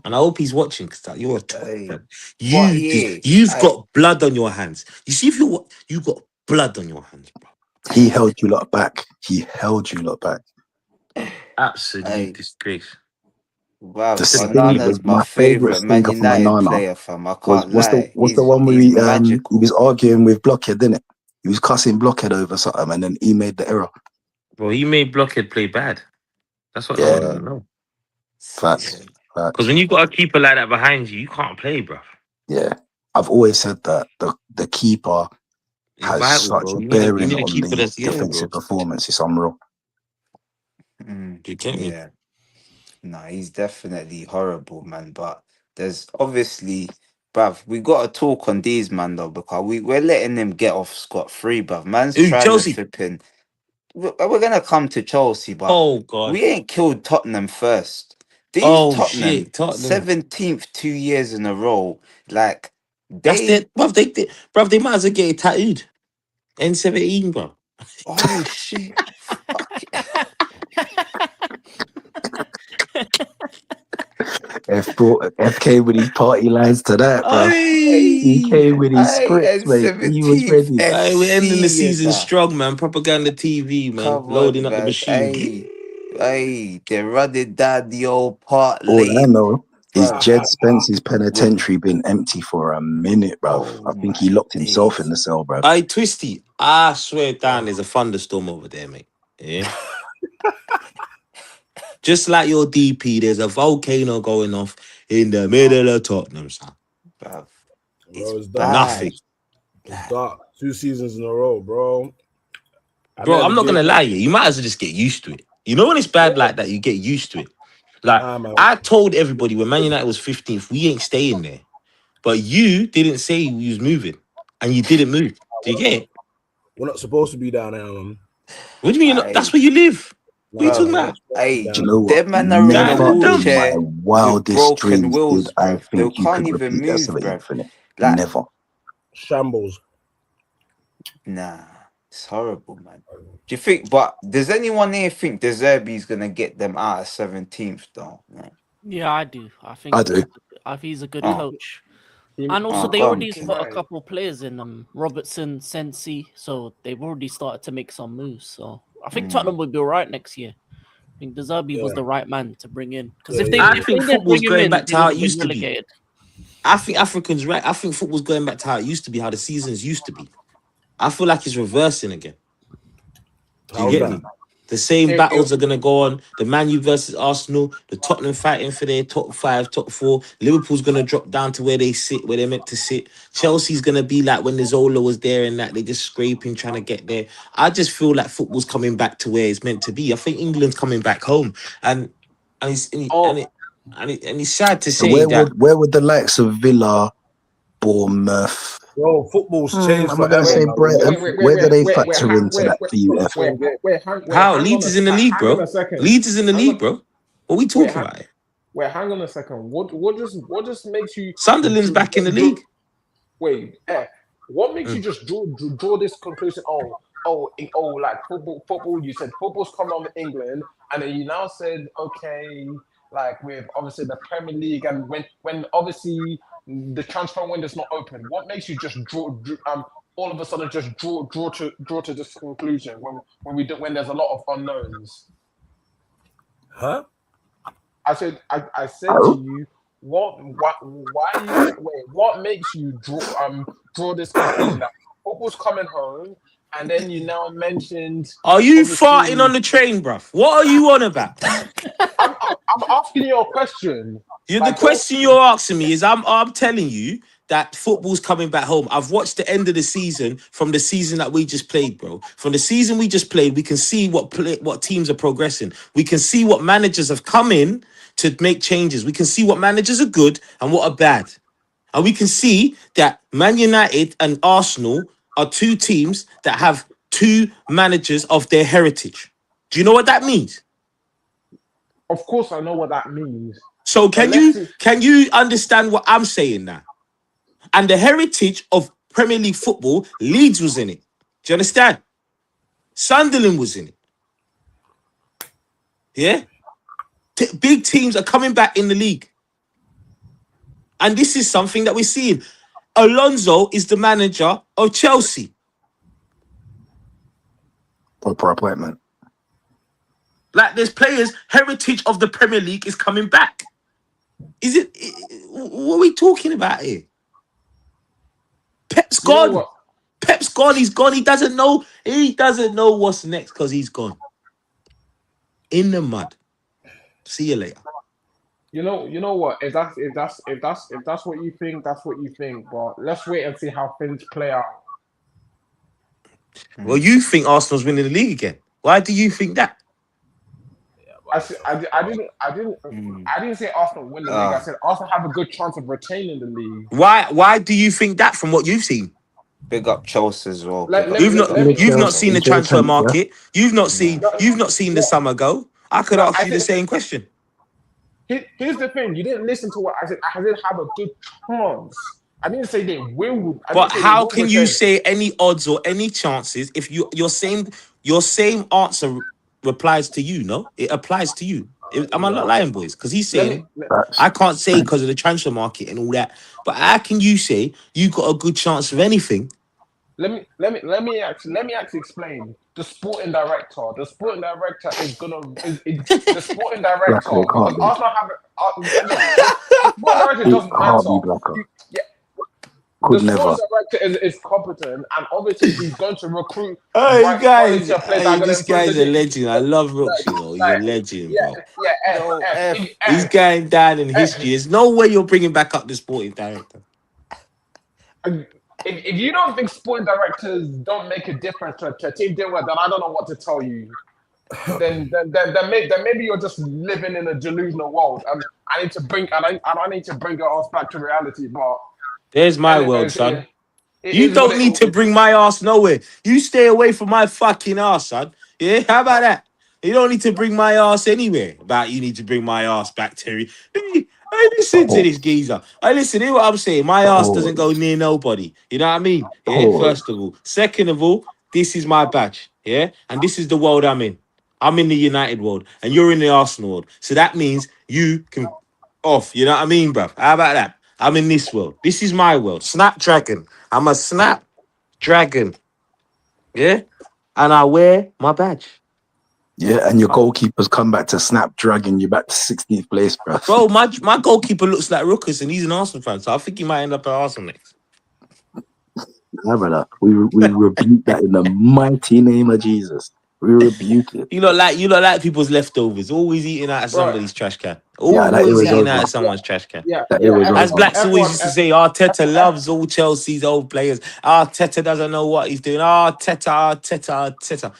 And I hope he's watching because you're a twat, Hey, man. what year? You've got blood on your hands. You see, if you got blood on your hands, bro. He held you lot back. He held you lot back. Absolute disgrace. Wow, The scene Onana's was my my favorite favorite Man stinker from United Onana. player, fam. I Was can't what's the lie. what's the one where He's he magical. was arguing with Blockhead, didn't it? He was cussing Blockhead over something, and then he made the error. Well, he made Blockhead play bad. That's what no one Yeah, doesn't know. facts, Because facts. when you got a keeper like that behind you, you can't play, bro. Yeah, I've always said that the keeper It's has vital, such bro. a You bearing need a on keeper the that's bro. defensive performance. It's unreal. Mm, You get me? yeah. Nah, he's definitely horrible, man. But there's obviously, bruv, we got to talk on these, man, though, because we're letting him get off scot-free, bruv. Man's Who, trying to Chelsea? flipping. We're going to come to Chelsea, but Oh, God. we ain't killed Tottenham first. These Oh, Tottenham, shit. Tottenham. 17th 2 years in a row, like, That's they... it. Bruv, they might as well get it tattooed. N17, bro. Oh, shit. Fuck it. F came with his party lines to that, bro. He Hey, came with his scripts, mate. He was N17th ready. we're ending the FC, you season know. strong, man. Propaganda TV, man. Come Loading on, up the man. machine. Hey, they're running down the old Park All I Lane, know is bruv. Jed Spence's With penitentiary been empty for a minute, bruv. oh I think my he locked himself in days, the cell, bruv. Hey, Twisty, I swear down, there's a thunderstorm over there, mate. Yeah. Just like your DP, there's a volcano going off in the middle of Tottenham, son. bruv. Bro, it's Bad. dark. Nothing. It's dark. 2 seasons in a row, bro. Bro, I'm not going to lie you might as well just get used to it. You know when it's bad like that, you get used to it. Like, Man. I told everybody when Man United was 15th, we ain't staying there. But you didn't say you was moving. And you didn't move. Do you get it? We're not supposed to be down there, man. What do you mean? Aye. That's where you live. What are you talking Bruv, about? hey, Do you know what? them man are in a Never in my wheelchair with wildest broken dreams did wheels, I bruv. They think you can't could even repeat that move, 17th, bruv. innit? Like, Never. Shambles. nah, it's horrible, man. Do you think? But does anyone here think De Zerbi's gonna get them out of 17th, though? Man? Yeah, I do. I do. I think he's a good Oh. coach. And also, Oh, they God. already put a couple players in Robertson, Sensi, so they've already started to make some moves. So I think Tottenham will be all right next year. I think De Zerbi was the right man to bring in because if they I if think they didn't football's bring him going in, back they to how would it have been used to be. relegated. I think Africans right. I think football's going back to how it used to be, how the seasons used to be. I feel like it's reversing again. Do you get me? The same battles are going to go on. The Man U versus Arsenal, the Tottenham fighting for their top 5, top 4. Liverpool's going to drop down to where they sit, where they're meant to sit. Chelsea's going to be like when the Zola was there and that they're just scraping, trying to get there. I just feel like football's coming back to where it's meant to be. I think England's coming back home. And it's sad to So say that. where would the likes of Villa, Bournemouth, Bro, football's changed I'm not gonna forever. say Brighton, where do they factor into that for you, F? How? Leeds is in the league, bro. Leeds is in the league, bro. What are we talking about? Wait, hang on a second. What just makes you Sunderland's back in the league. Wait, what makes you just draw this conclusion? Like football. You said football's coming on to England, and then you now said, okay, like with obviously the Premier League, and when obviously the transfer window's not open, what makes you just draw all of a sudden just draw to this conclusion when there's a lot of unknowns? Huh? I said to you, what makes you draw this conclusion that football's coming home, and then you now mentioned. Are you farting on the train, bruv? What are you on about? I'm asking you a question. The question you're asking me is I'm telling you that football's coming back home. I've watched the end of the season from the season that we just played, bro. From the season we just played, we can see what teams are progressing. We can see what managers have come in to make changes. We can see what managers are good and what are bad. And we can see that Man United and Arsenal are two teams that have two managers of their heritage. Do you know what that means? Of course, I know what that means. So can you understand what I'm saying now? And the heritage of Premier League football, Leeds was in it. Do you understand? Sunderland was in it. Yeah? Big teams are coming back in the league. And this is something that we're seeing. Alonso is the manager of Chelsea. Proper appointment. Like, there's players, heritage of the Premier League is coming back. What are we talking about here? Pep's You know gone. what? Pep's gone. He's gone. He doesn't know what's next because he's gone. In the mud. See you later. You know what? If that's what you think, that's what you think. But let's wait and see how things play out. Well, you think Arsenal's winning the league again. Why do you think that? I didn't say Arsenal win the league. I said Arsenal have a good chance of retaining the league. Why do you think that from what you've seen? Big up Chelsea as well. You've not seen the transfer market. You've not seen the summer go. I could ask you the same question. Here's the thing: you didn't listen to what I said. I didn't have a good chance. I didn't say they will. But how can you say any odds or any chances if your same answer replies to you? No, it applies to you. Am I not lying, boys? Because he's saying I can't say because of the transfer market and all that. But how can you say you got a good chance of anything? Let me actually explain. The sporting director is gonna the sporting director because Arsenal have the sporting director doesn't matter. The sporting director is competent and obviously he's going to recruit. This guy's a legend. I love Rooks, you know. He's a legend, bro. He's going down in history. There's no way you're bringing back up the sporting director. If you don't think sporting directors don't make a difference to a team doing well, then I don't know what to tell you. then maybe you're just living in a delusional world. I need to bring your ass back to reality. But there's my world, son. You don't need to bring my ass nowhere. You stay away from my fucking ass, son. Yeah, how about that? You don't need to bring my ass anywhere. You need to bring my ass back, Terry. I listen to this geezer. Hear what I'm saying. My ass doesn't go near nobody. You know what I mean? Yeah, first of all. Second of all, this is my badge. Yeah? And this is the world I'm in. I'm in the United world. And you're in the Arsenal world. So that means you can off. You know what I mean, bruv? How about that? I'm in this world. This is my world. Snapdragon. I'm a Snapdragon. Yeah? And I wear my badge. Yeah, and your goalkeeper's come back to Snapdragon you back to 16th place, bro. Bro, my goalkeeper looks like Ruckus and he's an Arsenal fan, so I think he might end up at Arsenal next. Yeah, brother. We rebuke that in the mighty name of Jesus. We rebuke it. You look like people's leftovers, always eating out of somebody's trash can. Always eating out of someone's trash can. As Blacks always used to say, Arteta loves all Chelsea's old players. Arteta doesn't know what he's doing. Arteta.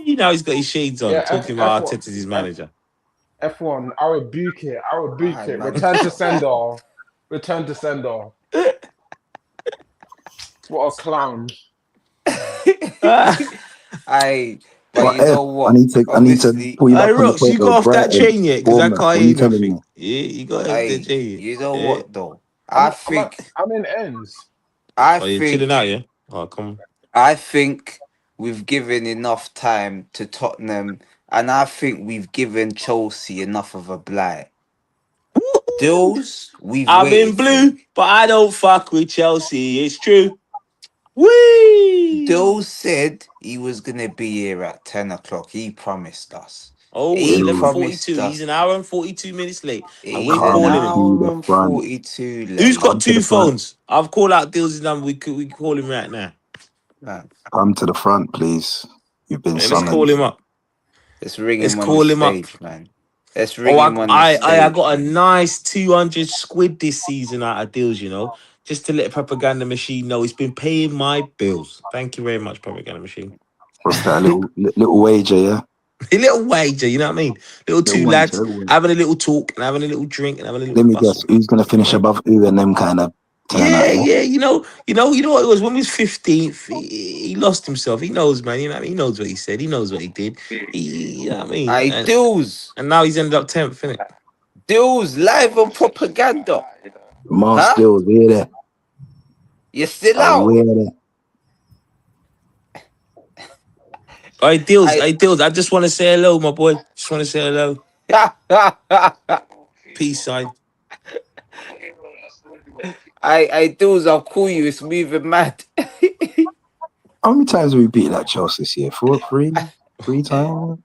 You know he's got his shades on, talking about Arteta's his manager. F1, I rebuke it. Return to sender. What a clown. But you know what? I need to pull you back on the point. You got off that chain yet? Because I can't hear nothing. Yeah, you got off the chain. You know what though? I'm in ends. You're chilling out, yeah? Oh, come on. I think we've given enough time to Tottenham, and I think we've given Chelsea enough of a blight. Dillz, I'm in blue, but I don't fuck with Chelsea. It's true. Whee! Dillz said he was gonna be here at 10 o'clock. He promised us. He 11:42. He's an hour and 42 minutes late. And we're calling him. 42 late. Who's got two phones? I've called out Dillz's number. We call him right now. Come to the front, please. You've been summoned. Let's call him up. Let's ring him on the stage, man. Let's ring him on the stage. I got a nice 200 squid this season out of Dillz, you know. Just to let Propaganda Machine know he's been paying my bills. Thank you very much, Propaganda Machine. What's that? Little wager, yeah? A little wager, you know what I mean? Two lads having a little talk and having a little drink and having a little. Let me guess, who's gonna finish above who and them kind of. Yeah. You know what it was when he was 15th. He lost himself. He knows, man. You know what I mean? He knows what he said. He knows what he did. You know what I mean? Dillz. And now he's ended up 10th, innit? Dillz live on Propaganda. Dillz, we're there. You're still out. We're there. Hey, Dillz, I just want to say hello, my boy. Just want to say hello. Peace sign. I Dillz, I'll call you. It's moving mad. How many times have we beat that Chelsea this year? Three times?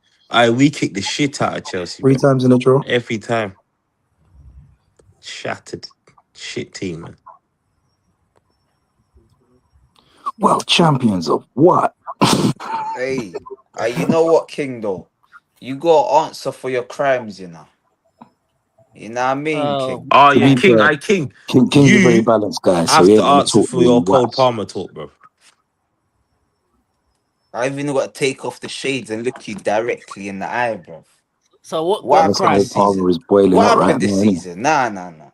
We kicked the shit out of Chelsea, Three bro. times in a draw? Every time. Shattered. Shit team, man. Well, champions of what? Hey, you know what, King, though? You got to answer for your crimes, you know. You know what I mean, King? Oh, To yeah, be King. fair, King. King's a very You balanced guy, so have he to ain't gonna answer talk for your Cole wax. Palmer talk, bro. I even got to take off the shades and look you directly in the eye, bro. So what What what This happened Cole this crimes? Palmer season? is boiling What up happened right this now, isn't he? season? Nah.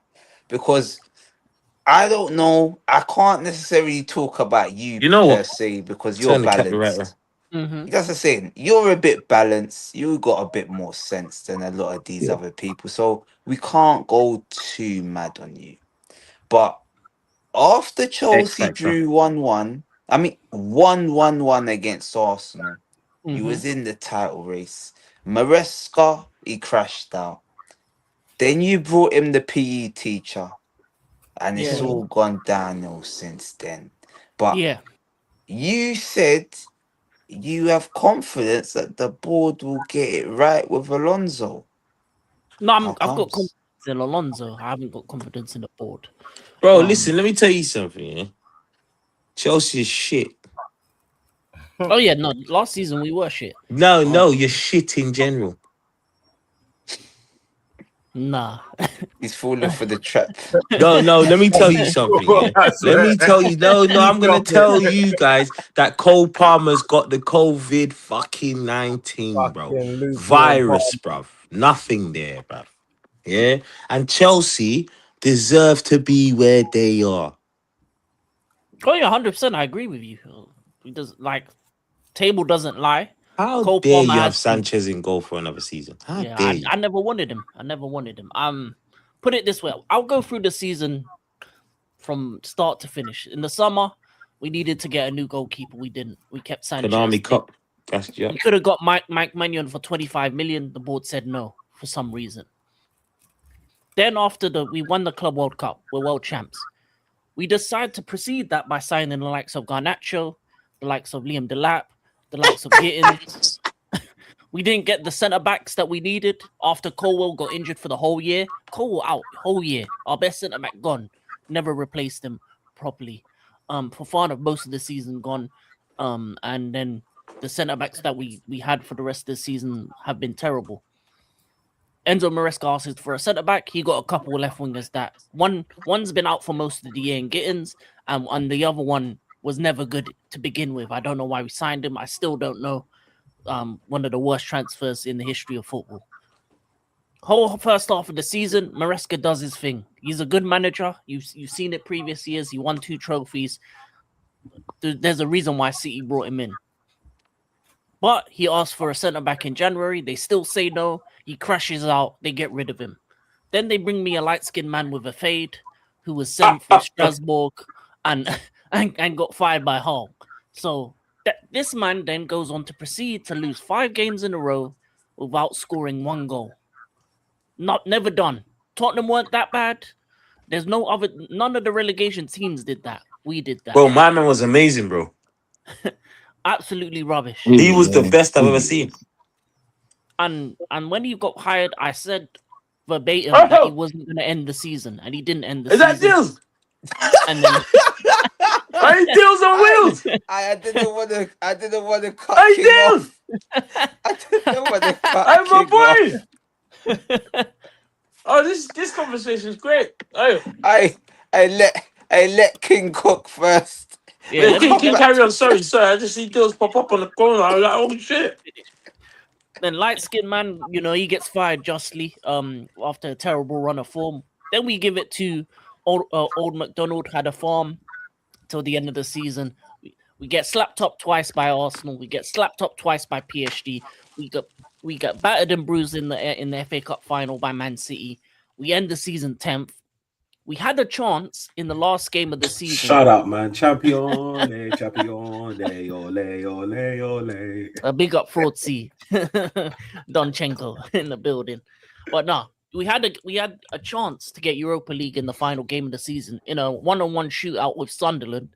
Because I don't know. I can't necessarily talk about you You know per what? se because you're Turn the cap the right way. balanced. Mm-hmm. That's the saying. You're a bit balanced. You got a bit more sense than a lot of these Yeah. other people. So we can't go too mad on you. But after X Chelsea Factor. drew 1-1, I mean 1-1-1 against Arsenal, you Mm-hmm. was in the title race. Maresca, he crashed out. Then you brought him the PE teacher, and it's Yeah. all gone downhill since then. But Yeah. you said you have confidence that the board will get it right with Alonso. No, How I've got comes? confidence in Alonso. I haven't got confidence in the board. Bro, listen, let me tell you something, yeah? Chelsea is shit. Oh yeah, no. Last season we were shit. No, you're shit in general. Nah. He's falling for the trap. No, let me tell you something, yeah? I Let me swear. tell you, no, I'm He's gonna got tell it. you guys that Cole Palmer's got the COVID fucking 19, bro. Fucking lukewarm Virus, bruv. Nothing there, bruv. Yeah? And Chelsea deserve to be where they are. Oh yeah, 100%. I agree with you. He does table doesn't lie. How Cole dare Palmer you have has been- Sanchez in goal for another season? How Yeah, dare you? I never wanted him. Put it this way. I'll go through the season from start to finish. In the summer, we needed to get a new goalkeeper. We didn't. We kept Sanchez. Konami Cup. That's yeah. We could have got Mike Mannion for 25 million. The board said no for some reason. Then after we won the Club World Cup, we're world champs. We decided to proceed that by signing the likes of Garnacho, the likes of Liam Delap, the likes of Gittins. We didn't get the centre backs that we needed after Colwell got injured for the whole year. Colwell out whole year. Our best centre back gone. Never replaced him properly. Fofana most of the season gone. And then the centre backs that we had for the rest of the season have been terrible. Enzo Maresca asked for a centre back. He got a couple of left wingers that one's been out for most of the year in Gittins, and the other one was never good to begin with. I don't know why we signed him. I still don't know. One of the worst transfers in the history of football. Whole first half of the season, Maresca does his thing. He's a good manager. You've seen it previous years. He won 2 trophies. There's a reason why City brought him in. But he asked for a centre back in January. They still say no. He crashes out. They get rid of him. Then they bring me a light-skinned man with a fade who was sent through Strasbourg and got fired by Hull. So this man then goes on to proceed to lose 5 games in a row without scoring 1 goal. Never done. Tottenham weren't that bad. There's none of the relegation teams did that. We did that. Bro, my man was amazing, bro. Absolutely rubbish. He was the best I've ever seen. And when he got hired, I said verbatim that he wasn't going to end the season, and he didn't end the season. Is that Dillz? And then Hey, Dillz on wheels. I didn't want to cut Hey, King Dillz. off. I didn't want to cut Hey, my King off. boy. Oh, this conversation is great. Hey, I let King cook first. Yeah, let me King, carry on. Sorry. I just see Dillz pop up on the corner. I was like, oh shit. Then light-skinned man, he gets fired justly after a terrible run of form. Then we give it to old McDonald had a farm till the end of the season. We get slapped up twice by Arsenal. We get slapped up twice by PSG. We got battered and bruised in the FA Cup final by Man City. We end the season 10th. we had a chance in the last game of the season. Shut up, man. Champion, champion, ole, ole, ole. A big up fraud C. Donchenko in the building. But no, we had a chance to get Europa League in the final game of the season in a one-on-one shootout with Sunderland,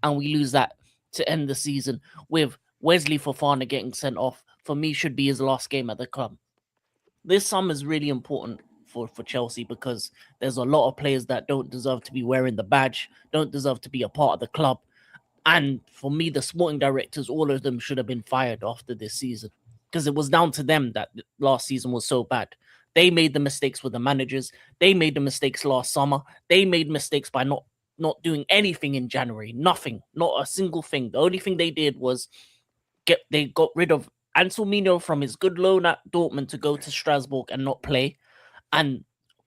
and we lose that to end the season with Wesley Fofana getting sent off. For me, should be his last game at the club. This summer is really important for Chelsea because there's a lot of players that don't deserve to be wearing the badge, don't deserve to be a part of the club. And for me, the sporting directors, all of them should have been fired after this season because it was down to them that last season was so bad. They made the mistakes with the managers. They made the mistakes last summer. They made mistakes by not doing anything in January. Nothing, not a single thing. The only thing they did was they got rid of Anselmino from his good loan at Dortmund to go to Strasbourg and not play. And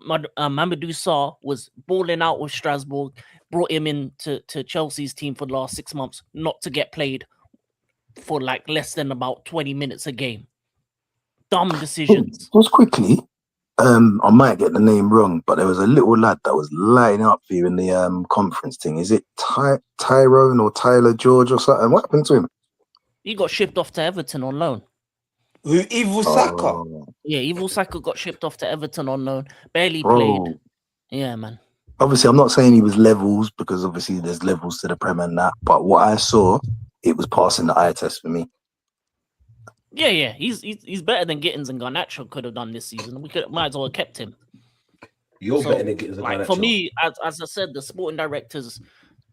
Mamadou Sarr was balling out with Strasbourg, brought him in to Chelsea's team for the last 6 months, not to get played for like less than about 20 minutes a game. Dumb decisions. Just quickly, I might get the name wrong, but there was a little lad that was lighting up for you in the conference thing. Is it Tyrone or Tyler George or something? What happened to him? He got shipped off to Everton on loan. Who? Evil Saka. Oh, Yeah, Evil Saka got shipped off to Everton on loan. Barely bro. played. Yeah, man. Obviously, I'm not saying he was levels because obviously there's levels to the Prem and that. But what I saw, it was passing the eye test for me. Yeah. He's better than Gittins and Garnacho could have done this season. We might as well have kept him. You're So, better than getting like, for me, as I said, the sporting directors,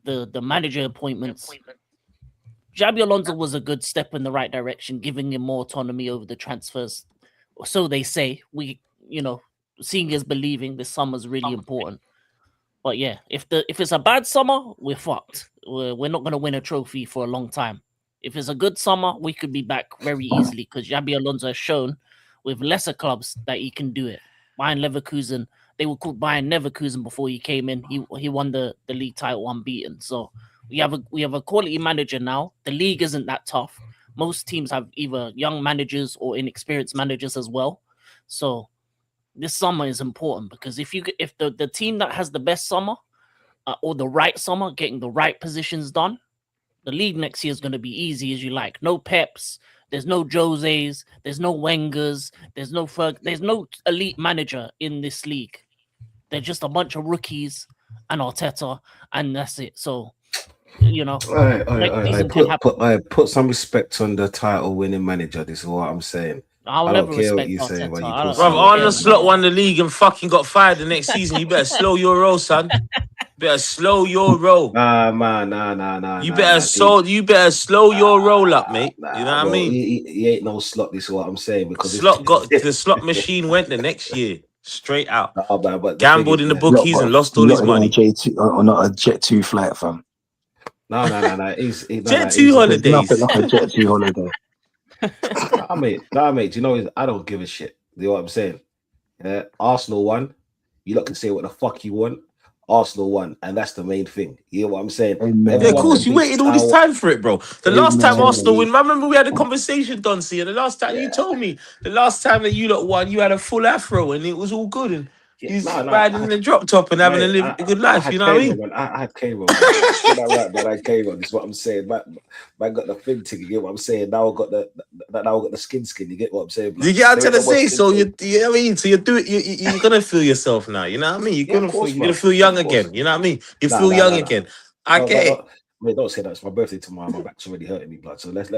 the manager appointments. Xabi Alonso was a good step in the right direction, giving him more autonomy over the transfers. Or so they say. Seeing is believing. This summer's really important. But yeah, if it's a bad summer, we're fucked. We're not going to win a trophy for a long time. If it's a good summer, we could be back very easily because Xabi Alonso has shown with lesser clubs that he can do it. Bayern Leverkusen, they were called Bayern Leverkusen before he came in. He won the league title unbeaten. So we have a quality manager now. The league isn't that tough. Most teams have either young managers or inexperienced managers as well. So this summer is important because if the team that has the best summer or the right summer, getting the right positions done, the league next year is going to be easy as you like. No Peps, there's no Joses, there's no Wengers, there's no elite manager in this league. They're just a bunch of rookies and Arteta, and that's it. So, put some respect on the title-winning manager. This is what I'm saying. I don't never care what respect you say, but Arteta. Bro, Arne Slot won the league and fucking got fired the next season. You better slow your roll, son. Better slow your roll. Nah. You better slow your roll up, mate. You know what I mean? He ain't no slot. This is what I'm saying because The slot machine went the next year straight out. But Gambled in the bookies and lost all his money. Not a Jet2 flight, fam. No. Jet2 holidays. Nothing like a Jet2 holiday. mate. You know, I don't give a shit. You know what I'm saying? Arsenal won. You lot can say what the fuck you want. Arsenal won, and that's the main thing. You know what I'm saying? Amen. Yeah, of course, you waited all this time for it, bro. The last time Amen. Arsenal win, I remember we had a conversation, Doncy, and the last time you told me, the last time that you lot won, you had a full afro and it was all good, and he's riding in the drop top and having a good life, you know what I mean? I had Cairo, man. I came on. This is what I'm saying. Man got the fin ticket. You get what I'm saying? Now I got the skin. You get what I'm saying? You get what I'm trying to say? So you know what I mean? So you're gonna feel yourself now. You know what I mean? You're gonna feel young again. You know what I mean? You feel young again. I get it. Wait, don't say that. It's my birthday tomorrow. My back's already hurting me, blood. So let's.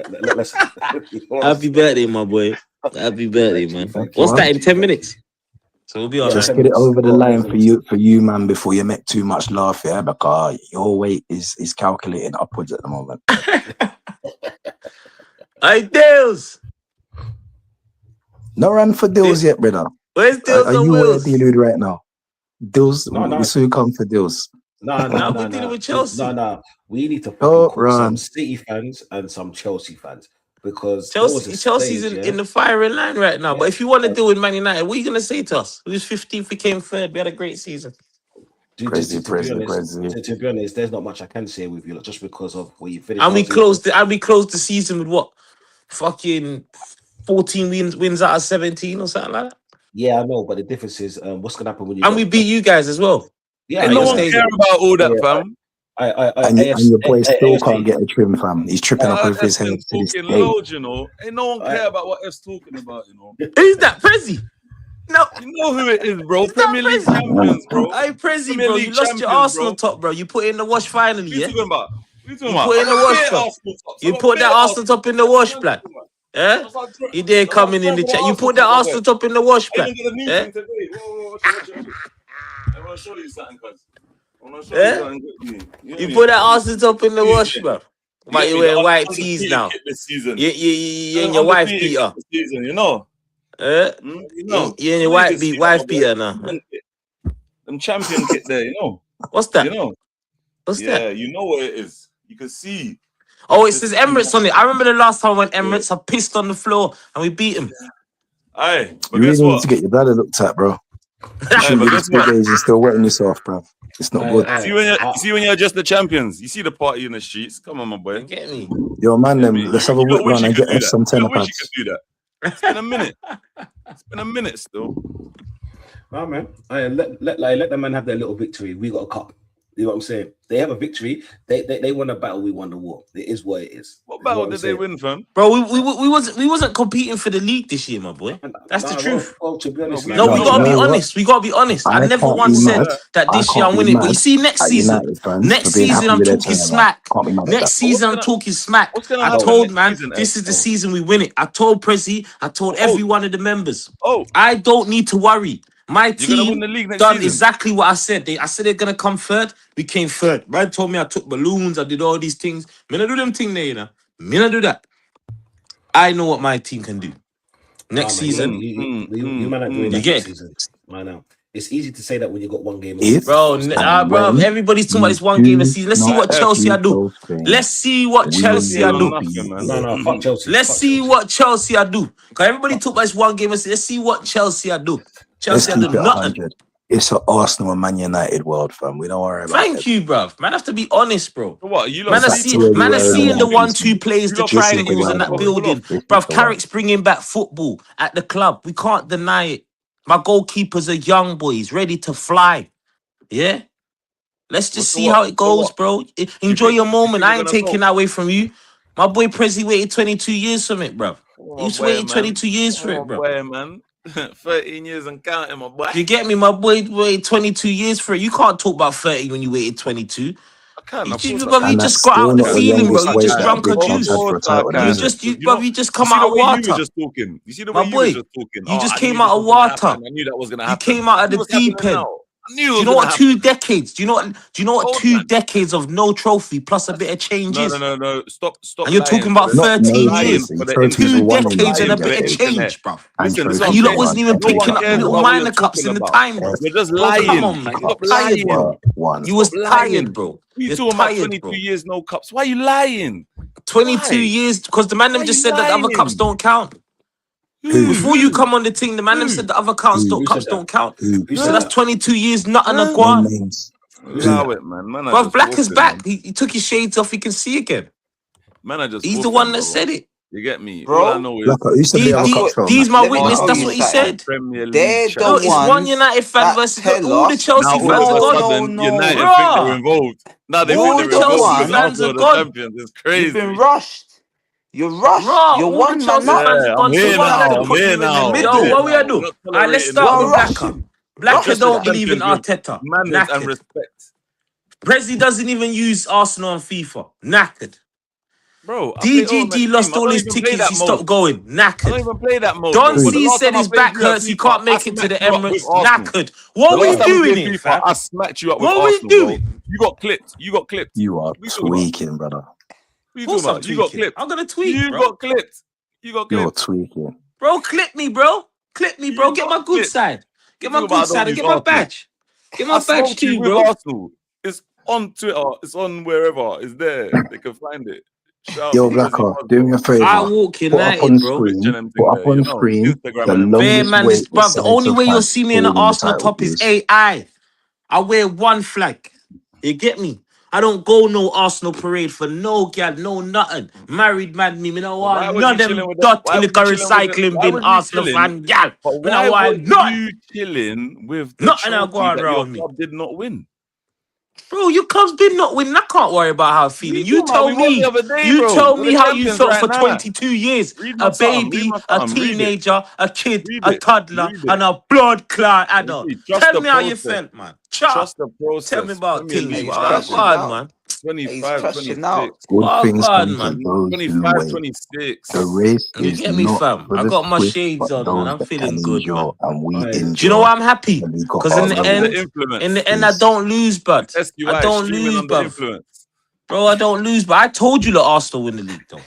Happy birthday, my boy. Happy birthday, man. What's that in 10 minutes? So we'll be on. Just get it over the line for you, man, before you make too much laugh, yeah? Because your weight is calculating upwards at the moment. Hey, Dillz. No run for Dillz yet, brother. Where's Dillz Are on you wheels? dealing right now? Dillz, No. we soon come for Dillz. No. we're dealing with Chelsea. No. We need to Oh, call some run. City fans and some Chelsea fans because Chelsea's in the firing line right now. But if you want to deal with Man United, what are you going to say to us? We was 15th, we came third. We had a great season. To be honest, there's not much I can say with you, just because of where you finished. And we closed the season with what? Fucking 14 wins out of 17 or something like that. Yeah, I know, but the difference is what's gonna happen when you we beat you guys as well. Yeah, Ain't I no one understand. care about all that, fam. And your boy still can't get a trim, fam. He's tripping up I over his head been to this talking day. loads, you know. Ain't no one care about what F's talking about, you know. Who's that? Prezi? No. You know who it is, bro. Is that Premier League Prezi? champions, bro. Hey, Prezi, Premier bro, League you lost your champions, Arsenal bro. top, bro. You put it in the wash finally, What you yeah? talking about? What you talking You about? put it in the I got wash, bare bro. Arsenal tops. I You got put that bare Arsenal top in the wash, blood. Eh? You dare That's what I'm coming in the talking chat. about, You put that Arsenal Arsenal top in the wash, I blood. even did a new Eh? thing today. Whoa, watch it. I want to show you something, cuz. I want to show Eh? you something. You put that Arsenal top in the wash, bro. But you wearing white undefeated tees now. kit this season. You and your wife Undefeated beater. kit this season, you know. Eh? You know. You and your wife beater now. Them champion kit there, you know. What's that? You know. What's Yeah, that? you know what it is. You can see. Oh, it says Emirates on it. I remember the last time I went Emirates, I pissed on the floor and we beat him. Aye, but You guess really need what? to get your bladder looked at, bro. You shouldn't be this big age and still wetting yourself, bro. It's not good. See when you're just the champions. You see the party in the streets. Come on, my boy. Get me. Yo, man, let's have a whip run and get some tenner I wish pads. you could do that. It's been a minute. It's been a minute still. Nah, man. Let the man have their little victory. We got a cup. You know what I'm saying? They have a victory. They won a battle. We won the war. It is what it is. What battle did they win, fam? Bro, we wasn't competing for the league this year, my boy. That's the truth. Well, to be honest, we gotta be honest. We gotta be honest. I never once said that this year I'm winning. But you see, next season, I'm talking smack. Next season, I'm talking smack. I told man, this is the season we win it. I told Prezi, I told every one of the members. I don't need to worry. My team done exactly what I said. I said they're gonna come third. We came third. Man told me I took balloons. I did all these things. Me not do them thing there, you know. Me not do that. I know what my team can do. Next season, you might not doing that next season. I know. It's easy to say that when you got one game. Bro, everybody's talking about this one game this season. Let's see what Chelsea I do. Let's see what Chelsea I do. No, fuck Chelsea. Let's see what Chelsea I do. Because everybody talk about this one game. Let's see what Chelsea I do. Chelsea I do nothing. It's an Arsenal and Man United world, fam. We don't worry about Thank you, bruv. Man, have to be honest, bro. What? You man, are seeing the 1-2 plays, the triangles, and that building. Bruv, Carrick's bringing back football at the club. We can't deny it. My goalkeepers are young boys, ready to fly. Yeah? Let's just see how it goes, bro. Enjoy your moment. I ain't taking that away from you. My boy Prezi waited 22 years from it, bruv. He's waited 22 years for it, bro. Boy, man. 13 years and counting, my boy. You get me? My boy waited 22 years for it. You can't talk about 30 when you waited 22. I can't. You just got out the feeling, bro. You just drunk a juice. You just come out of water. You see the way you were just talking. You just came out of water. I knew that was gonna happen. You came out of the deep end. Do you know what 2 decades? Do you know what 2 decades of no trophy plus a bit of change is? No. Stop. And you're talking about 13 years. 2 decades and a bit of change, bro. And you lot wasn't even picking up little minor cups in the time, bro. You're just lying. Come on, man. Stop lying. You was tired, bro. You talking about 22 years no cups? Why are you lying? 22 years because the man them just said that the other cups don't count. Before you come on the thing, the man them said the other cups don't count. So that's 22 years, nothing a guan. Allow it, man. Well, Black is back. He took his shades off. He can see again. He's the one that said it. You get me, bro? All I know is these my witness. That's what he said. They're the it's one United fan versus all the Chelsea fans are gone. United think they're involved. Now they all the Chelsea fans are gone. It's crazy. You've been rushed. You're rushed. You're one man up. I'm here now. Yo, what we gonna do? Alright, let's start with Blacker. Blacker don't believe in Arteta. Manners and respect. Prezi doesn't even use Arsenal on FIFA. Knackered. Bro, DGG lost all his tickets. He stopped going. Knackered. I don't even play that mode. Don C said his back hurts. He can't make it to the Emirates. Knackered. What are we doing here, fam? I smacked you up with Arsenal. What are we doing? You got clipped. You are tweaking, brother. You got clipped. I'm gonna tweak. You got clipped. You're tweaking. Bro, clip me, bro. Get my good side. Get my good side and get my badge. Get my badge too, bro. Arsenal. It's on Twitter. It's on wherever. It's there. They can find it. Yo, Blacker, do me a favor. I walk United, bro. Put up on screen the longest man, the only way you'll see me in the Arsenal top is AI. I wear one flag. You get me? I don't go no Arsenal parade for no gal, no nothing. Married man, me no want none of them dot in the recycling bin Arsenal fan gal. Why were you chilling with the nothing I go that around your club did not win? Bro, your club's been not winning. I can't worry about how I'm feeling. You tell We won me. the other day, You bro. tell We're me the how you champions felt right for now. 22 years. Read A my something. baby, Read my a something. Read it. teenager, a kid, Read a it. toddler, Read it. and a blood clot adult. Read it. Trust Tell the me how you process. felt, man. Cha. Trust the process. Tell me about Premier things, League He's man. trashing God, out. man. He's 25, trashing 26. out. Good Oh, things God, come to man. those 25, who wait. 26. The race You is get me, not fam? for I the got my swift, shades but on, man. those I'm that can feeling good, man. endure. And we Aye. endure. Do you know why I'm happy? And we got Because our in the Under reward. the influence. end, I don't lose, bud. I SQI don't streaming lose, under bruv. influence. Bro, I don't lose, but I told you that Arsenal win the league, though.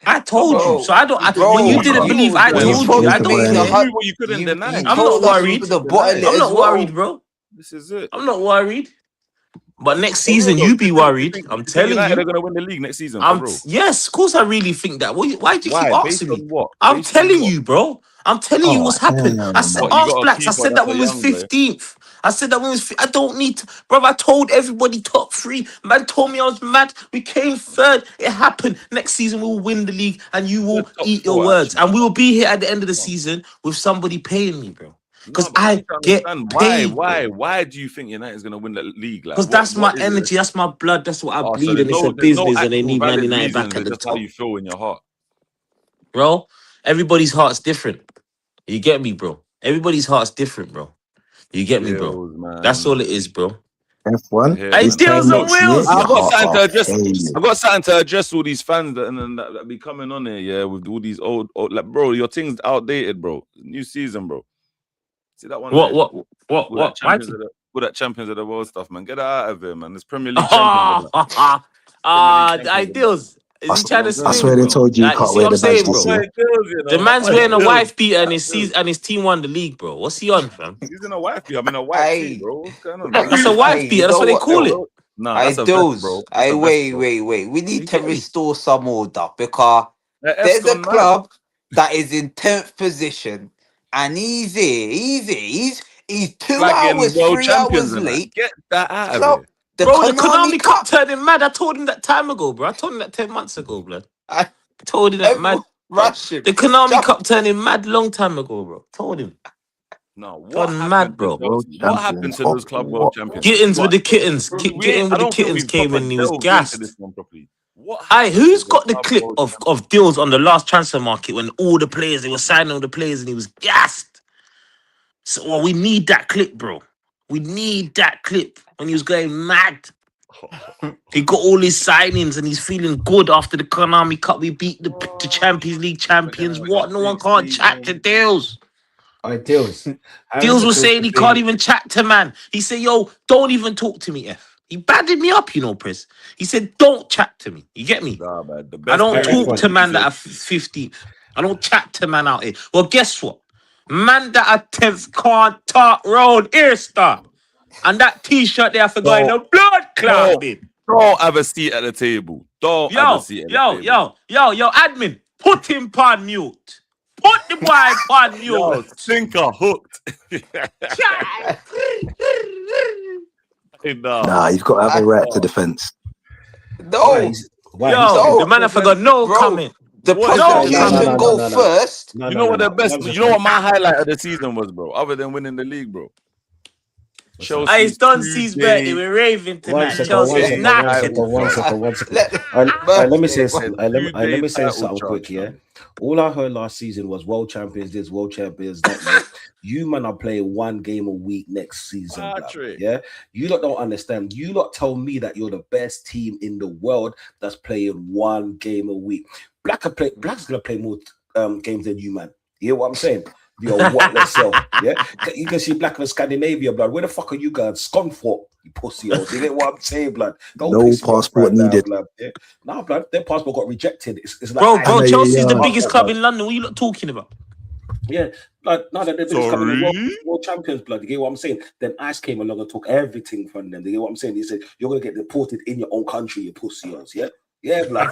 I told you. So I don't. when you didn't believe, I you When you told put you. I into don't work, You care. knew what you couldn't deny. I'm not told us we worried. could have bottled it I'm as not well. worried, bro. This is it. I'm not worried. But next For real, season, though, you be worried. you I'm think telling United are you. going to win the league next season, for real? Yes, of course I really think that. Why do you keep Why? Based asking me? on what? I'm Based on telling what? you, bro. I'm telling you Oh, what's happened. hell I said, no. What, you Arse got a Blacks. I keeper said that that's a one was young boy? 15th. I said that one was. I don't need to, bro. I told everybody top 3. Man told me I was mad. We came 3rd. It happened. Next season we'll win the league, and you will Top eat your 4, words. actually. And we will be here at the end of the season with somebody paying me, bro. Because No, but I I need to get understand paid, bro. why do you think United is going to win the league? Like, Because that's my what is it? energy. That's my blood. That's what I Oh, so bleed, and it's a there's no business, and they actual need Man valid United reasons. back at It's the just how top, you feel in your heart. bro. Everybody's heart's different. You get me, bro? Everybody's heart's different, bro. You get me, bro? Dillz, man. That's all it is, bro. F1, Here, Hey, this man. Dillz time and next year, Wheels. your I've got heart something to are address. failing. I've got something to address all these fans that be coming on here, yeah, with all these old like, bro, your thing's outdated, bro. New season, bro. See that one there? All that champions of the world stuff, man. Get that out of here, man. There's Premier League champions. Dillz. Is he trying to I swing, swear they bro? told you you You can't see wear what I'm the badge saying, this bro? year. The man's wearing a wife beater and his team won the league, bro. What's he on, fam? He's in a wife beater. I'm in a white tee, bro. What's going on? That's a wife beater. That's what they call it. Nah, that's a vest, bro. That's a vest, bro. Wait. We need to get me? restore some order because That F's there's a gone mad. club that is in 10th position and he's here. He's 2 Flagging hours, world 3 champions hours and that. late. Get that out of Club, here. the Bro, the Konami Konami Cup. Cup turned him mad. I told him that time ago, bro. I told him that 10 months ago, blood. I Told him that everyone mad. rush him. The Konami Jump. Cup turned him mad long time ago, bro. Told him. No, what Gone happened mad, to bro. Chelsea? What happened to those club world champions? Kittens with the kittens. I Getting with the don't think kittens we've came proper and he was delved into this gassed. one properly. What Aye, happened who's to got the club clip world of Dillz on the last transfer market when all the players, they were signing all the players and he was gassed? So well, we need that clip, bro. We need that clip when he was going mad. He got all his signings and he's feeling good after the Konami Cup. We beat the Champions League champions. What? No one can't chat to Dillz. Alright, Dillz. Dillz was saying he can't even chat to man. He said, yo, don't even talk to me, F. He badded me up, you know, Pris. He said, don't chat to me. You get me? Nah, man, the I best don't player talk to man that are 15th. I don't chat to man out here. Well, guess what? Man that are 10th can't talk round here, star. And that t-shirt there, I forgot in the blood clot, babe. Don't have a seat at the table. Don't have a seat at the table. Yo, admin, put him on mute. Put the boy on mute. Yo, stinker hooked. Nah, you've got to have a right to defense. No. The man I forgot no comment. The prosecution go first. You know what the best? You know what my highlight of the season was, bro? Other than winning the league, bro. It's Dunsea's birthday. We're raving tonight. Chelsea's knackered. One second. Let me say something quick, yeah. All I heard last season was world champions this, world champions that. Yeah. You man are playing one game a week next season. Yeah, you lot don't understand. You lot tell me that you're the best team in the world that's playing one game a week. Black's gonna play more games than you, man. You hear what I'm saying? Your whatless self, yeah. You can see Black in Scandinavia, blood. Where the fuck are you guys? Scunthorpe, you pussy holes. You get what I'm saying, blood? Don't no passport needed. Blood. Yeah? No, blood. Their passport got rejected. It's like, bro, Chelsea's the biggest club in London. What are you lot talking about? Yeah, blood. No, they're the biggest club in the world champions, blood. You get what I'm saying? Then ICE came along and took everything from them. You get what I'm saying? He said you're gonna get deported in your own country, you pussy holes. Yeah, yeah, blood.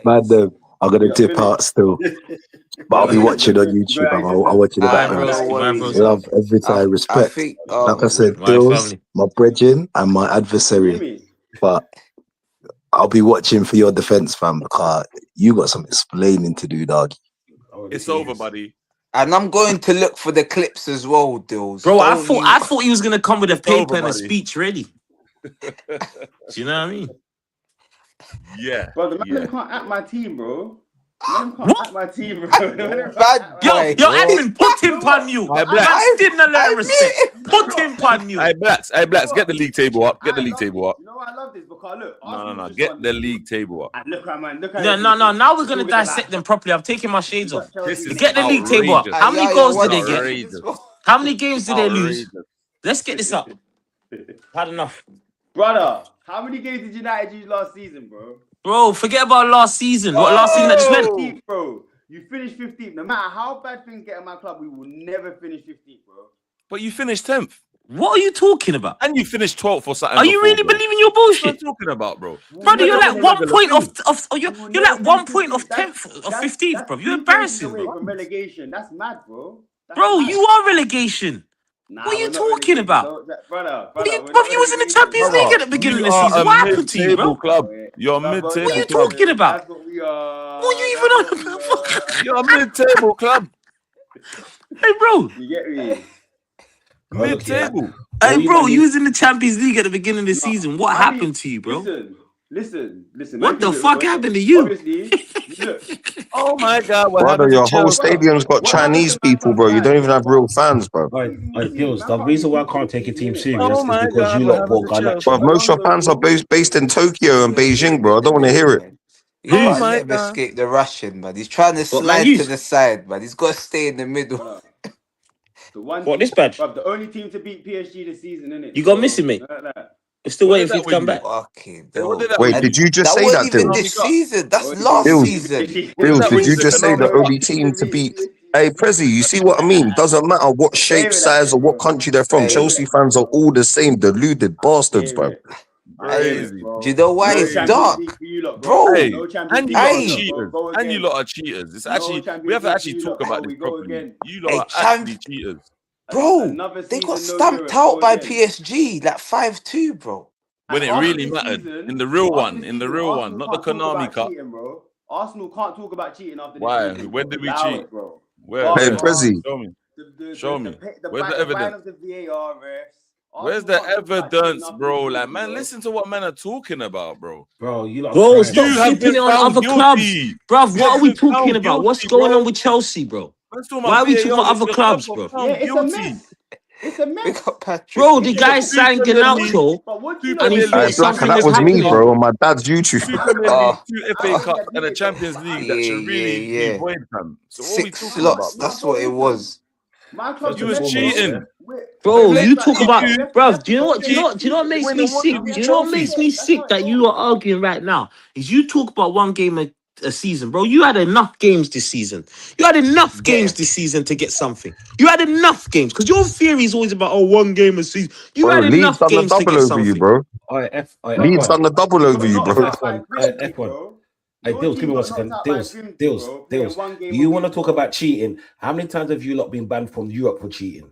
Man, I'm gonna dip out still, but I'll be watching on YouTube. I'll watch in the background. Love every time, respect. Like I said, Dillz, my brethren and my adversary, but I'll be watching for your defense, fam. Because you got some explaining to do, dog. It's over, buddy. And I'm going to look for the clips as well, Dillz. Bro, I Don't thought he was gonna come with a paper and a buddy. speech ready. Do you know what I mean? Yeah. Bro, the man Yeah. can't act my team, bro. Man can't What? act my team, bro. Bad Yo, boy. admin, put him on mute. Hey, Man Blacks. didn't alert respect. Put him on Hey, mute. Blacks. Hey, Blacks. Get the league table up. Get the league table up. You know why I love this? Because look, No. Get the league table up. And look at man, look at No. Now we're gonna dissect them properly. I'm taking my shades off. This is Get the league table up. outrageous. How many goals did they get? Outrageous. How many games did they lose? Outrageous. Let's get this up. Had enough. Brother, how many games did United use last season, bro? Bro, forget about last season. What last season that just went? 15th, bro. You finished 15th. No matter how bad things get in my club, we will never finish 15th, bro. But you finished 10th. What are you talking about? And you finished 12th or something. Are you really believing your What are you bullshit? talking about, bro? Brother, you're like 1 point you're We'll like never 1 finish point of 15th. 10th of 15th, bro. You're 3 games embarrassing, away bro. from relegation. That's mad, bro. That's Bro, mad. you are relegation. Nah, What are you we're not talking relegated. about? No, brother, What are you, we're bro, not you was in the relegated, Champions brother. League at the beginning of You the are season. a What happened to you, mid-table bro? club. You're a Brother, mid-table What are you club. talking about? That's what we are. What are you That's what even we on are. about? You're a mid-table club. Hey, bro. You get me? Mid-table. Hey, bro, you was in the Champions League at the beginning of the season. What happened to you, bro? Listen. What the fuck happened to you? Obviously, look, Oh my God! What Brother, happened to your whole Chelsea? stadium's got What happened Chinese to my people, club bro. You tonight? don't even have real fans, bro. Dillz, the reason why I can't take your team serious Oh is my because God! you What lot bought happened to Garnacho. Chelsea? But most of your fans are based in Tokyo and Beijing, bro. I don't want to hear it. You Oh can't my let him God. escape the Russian, man. He's trying to What, Man slide to U's? the side, man. He's got to stay in the middle. The one What, team, this badge? bruv, the only team to beat PSG this season, innit? You got missing, mate? We're still What waiting did for you that to come with back. Fucking Hey, what did dope. that Wait, with did you? you just That say wasn't that, even Dillz? this season. That's Oh, last Dillz. season. What Dillz, did that did with you you? just say the Economic? only team to beat? Hey, Prezi, you see what I mean? Doesn't matter what shape, size, or what country they're from. Hey. Chelsea fans are all the same, deluded bastards, bro. Crazy. Do you know why No it's Champions dark? League for you lot, Bro, Hey, No Champions and League you lot for are you lot, cheaters. bro. Go And you again. lot are cheaters. It's No actually Champions we have to League actually for you talk lot, about bro. this We go properly. again. You lot Hey, are actually cheaters. Bro, Another they got season, no stamped Europe. out Go by again. PSG, like 5-2, bro. When And it after really this mattered. season- In the real after one. this In the season, real one. Arsenal Not the can't talk Konami about Cup. cheating, bro. Arsenal can't talk about cheating after this Why? season. When did we Allow cheat? it, bro. Where? Hey, Where? Prezi. Show me. The Show me. the Where's the ban evidence? of the VAR refs. Where's Arsenal the can't talk about cheating evidence, after bro? this Like, season, man, bro. listen to what men are talking about, bro. Bro, you lot. Bro, crying. stop You have flipping been it on found other clubs. guilty. Bruv, You what have are we been found talking about? What's guilty, going bro. on with Chelsea, bro? Man's talking Why about are we talking VAR. about other Your clubs, club bro? got found Yeah, it's a guilty. mess. It's a We mess. got Patrick. Bro, the You guy got signed 2 Premier League, Ganacho But what 2 you lot and he Premier do thought Hey, League, Black, and something that was was me, happening. bro, on my dad's 2 YouTube. Premier League, 2 FA Oh, Cup, yeah, and a yeah, Champions League that should really be Yeah. void, fam. So what are we 6 talking about, slots, bro? that's what it was. My club's You a was mess, cheating. Bro, They you played talk about, you. bruv, do you know what makes When me they won sick? the Do you know what trophy. makes me sick that you are arguing right now? Is you talk about one game a season, bro. You had enough games this season. You had enough games this season to get something. You had enough games. Because your theory is always about, one game a season. You Bro, had Leeds enough done the games to double get over you, something. bro. Leeds F1. done the double over you, bro. F1. Hey, Dillz, give me 1 second. Dillz. You want to talk about cheating? How many times have you lot been banned from Europe for cheating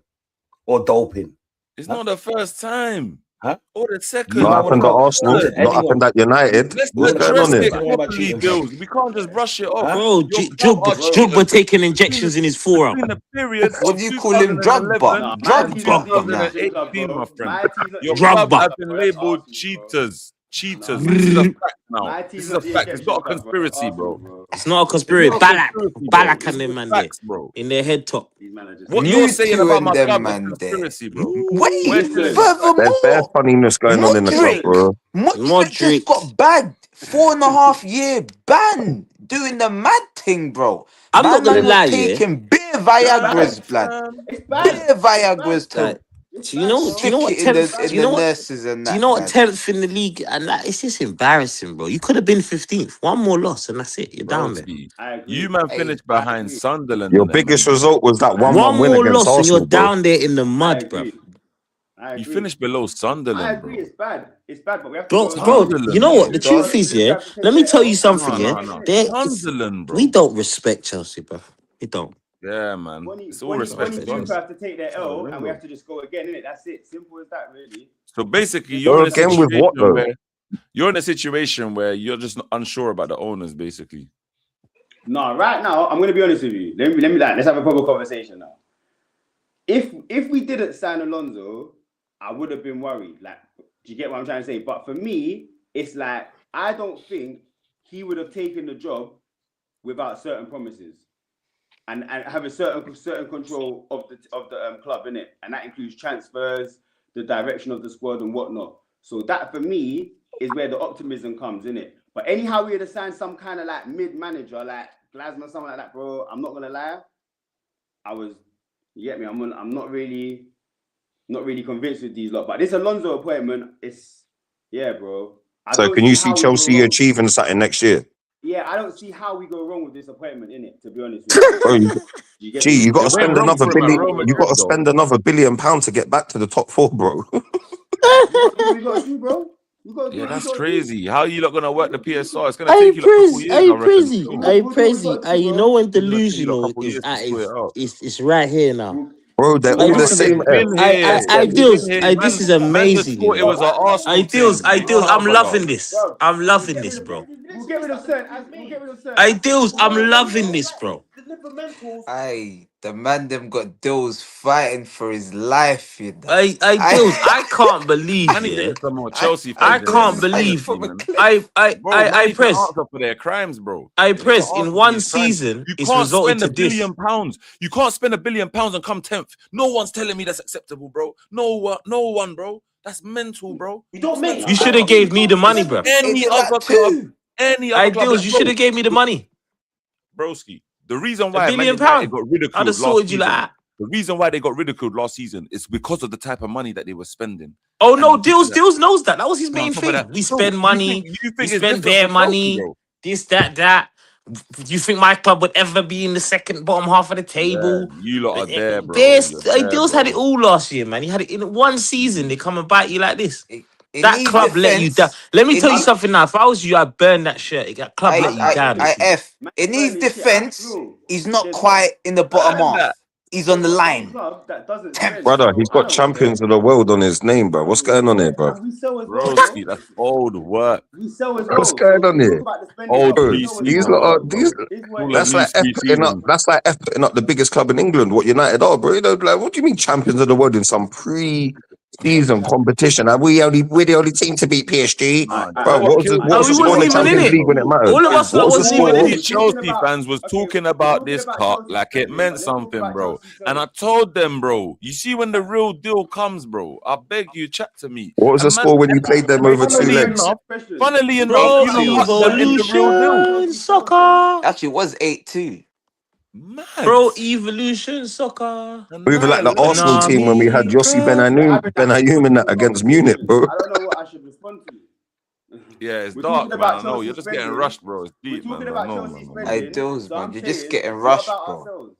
or doping? It's not the first time. Huh? Or the second. You Not know happened what at I'm Arsenal, saying? not happened at United. Let's What's going address on it here? properly, Dillz. We can't just brush it off. Huh? Bro, Your club are Drogba cheaters. taking injections in his forearm. Between the period What of do you call him? 2011 Drogba? and Drogba. Nah. 2018, my friend. Your Drogba. club have been labeled cheaters. Cheaters. This is a fact now. This is a fact. It's not a conspiracy, bro. It's not a conspiracy. It's not a Balak. conspiracy, bro. Balak This and is them the man there. facts, bro. In their head top. What You you're saying two about and my them club is man there. conspiracy, bro. Wait, Where's the- There's bare furthermore, funniness going on in the club, Modric. bro. Modric just got bagged. 4.5-year ban. Doing the mad thing, bro. I'm not gonna Man lie, was yeah. taking bare Viagra's, blood. Bare Viagra's to Do you know what stick it in the nurses and that. Do you know what blood. 10th in the league? And like, it's just embarrassing, bro. You could have been 15th. One more loss and that's it. You're down there. You man finished behind Sunderland. Your and them, biggest man. result was that 1-1 One win more against loss and you're Arsenal, bro. down there in the mud, bro. You finished below Sunderland, I agree, bro. it's bad. It's bad, but we have to Bro, go. you know what? The truth is, yeah. Let me tell you something, yeah. No. There- Sunderland, bro. We don't respect Chelsea, bro. We don't. Yeah, man. It's all respect to Teams us. have to take their L, and we have to just go again, innit? That's it. Simple as that, really. So basically, Go you're in a again with situation what, though? where you're in a situation where you're just unsure about the owners, basically. No, right now, I'm gonna be honest with you. Let me let's have a proper conversation now. If we didn't sign Alonso, I would have been worried. Like, do you get what I'm trying to say? But for me, it's like I don't think he would have taken the job without certain promises and have a certain control of the club, innit? And that includes transfers, the direction of the squad, and whatnot. So that for me is where the optimism comes, innit? But anyhow, we had to sign some kind of like mid manager, like Glasner, something like that, bro. I'm not gonna lie, you get me? I'm not really convinced with these lot. But this Alonso appointment, bro. So can you see Chelsea achieving something next year? Yeah, I don't see how we go wrong with this appointment, innit? To be honest with you. Bro, you got to It went spend wrong another for him at billion. Real You got to Madrid, spend another £1 billion to get back to the top 4, bro. We got to do, bro. Yeah, that's crazy. How are you not gonna work the PSR? It's gonna take you like a couple years, I reckon. You know when It's gonna take you like a delusional couple is years to at sort it out. it's right here now. Bro, they're all the same. This is amazing. It was an Arsenal Dillz, I'm loving this. I'm loving this, bro. We'll get rid of Cern. Dillz, I'm loving this, bro. Aye, the man them got Dillz fighting for his life, you know. Dillz, I can't believe it. Some more Chelsea I fans can't in there. believe Man. I press answer for their crimes, bro. I They press can't in answer one for these crimes. season. You It's can't resulted spend to £1 this. billion. You can't spend £1 billion and come 10th. No one's telling me that's acceptable, bro. No one, bro. That's mental, bro. You should have gave me the money, bro. Any other club, Dillz, you should have gave me the money, broski. The reason why £1 billion. Man United got ridiculed I'd have sorted you like that. The reason why they got ridiculed last season is because of the type of money that they were spending. Oh no, Dillz knows that. That was his main thing. We spend money. We spend their money. This, that. Do you think my club would ever be in the second bottom half of the table? Yeah, you lot are there, bro. Dillz had it all last year, man. He had it in one season. They come and bite you like this. That club let you down. Let me tell you something now. If I was you, I'd burn that shirt. That club let you down. In his defense, he's not quite in the bottom half. He's on the line. Brother, he's got champions of the world on his name, bro. What's going on here, bro? Broski, that's old work. What's going on here? That's like F putting up the biggest club in England. What United are, bro? You know, like, what do you mean champions of the world in some pre-season competition? We're the only team to beat PSG. Bro, what was the score in the Champions League when it mattered? All of us wasn't even in it. Chelsea fans was talking about this cup like it meant something, bro. And I told them, bro, you see when the real deal comes, bro, I beg you, chat to me. What was the score when you played them over 2 legs? Funnily enough, you know them in the real deal. Soccer. Actually, it was 8-2. Mad. Bro, Evolution Soccer. Moving like the Arsenal team when we had Yossi Benayoun in that against Munich, bro. I don't know what I should respond to. Yeah, it's We're dark, talking man. about I know you're just Chelsea getting spending. rushed, bro. It's deep, We're man. talking I about know, Chelsea man. spending. Dillz, So man. I'm You're just saying, getting what rushed, about bro. ourselves?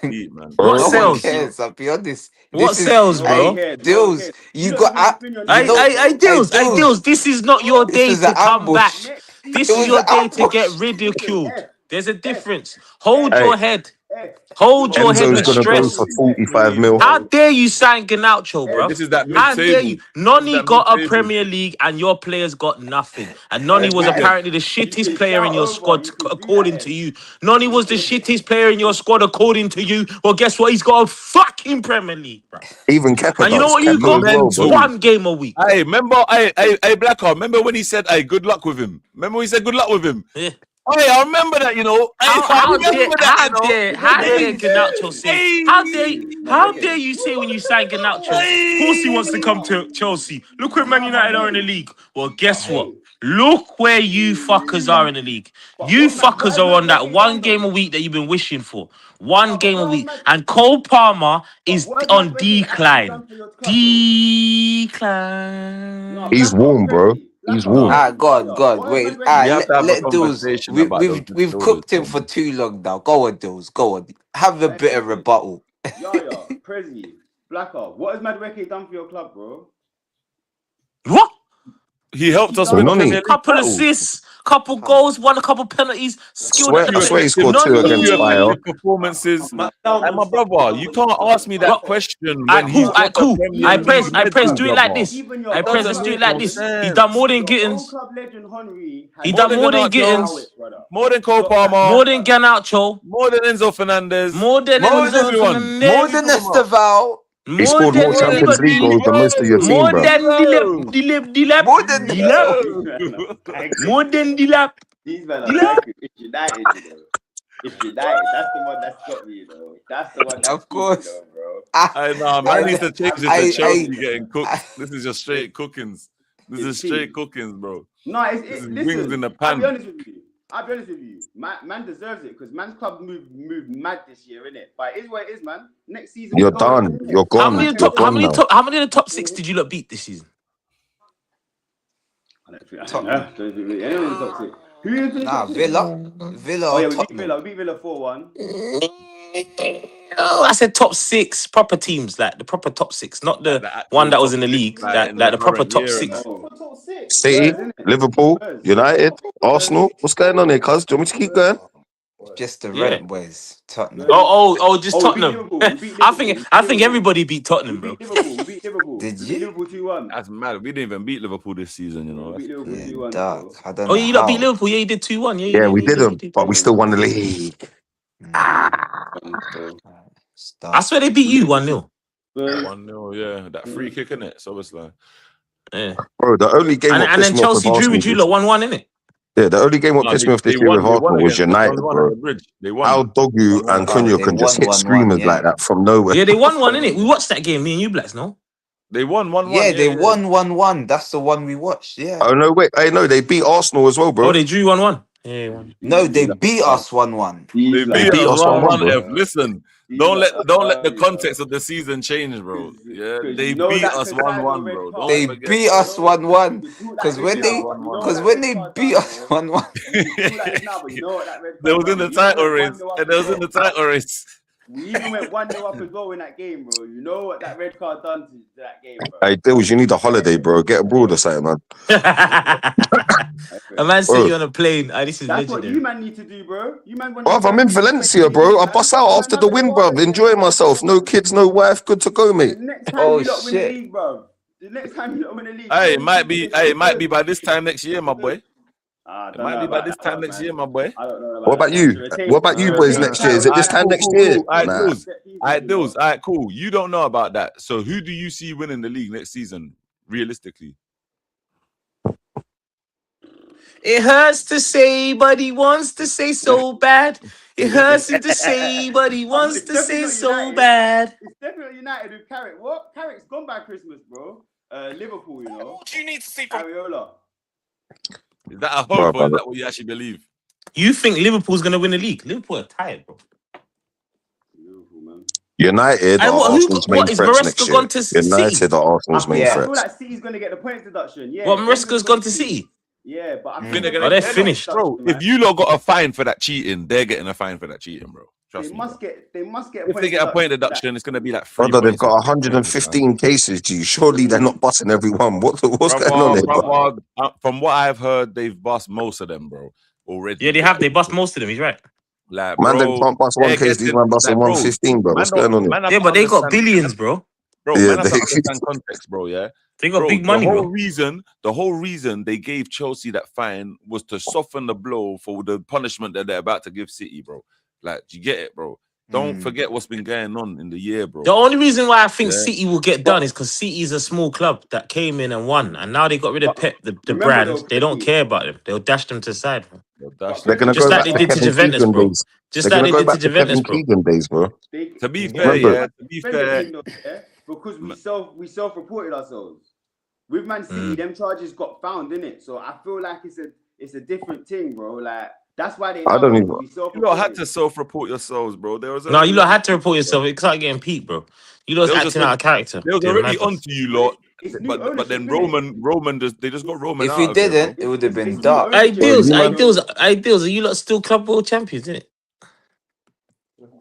Deep, man. What No one sells? cares, I'll be honest. What sells, bro? Dillz, you got... Dillz, this is not your day to come back. This is your day to get ridiculed. There's a difference. Hold your head. Hold your head with Enzo's gonna go stress. for 45 mil. How dare you sign Ganacho, bro? This is that How dare mid-table. you? Noni that got a mid-table. Premier League and your players got nothing. And Noni was apparently the shittest player in your squad, according to you. Noni was the shittest player in your squad, according to you. Well, guess what? He's got a fucking Premier League, bro. Even Kepa. And you know what you got? Mental. 1 game a week. Hey, remember, hey, Blacker, remember when he said, hey, good luck with him? Remember when he said good luck with him? Yeah. Hey, I remember that, you know. How dare Ganacho say? How dare you say when you sign Ganacho? Of course he wants to come to Chelsea. Look where Man United are in the league. Well, guess what? Look where you fuckers are in the league. You fuckers are on that 1 game a week that you've been wishing for. 1 game a week. And Cole Palmer is on decline. He's warm, bro. He's warm. God. Wait. Let Dillz. We've cooked him for too long now. Go on, Dillz. Go on. Have a bit of rebuttal. Prezi, Blacker, what has Madueke done for your club, bro? What? He helped us win Noni. a Couple assists, couple goals, won a couple penalties, skilled. I swear he scored 2 against Fire. Performances. And my brother, you can't ask me that question when he's got the Premier I League praise. medal, Do it like brother. this. Even your I praise. Let's do it like this. He done more than Your old Gittins. club legend Henry. He done more than Garnacho, Gittins. more than Cole Palmer, More than Garnacho. more than Enzo Fernandez, More than Enzo everyone. More Fernandez. than Esteval. He scored more Champions League goals than most of your team, More bro. than Dilap. More than More than Dilap. These men are like it's United, you know. It's United. That's the one that's got me, you know. That's the one that's Of course. me, bro. I know, man. I need to change it to Chelsea getting cooked. This is just straight cookings. This is straight cookings, bro. No, This is listen, wings in the I'll be pan. honest with you. Man deserves it because man's club moved mad this year, innit? But it is what it is, man. Next season You're done. You're gone. You're gone now. How many of the top 6 did you lot beat this season? Anyone in the top 6? Who is in the top 6? Villa. Oh yeah, we beat Villa 4-1. Oh, I said top 6 proper teams, like the proper top 6, not the one that was in the league, like the proper top 6. City, Liverpool, United, Arsenal. What's going on here, cuz? Do you want me to keep going? Just the rent boys. Tottenham. Just Tottenham. I think everybody beat Tottenham, bro. We beat Liverpool. Did We you? beat Liverpool 2-1. That's mad. We didn't even beat Liverpool this season, you know. We beat Liverpool Yeah, 2-1. dark. I don't Oh, know you lot how. beat Liverpool. Yeah, you did 2-1. Yeah, we didn't, but we still won the league. I swear they beat you 1-0. 1-0, yeah. That free kick, innit? So it's like, Yeah. Bro, the only game what And then pissed me off with Chelsea drew with you Arsenal. lot 1-1, innit? Yeah, the only game what pissed me off this year with Arsenal was United, bro. They won. How Dogu and Cunha can just hit screamers like that from nowhere. Yeah, they won 1, innit? We watched that game, me and you blacks, no? They won 1-1. Yeah, they won 1-1. That's the one we watched. Yeah. Oh no, wait, hey, no, they beat Arsenal as well, bro. Oh, they drew 1-1. Yeah, 1. No, they beat us 1-1. They beat us 1-1. bro. Listen, don't let the context of the season change, bro. Yeah, they beat us 1-1, bro. Don't They forget. beat us 1-1 because when they beat us 1-1, They was in the title race, and they was in the title race. We even went 1-0 up as well in that game, bro. You know what that red card done to that game, bro. Hey, Dillz, you need a holiday, bro. Get abroad or something, man. A man see you on a plane. This is That's what legendary. you man need to do, bro. You man want Bruv, I'm in Valencia, bro. I bust out after the win, bruv. Enjoying myself. No kids, no wife. Good to go, mate. The next time you don't win the league, bro. The next time you don't win the league. Hey, it might be by this time next year, my boy. It might be by this time next year, my boy. I don't know What about you? What about you boys next year? Is it this time next year? Alright, Nah. Dillz. Alright, cool. You don't know about that. So who do you see winning the league next season, realistically? It hurts to say, but he wants to say so bad. It hurts him to say, but he wants to say so bad. It's definitely United with Carrick. What? Carrick's gone by Christmas, bro. Liverpool, you know. What do you need to see from Iraola. Is that a hope or is that what you actually believe? You think Liverpool's gonna win the league? Liverpool are tired, bro. Liverpool, man. United are Arsenal's main threats next year. Gone to United City? are Arsenal's main I feel threats. like City's gonna get the points deduction. Yeah. What, Maresca's gone to City? Yeah, but I think think they're finished. Bro, if you lot got a fine for that cheating, they're getting a fine for that cheating, bro. Trust They me. must get. If they get a point deduction, it's gonna be like 3 Brother, they've points. got 115 cases, G. Surely they're not busting everyone. What's going on there, bro? From what I've heard, they've bust most of them, bro. Already. Yeah, they have. They bust most of them. He's right. Like, Man, bro, they can't bust one case. These man busting 115, bro. What's going on there? Yeah, but they got billions, bro. Bro, Yeah, man, have to they- understand context, bro. Yeah, They got big money, the bro. whole reason they gave Chelsea that fine was to soften the blow for the punishment that they're about to give City, bro. Like, do you get it, bro? Don't forget what's been going on in the year, bro. The only reason why I think City will get done is because City is a small club that came in and won, and now they got rid of Pep, the brand. They don't care about them. They'll dash them to the side, bro. They're going to Just go like back they to did to Kevin Juventus, Keegan bro. days. Just They're like going they to go did to back to Kevin Juventus, bro. Keegan days, bro. To be fair, because we self-reported ourselves. With Man City, them charges got found, innit? So I feel like it's a different thing, bro. Like that's why they. I don't even. You lot had to self-report yourselves, bro. There was No, you lot had to report yourself. It started getting peaked, bro. You lot was acting out of character. They was Doing already madness. onto you lot. But then Roman they just got Roman if out we of there, didn't, bro. it would have been dark. Ideals. Are you lot still Club World Champions, isn't it?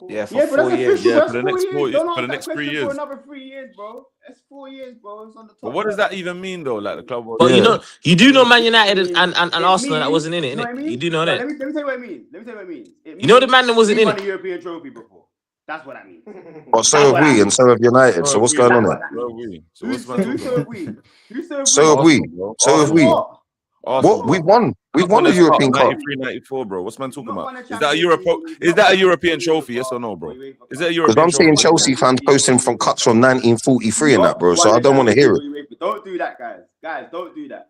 Yeah, for Yeah, but 4 that's years. official. Yeah, That's for the 4 next years. 4 Don't for the ask that next 3 question for years. another 3 years, bro. That's 4 years, bro. It's on the top. But what does that even mean though? Like the club was. But Yeah. you do know Man It United means- and it Arsenal that means- wasn't in it, you know innit? what I mean? You do know No, that. let me tell you what it means. Let me tell you what it means. It You know the means man that wasn't we in won it. a European trophy before. That's what I mean. Well, so have we, and so have United. So what's going on here? So have we. So Who what's man talking so about? have we? Who so have So we? have we. Arsenal, bro. So have Arsenal, we. bro. What? Arsenal, What? bro. We've won. We've won the Winners' Cup, European Cup. 93, 94, bro. What's man talking Not about? won a Is that a Champions Europe? League, Is not that a won a European UEFA trophy? Yes Cup, or no, bro? or UEFA Is that a Cup. Because European I'm seeing trophy? Chelsea fans posting from cuts from 1943 and that, bro. So Won I a don't want to hear Champions it. League or UEFA. Don't do that, guys. Guys, don't do that.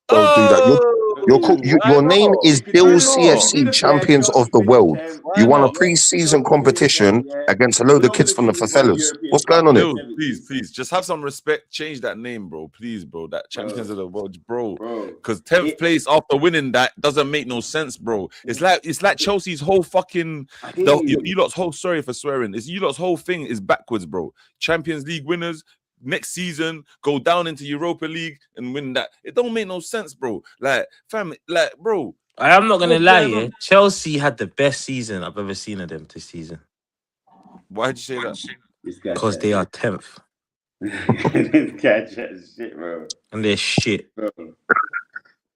Don't do that. Why Your name not? is You could do Dillz the four. You could do CFC, the champions Chelsea of the finished world. 10th. Why You won a not? pre-season Chelsea finished competition 10th, yeah. against a load We're of not kids from gonna the give you one Fafellas. European What's Cup going on here? Bill, 70. please, just have some respect. Change that name, bro. Please, bro. That champions of the world, bro. Bro, Because 10th place after winning that doesn't make no sense, bro. It's like Chelsea's whole fucking I hear you. you lot's whole sorry for swearing. It's you lot's whole thing is backwards, bro. Champions League winners. Next season, go down into Europa League and win that. It don't make no sense, bro. Like, fam, like, bro. I am not gonna What's lie, going yeah. on? Chelsea had the best season I've ever seen of them this season Why'd you say that? This guy because they are 10th this guy chatting shit, bro. and they're shit. Bro.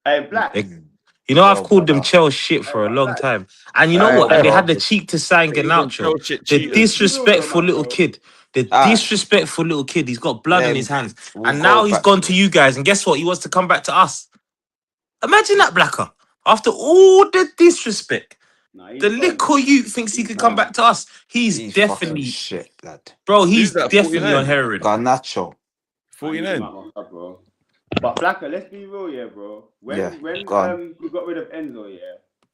Hey, Black. You know, I've Yo, called them brother. Chelsea shit for a long Black. time, and you know Aye, what? And they had the bro. cheek to sign Garnacho. The disrespectful little kid. The Aye. disrespectful little kid. He's got blood in Then his hands, we'll and go now he's back gone to to you guys. And guess what? He wants to come back to us. Imagine that, Blacker. After all the disrespect, the little you thinks he could come back to us. He's He's definitely fucking shit, lad. bro. He's Who's that, definitely 49? on heroin. Garnacho. 49. Bro. But Blacker, let's be real, yeah, bro. When go on. we got rid of Enzo, yeah,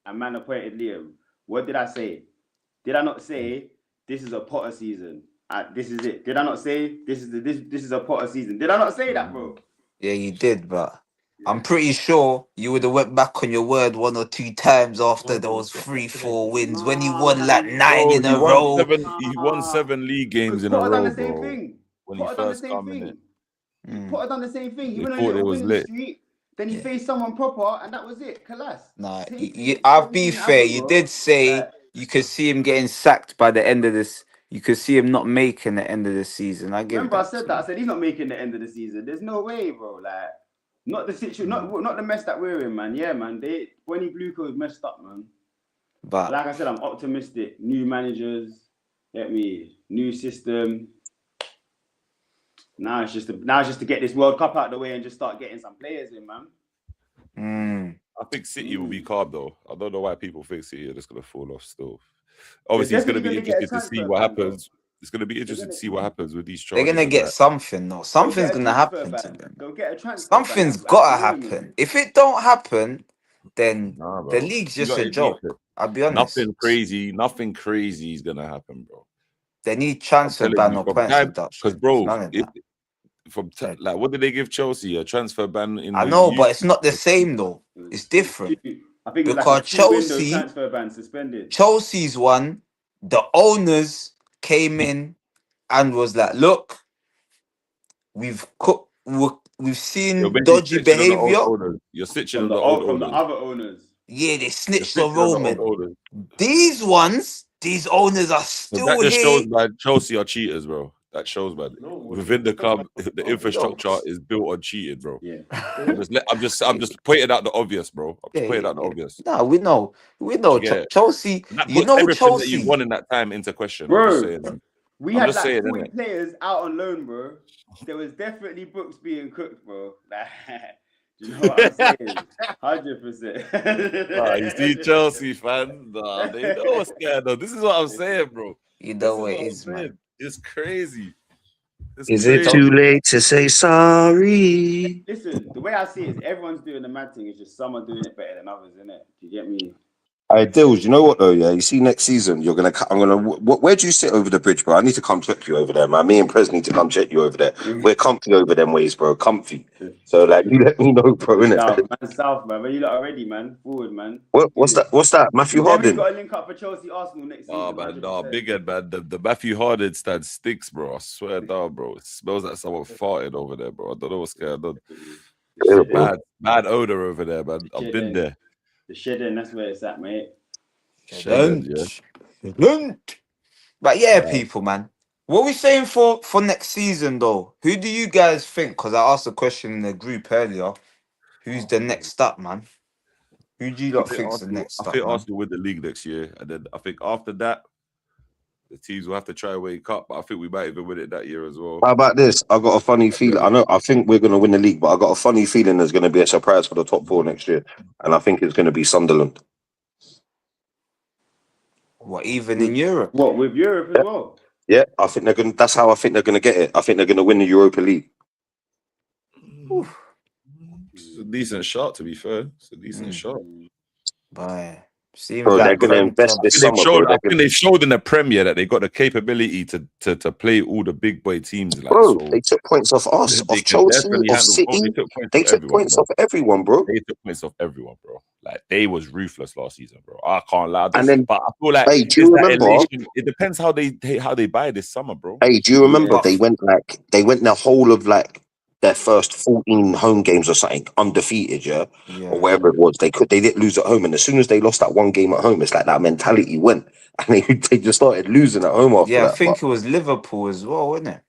and man appointed Liam, what did I say? Did I not say this is a Potter season? This is it. Did I not say this is a Potter season? Did I not say that, bro? Yeah, you did, but I'm pretty sure you would have went back on your word 1 or 2 times after those 3-4 wins when he won like 9 Bro, in a row. He won 7 league games in a Potter done row, the same bro. thing. When he Potter done the first same come in thing. it. Potter done the same thing. He They went on a thought it little was winning lit. streak. Then he faced someone proper, and that was it. Kalas. Nah, Same I'll be thing fair. happened, You bro. did say Like, you could see him getting sacked by the end of this. You could see him not making the end of the season. I give remember, I that said to that. I you. said he's not making the end of the season. There's no way, bro. Like, not the situation, not the mess that we're in, man. Yeah, man. When he blue coat messed up, man. But Like I said, I'm optimistic. New managers, get me, new system. Now it's just to get this World Cup out of the way and just start getting some players in, man. I think City will be calm though. I don't know why people think City are just gonna fall off still. Obviously, it's gonna be interesting to see what happens. It's gonna be interesting to see what happens with these they're charges. gonna get something, though. Something's gonna happen to them. They'll get a transfer. Something's gotta happen. If it don't happen, then the league's You just gotta a joke. admit it. I'll be honest. Nothing crazy is gonna happen, bro. They need transfer ban or points reduction. Because, bro, None of that. like, what did they give Chelsea? A transfer ban in I the know, youth? but it's not the same though. It's different. I think it's because like a 2-window transfer ban suspended. Chelsea's one, the owners came in and was like, "Look, we've seen dodgy behavior. You're snitching on the the old from owners. the other owners. Yeah, they snitched You're on snitching on the Roman. old owners. These ones, these owners are still That just here. shows, man, Chelsea are cheaters, bro. That shows, man. Within the club, the infrastructure is built on cheating, bro. Yeah. I'm just pointing out the obvious, bro. I'm just pointing out the obvious. No, we know Chelsea. That You puts know everything Chelsea. that you won in that time into question. Bro, I'm just saying, man. We I'm had just like saying, 40 innit? players out on loan, bro. There was definitely books being cooked, bro. Like, do you know what I'm saying? 100%. You see Chelsea fans, they know what's going on. This is what I'm saying, bro. You know what it is, man. It's crazy. Is it too late to say sorry? Listen, the way I see it is everyone's doing the mad thing. It's just some are doing it better than others, isn't it? Do you get me? Hey, Dillz, you know what though? Yeah, you see next season, where do you sit over the bridge, bro? I need to come check you over there, man. Me and Prez need to come check you over there. We're comfy over them ways, bro. Comfy. So like, you let me know, bro. Innit? South, man. Where you lot already, man? Forward, man. What's that? Matthew Hardin. Got a link up for Chelsea Arsenal next season. Oh man, big head, man. The Matthew Hardin stand stinks, bro. I swear down, bro. It smells like someone farted over there, bro. I don't know what's going on. Yeah, bad odor over there, man. I've been there. The shedding, that's where it's at, mate. Shedding, yeah. But yeah, people, man. What we saying for next season, though? Who do you guys think? Because I asked a question in the group earlier. Who's the next up, man? Who do you lot think's the next up, man? Arsenal win the league next year, and then I think after that, the teams will have to try and wake up. But I think we might even win it that year as well. How about this? I got a funny feeling. I think we're going to win the league, but I got a funny feeling there's going to be a surprise for the top 4 next year, and I think it's going to be Sunderland. What, even in Europe? What, with Europe as well? Yeah, I think they're going. That's how I think they're going to get it. I think they're going to win the Europa League. It's a decent shot, to be fair. It's a decent shot. Bye. Seems Bro, like they're going to invest this summer. I think they've showed in the Premier that they got the capability to play all the big boy teams. Like, bro, they took points off us, off Chelsea, off City. They took points off everyone, bro. They took points off everyone, bro. Like, they was ruthless last season, bro. I can't lie. And then, but I feel like hey, do you remember? It depends how they buy this summer, bro. Hey, do you remember they went the whole of like their first 14 home games or something undefeated, or wherever it was. They didn't lose at home, and as soon as they lost that one game at home, it's like that mentality went, and they just started losing at home after that. Yeah, I think it was Liverpool as well, wasn't it?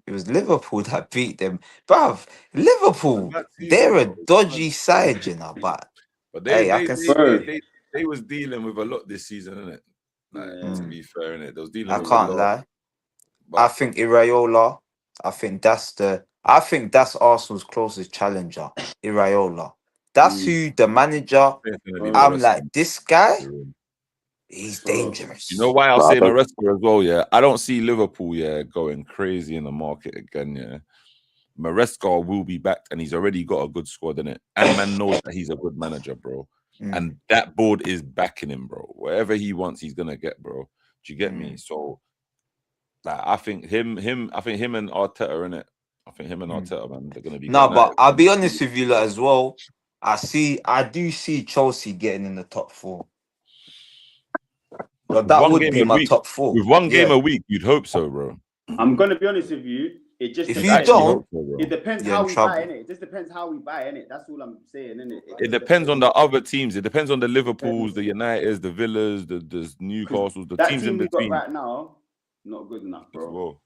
It was Liverpool that beat them. Bruv, Liverpool, they're a dodgy side, you know, but they, I can see they was dealing with a lot this season, innit? Like, to be fair, innit? They was dealing with can't a lot. lie. I think Iraola, I think that's Arsenal's closest challenger, Iraola. That's who the manager. I'm like, this guy, he's dangerous. You know why I'll say Maresca as well, yeah? I don't see Liverpool, going crazy in the market again, yeah. Maresca will be back, and he's already got a good squad, innit? And man knows that he's a good manager, bro. And that board is backing him, bro. Whatever he wants, he's gonna get, bro. Do you get me? So, like, I think him and Arteta, innit? I think him and Arteta, man, they're gonna be. No, but I'll be honest with you lot as well. I do see Chelsea getting in the top 4. But that would be my top 4. With one game a week, you'd hope so, bro. I'm gonna be honest with you. It just if you don't, it depends how we buy, innit? It just depends how we buy, innit? That's all I'm saying, innit? It depends on the other teams. It depends on the Liverpools, the Uniteds, the Villas, the Newcastles, the teams in between. We got right now, not good enough, bro.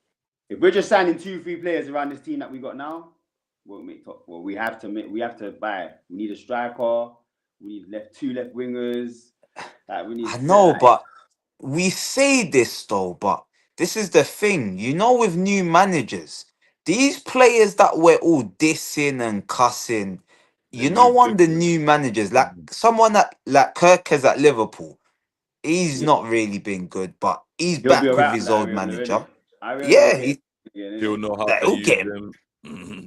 If we're just signing 2-3 players around this team that we got now, won't make top 4. We have to buy. We need a striker. We need 2 left wingers. Like, we need. I know, but we say this though, but this is the thing, you know, with new managers, these players that we're all dissing and cussing, you know, one the new managers, like someone like Kirkers at Liverpool, he's not really been good, but he's back with his old manager. He'll know how to use him.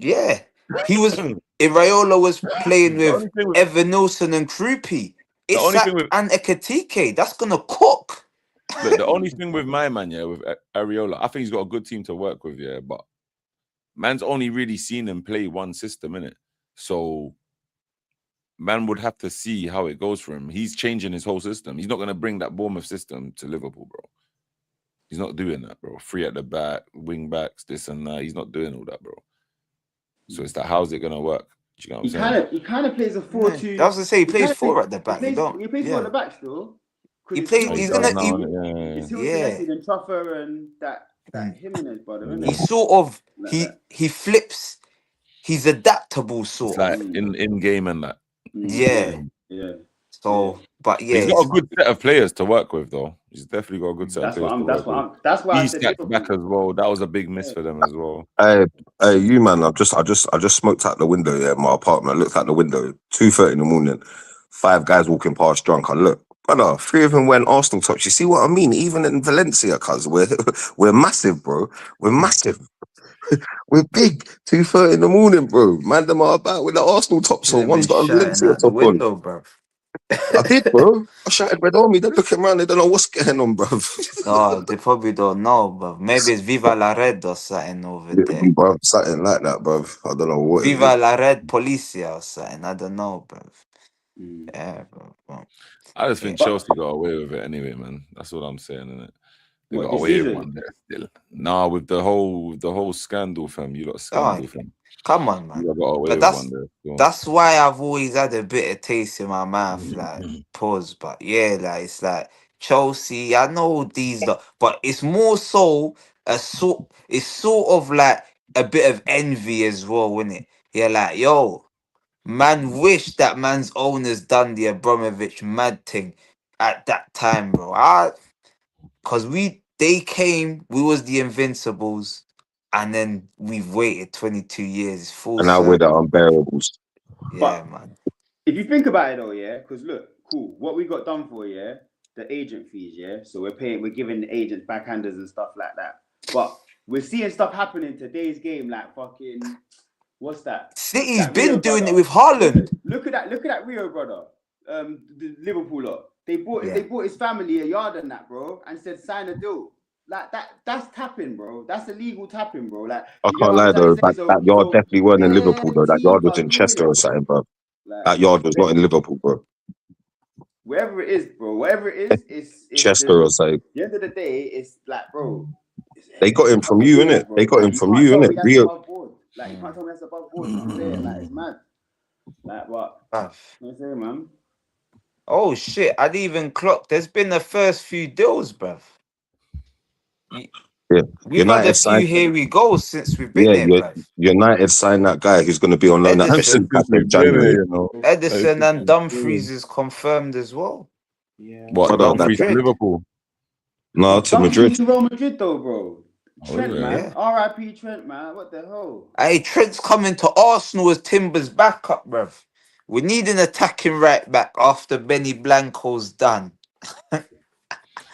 Yeah, Iraola was playing with Evan Nilsson and Krupi. It's like an Ekatike that's gonna cook. Look, the only thing with my man, with Iraola, I think he's got a good team to work with, but man's only really seen him play one system, innit? So man would have to see how it goes for him. He's changing his whole system. He's not going to bring that Bournemouth system to Liverpool, bro. He's not doing that, bro. 3 at the back, wing backs, this and that. He's not doing all that, bro. So it's that, how's it going to work? Do you know what I'm saying? He kind of plays a 4-2. I was going to say, he plays 4 at the back. He plays 4 at the back still. He plays. He's gonna. It's and Truffer and that Jimenez brother. Isn't he sort of he flips. He's adaptable, sort of. Like in game and that. Yeah. So, but he's got a good set of players to work with, though. He's definitely got a good set of players. That's why he stepped back as well. That was a big miss for them as well. Hey, you man! I just smoked out the window in my apartment. I looked out the window. 2:30 in the morning. 5 guys walking past drunk. I look. Brother, 3 of them went Arsenal touch. You see what I mean? Even in Valencia, cuz we're massive, bro. We're massive. We're big. 2:30 in the morning, bro. Man, them are about with the Arsenal tops on. One's got a Valencia top window, on. Bro. I did, bro. I shouted Red Army. They're looking around. They don't know what's going on, bro. No, they probably don't know, bro. Maybe it's Viva la Red or something over there. Bro, something like that, bro. I don't know what. Viva la Red Policia or something. I don't know, bro. Yeah, bro. I just think Chelsea got away with it anyway, man. That's what I'm saying, innit? They got away with one there still. Nah, with the whole scandal, fam. You got scandal, fam. Come on, man. You got away with one there. That's why I've always had a bit of taste in my mouth, like pause. But yeah, like it's like Chelsea. I know these, but it's more so it's sort of like a bit of envy as well, isn't it? Yeah, like yo, man, wish that man's owners done the Abramovich mad thing at that time, bro. Cause they came, we was the Invincibles, and then we've waited 22 years, full And now we're the circle, bro. unbearables. Yeah, But man. if you think about it though, yeah, because look, cool, what we got done for, yeah, the agent fees, yeah. So we're giving the agents backhanders and stuff like that. But we're seeing stuff happen in today's game, like fucking what's that? City's That been Rio doing brother. it with Haaland. Look at that Rio brother. The Liverpool lot. They bought his family a yard and that, bro, and said sign a deal. Like that's tapping, bro. That's illegal tapping, bro. Like I you get can't what I'm lie trying to though, say? that yard definitely weren't in Liverpool though. That team, yard was bro, in doing Chester it, or something, bro. like, That yard was not in Liverpool, bro. wherever it is, bro. Whatever it is, it's Chester or something. At the end of the day, it's like, bro. They got him from you, innit? They got him from you, innit? innit? Rio. Above board. Like you can't tell me that's above board. You know what I'm saying? Like it's mad. Like what? You know what I'm saying, man? Oh shit! I didn't even clock. There's been the first few deals, bruv. Yeah. We've had a few here we go since we've been here, bruv. United signed that guy who's going to be on loan at Hampton in January. Edison and Dumfries is confirmed as well. Yeah. What, Dumfries to Liverpool? No, to Madrid. Real Madrid though, bro. Trent, really? man. R.I.P. Trent, man. What the hell? Hey, Trent's coming to Arsenal as Timber's backup, bruv. We need an attacking right back after Benny Blanco's done.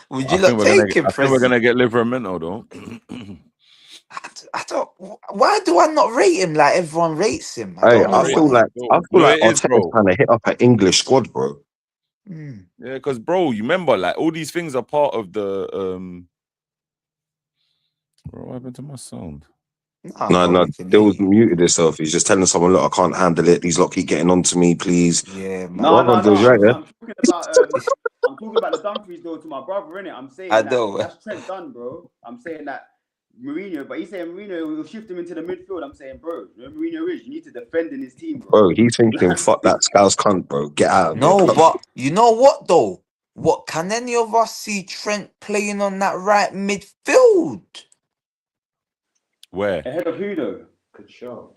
Would you not take him, I think we're going to get Livramento, though. I don't. Why do I not rate him like everyone rates him? I feel like Arteta's trying to hit up an English squad, bro. Yeah, because bro, you remember like all these things are part of the what happened to my sound? No, Dillz muted himself. He's just telling someone, look, I can't handle it. These lot keep getting on to me, please. Yeah, man. No. I'm talking about the Dumfries though to my brother, innit? I'm saying that's Trent done, bro. I'm saying that Mourinho, but he's saying Mourinho will shift him into the midfield. I'm saying, bro, you know Mourinho is, you need to defend in his team, bro. Bro, he's thinking, fuck that Scouse cunt, bro. Get out of here. No, but you know what though? What can any of us see Trent playing on that right midfield? Where? Ahead of who though? Good show.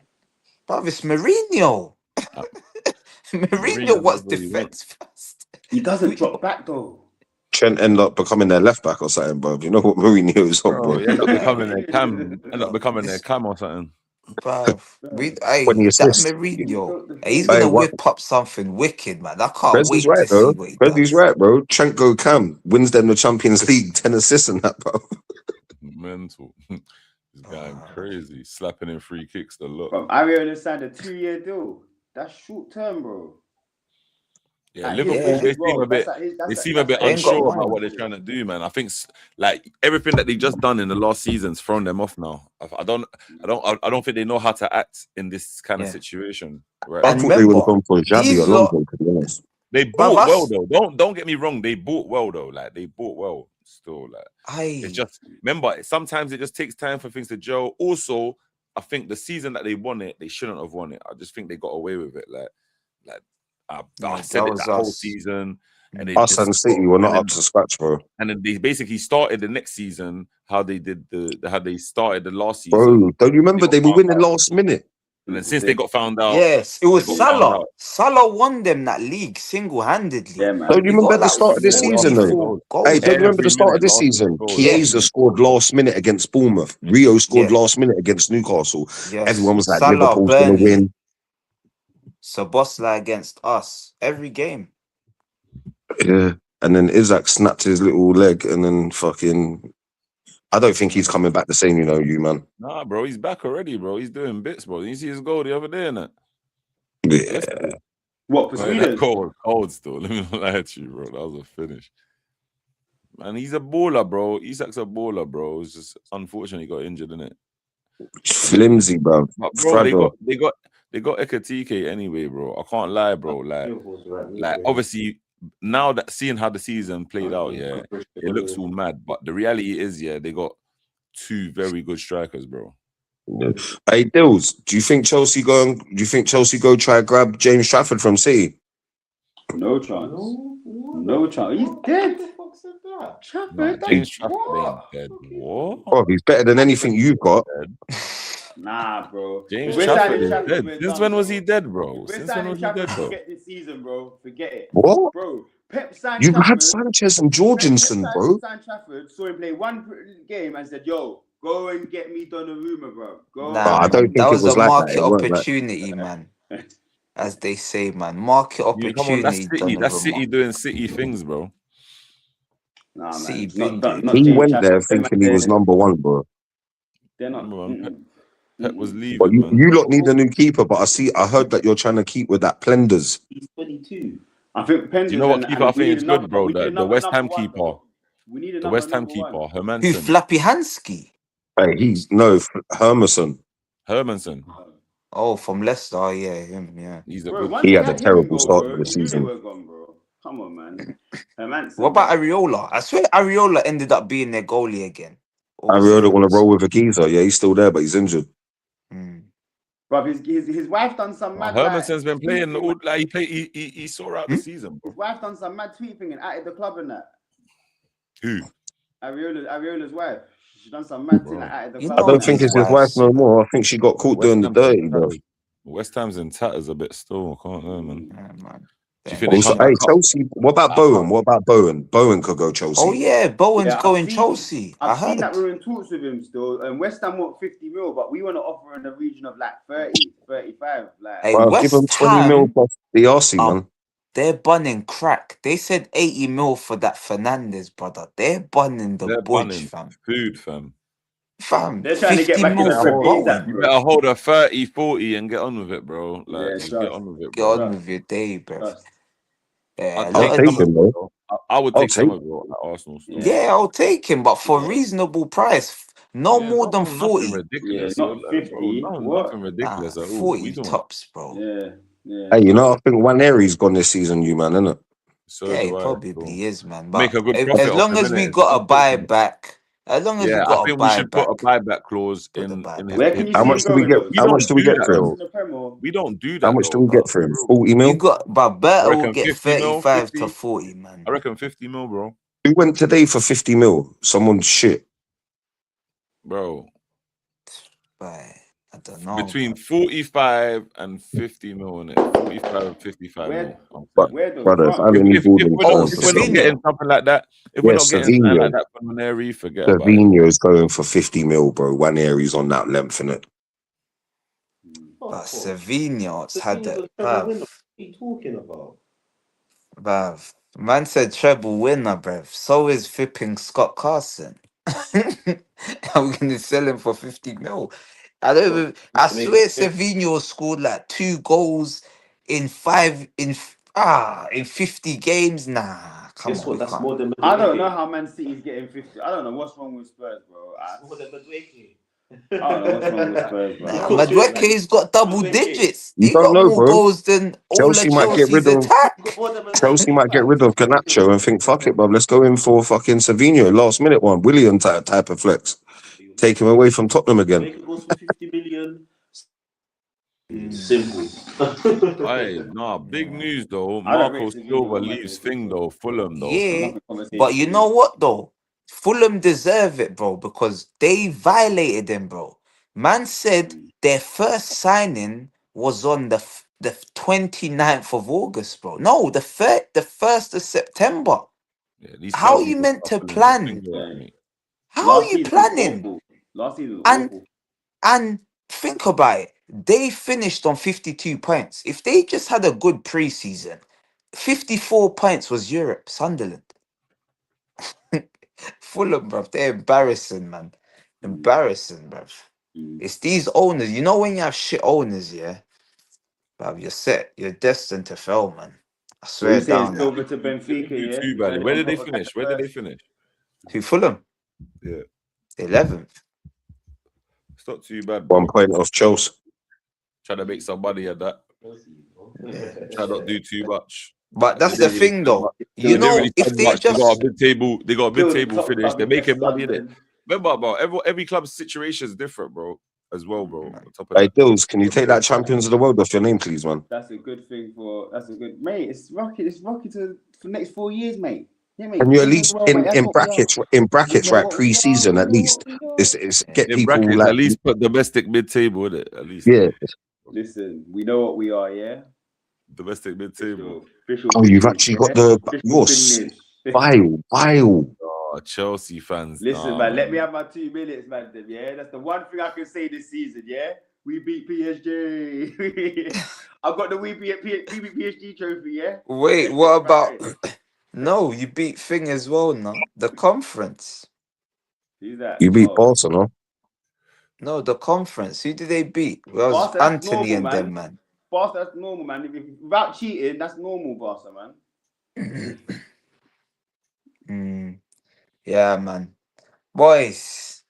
But it's Mourinho. Mourinho wants defense first. He doesn't drop back though. Trent end up becoming their left back or something, bro. You know what Mourinho is on, bro. He end up becoming their cam or something. Bruv, that Mourinho, he's gonna whip up something wicked, man. I can't wait to see what he does. He's right, bro. Trent go cam, wins them the Champions League, 10 assists and that, bro. Mental. He's going crazy, slapping in free kicks the lot. Bro, Iraola signed a 2-year deal. That's short term, bro. Yeah, Liverpool, they seem a bit unsure about what they're trying to do, man. I think like everything that they've just done in the last season's thrown them off now. I don't think they know how to act in this kind of situation. Right? I thought they would have gone for Xavi or Longo, to be honest. They bought well though. Don't get me wrong. They bought well though. Like they bought well still. Like it's just remember sometimes it just takes time for things to gel. Also, I think the season that they won it, they shouldn't have won it. I just think they got away with it. I said it that whole season, and us and City were not up to scratch, bro. And then they basically started the next season how they started the last season. Bro, don't you remember they were winning last minute? And then since they got found out, yes, it was Salah. Salah won them that league single-handedly. Yeah, man. Don't you remember the start of this season, though? Hey, don't you remember the start of this season? Chiesa scored last minute against Bournemouth. Rio scored last minute against Newcastle. Yes. Everyone was like, Salah, Liverpool's going to win. Sabosla against us every game. Yeah, and then Isaac snapped his little leg, and then fucking. I don't think he's coming back the same, you know, man. Nah, bro, he's back already, bro. He's doing bits, bro. You see his goal the other day, innit? Yeah. What for Sweden? Cold still. Let me not lie to you, bro. That was a finish. Man, he's a baller, bro. Isaac's a baller, bro. It's just unfortunate he got injured, innit? Flimsy, bro. But bro, they got Ekatike anyway, bro. I can't lie, bro. Like obviously now that seeing how the season played out, yeah, it looks all mad. But the reality is, yeah, they got two very good strikers, bro. Yeah. Hey, Dillz, do you think Chelsea go try to grab James Trafford from City? No chance. No chance. He's dead. Trafford, James Trafford ain't dead. What? Oh, he's better than anything you've got. Nah, bro. James We're Trafford signing is Trafford, dead. we're Since done, when was bro. he dead, bro? We're Since when signing was he Trafford dead, bro? forget this season, bro. Forget it. What? Bro, Pep signed You Trafford. had Sanchez and Jorgensen, bro. Signed Trafford, saw him play one game and said, yo, go and get me Donnarumma, bro. Go Nah, I and don't man, that think it was a was like that. market It weren't like opportunity, man. As they say, man, market Yeah, come on, that's opportunity. City. That's Donnarumma. City doing City things, bro. Nah, City man. It's been not doing he James went Trafford. there thinking he was number one, bro. They're not. Remember when Pep was But leaving, man. you lot need a new keeper. But I heard that you're trying to keep with that Plenders. He's 22. I think Penders. Do you know what keeper I we think need is another, good, but bro? we need The another West number Ham one, keeper. though. We need The another West Ham number keeper, one. Who, Hermansen. Flappy Hansky? Hey, Hermansen. Hermansen. Oh, from Leicester. Oh, yeah, him. Yeah. He's a Bro, good once He they had a had him in terrible goal, start to bro, the you knew they season. were gone, bro. Come on, man. Hermansen, What about bro. Iraola? I swear Iraola ended up being their goalie again. Or I was really he? want to roll with a geezer. Yeah, he's still there, but he's injured. Bro, his wife done some mad Hermansen's been tweet playing thing, all like he saw out the season, bro. His wife done some mad tweet thing and added the club and that. Who? Ariola's wife. She done some mad thing like added the You club. I know don't think these it's his wife wives, no man. more. I think she got caught doing the dirty, bro. West Ham's in tatters a bit still. I can't know, man. Yeah, man. Do you think they Also, come back hey, up? Chelsea. What about Bowen? What about Bowen? Bowen could go Chelsea. Oh yeah, Bowen's Yeah, going Chelsea. I I've seen that heard. we're in talks with him still. And West Ham want 50 mil, but we want to offer in the region of like 30, 35. Like, Hey, Well, give him West 20 mil Ham, plus the RC, man. they're bunning crack. They said 80 mil for that Fernandez, brother. They're bunning the They're budge, bunning fam. food, fam. Fam, they're trying to get 50 back in mil the for Premier League, Bowen. You better hold a 30, 40 and get on with it, bro. Like, Yeah, just trust. get on with it, Get bro. on with your day, bro. Trust. Yeah, I'd I'll take take some him, of though. it, though. I would I'll take some take of it, like Arsenal stuff. yeah, I'll take him, but for a reasonable price. No Yeah, more than nothing 40. Yeah, ridiculous. not Bro, 50. nothing ridiculous at all. 40 We don't. tops, bro. Yeah. Hey, you know, I think Waneri's gone this season, you man, isn't it? So Yeah, do it I. probably is, man. Make But a good as profit off long him, as we innit? got a buyback, as long as we Yeah, I got a think we should put a buyback, buyback clause put the in buyback. his. Where can you How see much him do we going, get? though? We How don't much do we do get that, for Chelsea him? in the Prem, or? We don't do How that much do though. we Like, get for him? bro. 40 You mil? got, but I Berta will reckon get 50 mil, 35 to 50. 40, man. I reckon 50 mil, bro. Who went today for 50 mil? Someone's shit. Bro. But I don't know. Between 45 and 50 mil in it. 45 and 55 mil. But, brother, if Anthony Gordon's If going for we're not 50 getting something like that, if we're yeah, not getting something like Savinho. that from Maneri, forget about it. Savinho's going for 50 mil, bro. Waneri's on that length, innit? But Savinho's had it. What are you talking about? Bruv. Man said treble winner, bruv. So is flipping Scott Carson. I'm gonna sell him for 50 mil. I swear Savinho scored like 2 goals in 50 games. Nah, come on. We can't. more than I don't know how Man City's getting 50. I don't know what's wrong with Spurs, bro. I don't know what's wrong with Spurs, bro. Nah, Madueke's got double digits. You He don't got know, more bro. goals than all Chelsea of might get rid Chelsea's of attack. Chelsea might get rid of Garnacho and think, fuck it, bro. Let's go in for fucking Savinho, last minute one, William type of flex. Take him away from Tottenham again. Make it goes for 50 million. Simple. Big news though. I don't Marco rate Savinho Silva on my leaves list, thing though, Fulham though. Yeah, but you know what though? Fulham deserve it, bro, because they violated him, bro. Man said their first signing was on the 29th of August, bro. No, the 1st of September. These How are Chelsea you boys meant are to pulling their plan? finger out of me. How are you planning? Last season was And awful. and think about it. They finished on 52 points. If they just had a good preseason, 54 points was Europe, Sunderland. Fulham, bruv. They're embarrassing, man. Embarrassing, bruv. It's these owners. You know when you have shit owners, yeah? Bruv, you're set. You're destined to fail, man. I So you're swear saying down. Silva to Benfica, yeah? Too badly. Where did they finish? Who, Fulham? Yeah. 11th. It's not too bad. 1 point off Chelsea. Try to make somebody at that. Try not do too much. But that's the thing, though. You know, if they just they got a mid-table finish. They're making money in it. Remember, bro, every club's situation is different, bro. As well, bro. On top of Hey, that. Dillz, can you take that Champions of the World off your name, please, man? That's a good thing for. That's a good mate. It's rocky. It's rocky for the next 4 years, mate. Yeah, mate, And you at you know least well, mate, that's what we are. in We brackets, know right? what we are. Pre-season We at know least. what we are. It's get In people brackets, like at least put domestic mid-table in it. At least. yeah. Listen, we know what we are, yeah? Domestic mid-table. Official Oh, you've finish, actually yeah? got the Official finish. vile. Oh, Chelsea fans. Listen, man, let me have my 2 minutes, man, then, yeah? That's the one thing I can say this season, yeah? We beat PSG. I've got the we beat PSG trophy, yeah? Wait, Let's what get about? right. No, you beat Thing as well, no? The conference. Who's that? You beat Oh. Barca, no? No, the conference. Who did they beat? Well, it was Barca, that's Anthony normal, and man. them, man. Barca, that's normal, man. Without cheating, that's normal, Barca, man. Yeah, man. Boys,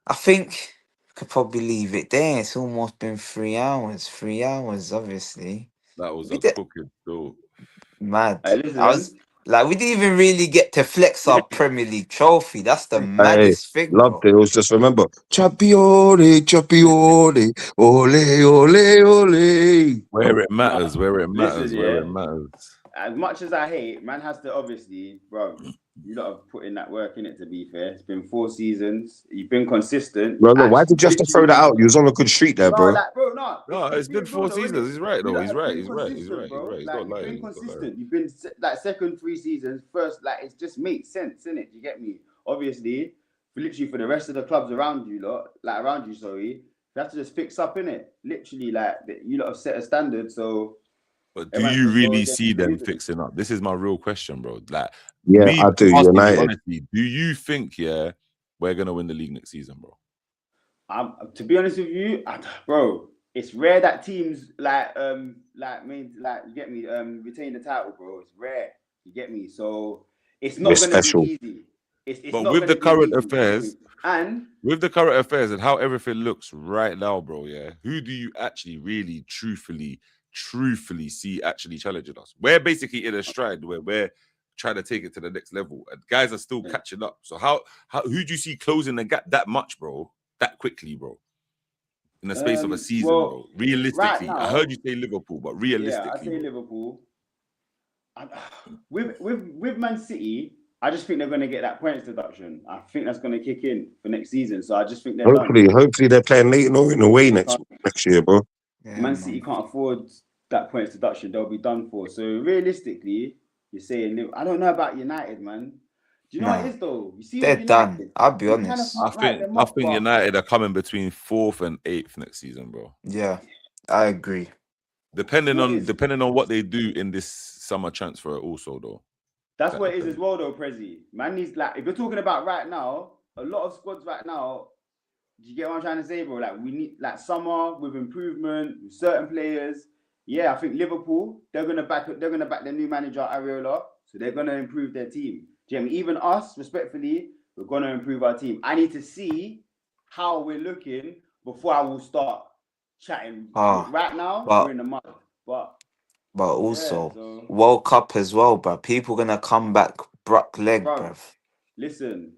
I think we could probably leave it there. It's almost been 3 hours. 3 hours, obviously. That was We a did crooked though. mad. Hey, I listen. was like, we didn't even really get to flex our Premier League trophy. That's the Hey, maddest thing, loved bro. it. It was just remember, Champione, Champione, ole, ole, ole. Where it matters, Nah, where it matters, listen, where yeah. it matters. As much as I hate, man has to obviously, bro. You lot have put in that work in it. To be fair, it's been 4 seasons. You've been consistent. Bro, look, why did you have to throw that out? You was on a good streak there, No, bro. like, bro, no. No, it's been being 4 real, though, seasons. innit? He's right You though. lot He's have right. been He's right. He's consistent, right. He's bro. right. He's Like, not you've lying. been He's not lying. consistent. You've been like second 3 seasons. First, like, it just makes sense, innit? You get me? Obviously, literally for the rest of the clubs around you, sorry, you have to just fix up, innit? Literally, like, you lot have set a standard, so. But do you really see them fixing up? This is my real question, bro. Like, Yeah, me I do. asking you United. honestly, do you think, yeah, we're gonna win the league next season, bro? To be honest with you, bro, it's rare that teams you get me, retain the title, bro. It's rare. You get me? So it's not It's gonna special. be easy. It's But not with gonna the be current easy. affairs, and with the current affairs and how everything looks right now, bro, yeah, who do you actually really truthfully see actually challenging us? We're basically in a stride where we're trying to take it to the next level, and guys are still catching up. So how who do you see closing the gap that much, bro, that quickly, bro, in the space of a season, bro? Realistically, right now, I heard you say Liverpool, but realistically, yeah, I say bro. Liverpool. With Man City, I just think they're going to get that points deduction. I think that's going to kick in for next season. So I just think they're Hopefully they're playing late in away next year, bro. Yeah, Man City can't afford that points deduction. They'll be done for. So realistically, you're saying, I don't know about United, man. Do you know what it is though? You see, they're with done. United, I'll be you honest. kind of I think United are coming between 4th and 8th next season, bro. Yeah, I agree. Depending on what they do in this summer transfer, also though. That's what it is as well, though, Prezi. Man needs, like, if you're talking about right now, a lot of squads right now. Do you get what I'm trying to say, bro? Like, we need, like, summer with improvement with certain players. Yeah, I think Liverpool, they're gonna back their new manager Iraola, so they're gonna improve their team. Do you know what I mean? Even us, respectfully, we're gonna improve our team. I need to see how we're looking before I will start chatting. Right now, we're in the mud, but also World Cup as well, bro. People gonna come back brock leg, bruv. Listen.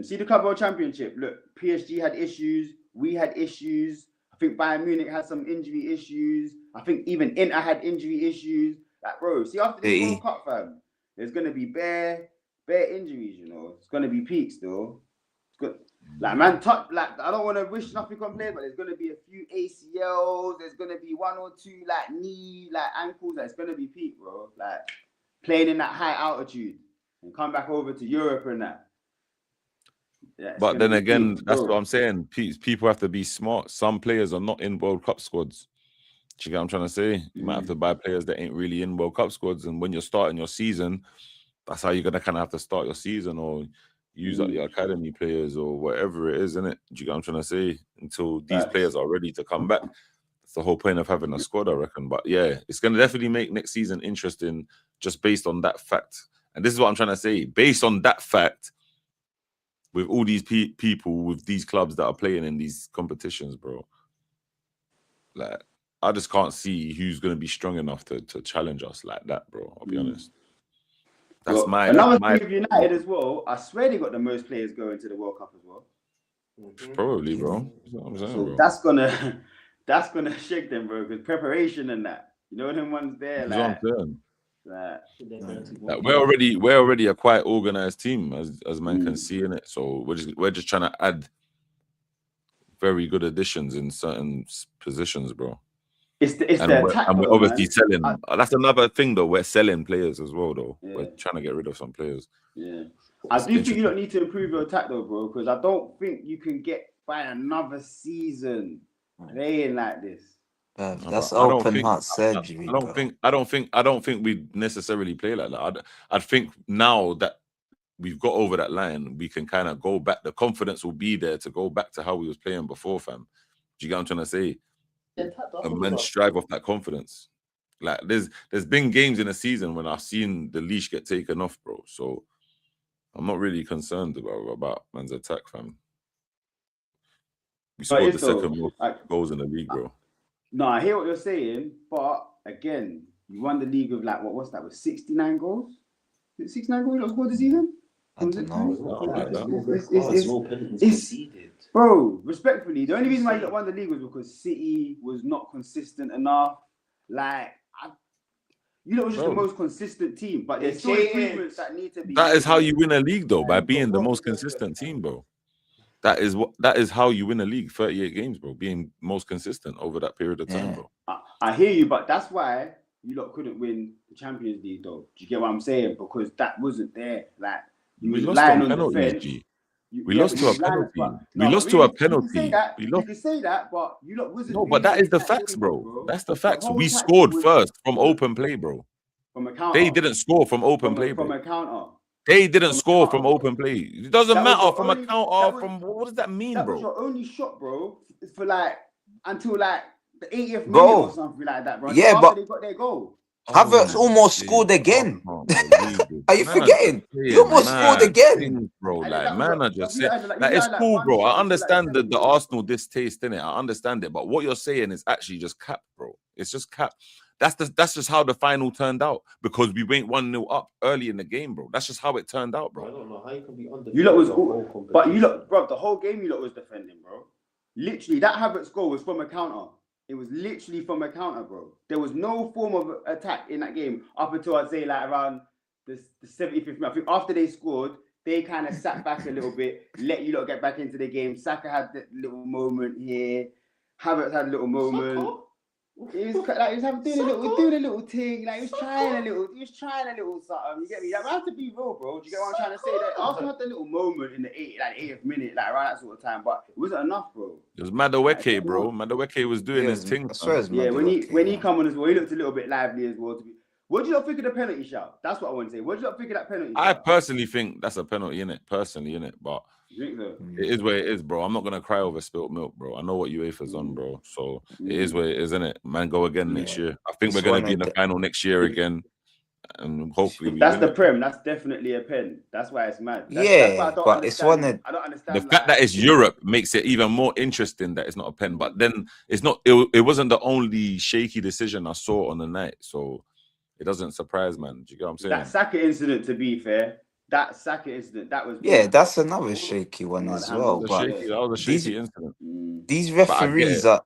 See the Carabao Championship. Look, PSG had issues. We had issues. I think Bayern Munich had some injury issues. I think even Inter had injury issues. Like, bro, see, after this World Cup, fam, there's gonna be bare injuries. You know, it's gonna be peaks, though. It's good. Like, man, I don't want to wish nothing on players, but there's gonna be a few ACLs. There's gonna be 1 or 2 like knee, like ankles. That's gonna be peak, bro. Like playing in that high altitude and come back over to Europe and that. Yeah, but then again, that's what I'm saying. People have to be smart. Some players are not in World Cup squads. Do you get what I'm trying to say? You might have to buy players that ain't really in World Cup squads, and when you're starting your season, that's how you're gonna kind of have to start your season, or use up your academy players or whatever it is, isn't it? Do you get what I'm trying to say? Until these players are ready to come back. That's the whole point of having a squad, I reckon. But yeah, it's gonna definitely make next season interesting, just based on that fact. And this is what I'm trying to say. Based on that fact, with all these people, with these clubs that are playing in these competitions, bro, like, I just can't see who's going to be strong enough to challenge us like that, bro. I'll be honest. That's another thing with United as well. I swear they got the most players going to the World Cup as well. Probably, bro. That's what I'm saying, so bro. that's gonna shake them, bro. Because preparation and that, you know, them ones there. That's what I'm saying. Like we're already a quite organized team, as man can see in it. So we're just trying to add very good additions in certain positions, bro. It's the attack, and we're though, obviously man. selling. That's another thing, though. We're selling players as well, though. Yeah. We're trying to get rid of some players. Yeah, I do think you don't need to improve your attack, though, bro, because I don't think you can get by another season playing like this. That's open heart surgery. I don't think we necessarily play like that. I think now that we've got over that line, we can kind of go back. The confidence will be there to go back to how we was playing before, fam. Do you get what I'm trying to say? And men strive off that confidence. Like there's been games in a season when I've seen the leash get taken off, bro. So I'm not really concerned about man's attack, fam. We scored the second most goals in the league, bro. No, I hear what you're saying, but again, you won the league with like what's that? With 69 goals? Is it 69 goals you scored this season? I don't know. It's bro, respectfully, the only reason why you won the league was because City was not consistent enough. Like, you know, it was just the most consistent team, but there's still improvements that need to be. That is how you win a league, though, by being the most consistent team, bro. That is how you win a league, 38 games, bro, being most consistent over that period of time, bro. I hear you, but that's why you lot couldn't win the Champions League, though. Do you get what I'm saying? Because that wasn't there. Like, we lost on penalties, G. We lost to a penalty. We lost to a penalty. You can say that, but you lot wasn't. No, but that is the facts, bro. That's the facts. We scored first from open play, bro. From a counter. They didn't score from open play, bro. From a counter. They didn't score from open play. It doesn't matter from a counter. From what does that mean, bro? That was your only shot, bro. For like until like the 80th minute or something like that, bro. Yeah, but they got their goal. Havertz almost scored again. Are you forgetting? He almost scored again, bro. Like, man, I just said, like, it's cool, bro. I understand the Arsenal distaste in it. I understand it, but what you're saying is actually just cap, bro. It's just cap. That's just how the final turned out because we went 1-0 up early in the game, bro. That's just how it turned out, bro. I don't know how you can be under. You lot was, but you lot, bro. The whole game you lot was defending, bro. Literally, that Havertz goal was from a counter. It was literally from a counter, bro. There was no form of attack in that game up until I'd say like around the 75th minute. I think after they scored, they kind of sat back a little bit, let you lot get back into the game. Saka had that little moment here. Havertz had a little moment. He was doing a little thing. Like he was trying a little something. You get me? Like, I have to be real, bro. Do you get what I'm trying to say? That Arsenal had a little moment in the 80th minute, like around that sort of time, but it wasn't enough, bro. It was Madueke, bro. Madueke was doing his thing. Yeah, when he come on as well, he looked a little bit lively as well. What do you not think of the penalty shout? That's what I want to say. What do you not think of that penalty? I personally think that's a penalty, innit? But it is where it is, bro. I'm not gonna cry over spilt milk, bro. I know what UEFA's on, bro. So it is where it is, innit? Man, go again next year. I think we're gonna be in the final next year again, and hopefully that's the Prem. That's definitely a pen. That's why it's mad. That's why but it's one of I don't understand. The fact that it's Europe makes it even more interesting that it's not a pen. But then it's not. It wasn't the only shaky decision I saw on the night, so it doesn't surprise, man. Do you get what I'm saying? That Saka incident, to be fair. That Saka incident, that was that's another shaky one as well. But that was a shaky incident. These referees are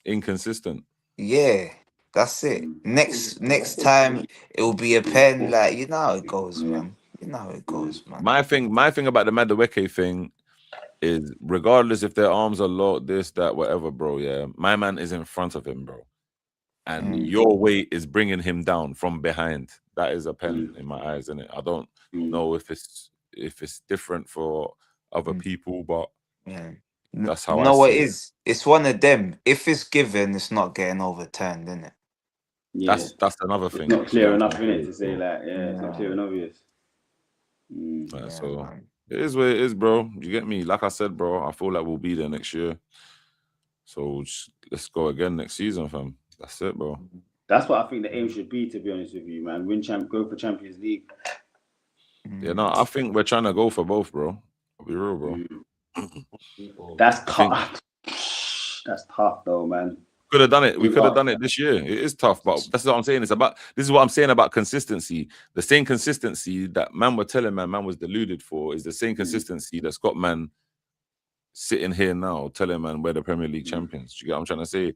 inconsistent. Yeah, that's it. Next time it will be a pen. Like you know how it goes, man. You know how it goes, man. My thing about the Madueke thing is, regardless if their arms are low, this, that, whatever, bro. Yeah, my man is in front of him, bro, and your weight is bringing him down from behind. That is a pen in my eyes, isn't it? I don't know if it's different for other people, but that's how I see it is. It's one of them. If it's given, it's not getting overturned, isn't it? Yeah. That's another thing. It's not clear enough, innit, to say like, it's not clear and obvious. So it is what it is, bro. You get me? Like I said, bro, I feel like we'll be there next year. So let's go again next season, fam. That's it, bro. That's what I think the aim should be, to be honest with you, man. Go for Champions League. Yeah, no, I think we're trying to go for both, bro. I'll be real, bro. That's tough. That's tough, though, man. Could have done it. We could have done it this year. It is tough, but that's what I'm saying. This is what I'm saying about consistency. The same consistency that man were telling man was deluded for is the same consistency that's got man sitting here now telling man we're the Premier League champions. Do you get what I'm trying to say?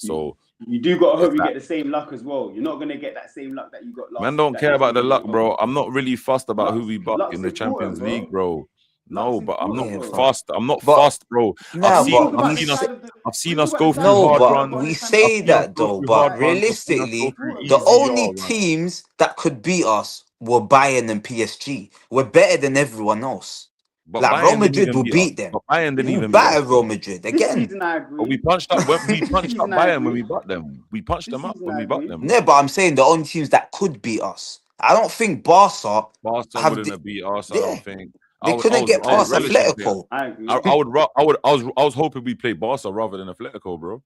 So you do got to hope it's you like- get the same luck as well. You're not gonna get that same luck that you got last. man, don't that care you about the season luck, as well. bro. I'm not really fussed about who we buck Luck's in the Champions important, League, bro. No, Luck's but I'm not important, bro. fussed. I'm not But- fussed, bro. Nah, I've but seen we us talk go about through the No, side hard of the- but runs. we the say I've seen us that go though. through But hard runs. I've seen us go realistically, through the easy only runs. teams that could beat us were Bayern and PSG. We're better than everyone else. But Like Bayern Real didn't Madrid even will beat beat us. them. But Bayern didn't We'll even beat us. batter Real Madrid This again. season, I agree. But we punched up season, I Bayern when agree. we butt them. We punched This them up season, when I we butt agree. them. No, but I'm saying the only teams that could beat us. I don't think Barca Barca have wouldn't the- have beat us. I yeah. don't think. They couldn't get past Atletico. I agree. I was hoping we play Barca rather than Atletico, bro.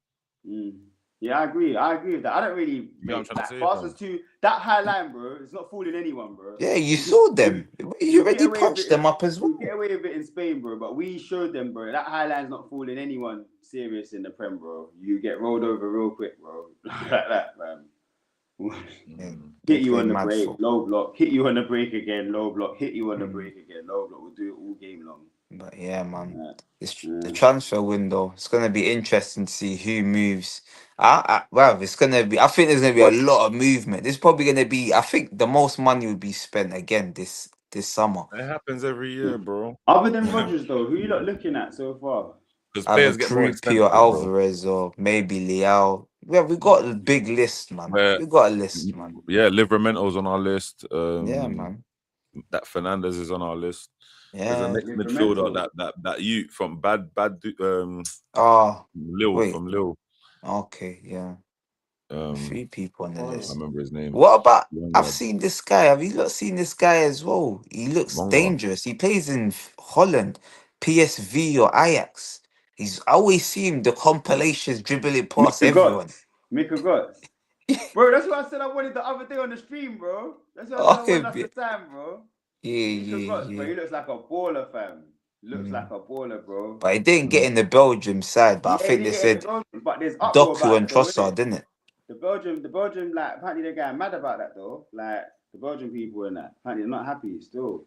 Yeah, I agree. I agree with that. I don't really. You know what I'm trying to say, Barca's too that high line, bro. It's not fooling anyone, bro. Yeah, you saw them. You already punched them up as well. You get away with it in Spain, bro. But we showed them, bro. That high line's not fooling anyone serious in the Prem, bro. You get rolled over real quick, bro. Like that, man. Hit you on the break, low block. Hit you on the break again, low block. Hit you on the break again, low block. We'll do it all game long. But yeah, man, the transfer window. It's gonna be interesting to see who moves. Well, it's gonna be. I think there's gonna be a lot of movement. There's probably gonna be. I think the most money will be spent again this summer. It happens every year, bro. Other than Rodgers, though, who you not looking at so far? Because Either players get more expensive, or bro. Alvarez or maybe Leao. Yeah, we got a big list, man. We got a list, man. Yeah, Livramento's on our list. Yeah, man. That Fernandez is on our list. There's Yeah, a next midfielder that you from bad Lille from Lille. Okay, yeah. 3 people on the list. I remember his name. What about? I've seen this guy. Have you not seen this guy as well? He looks dangerous. He plays in Holland, PSV or Ajax. I always see him the compilations dribbling past everyone. Mika Gotts. Bro, that's what I said I wanted the other day on the stream, bro. That's what I said I wanted the time, bro. Yeah. Bro, he looks like a baller, fam. Looks like a baller, bro. But he didn't get in the Belgium side. But I think they said but there's Doku and Trossard, didn't it? The Belgium, like, apparently they're getting mad about that, though. Like, the Belgian people and that. Apparently they're not happy still.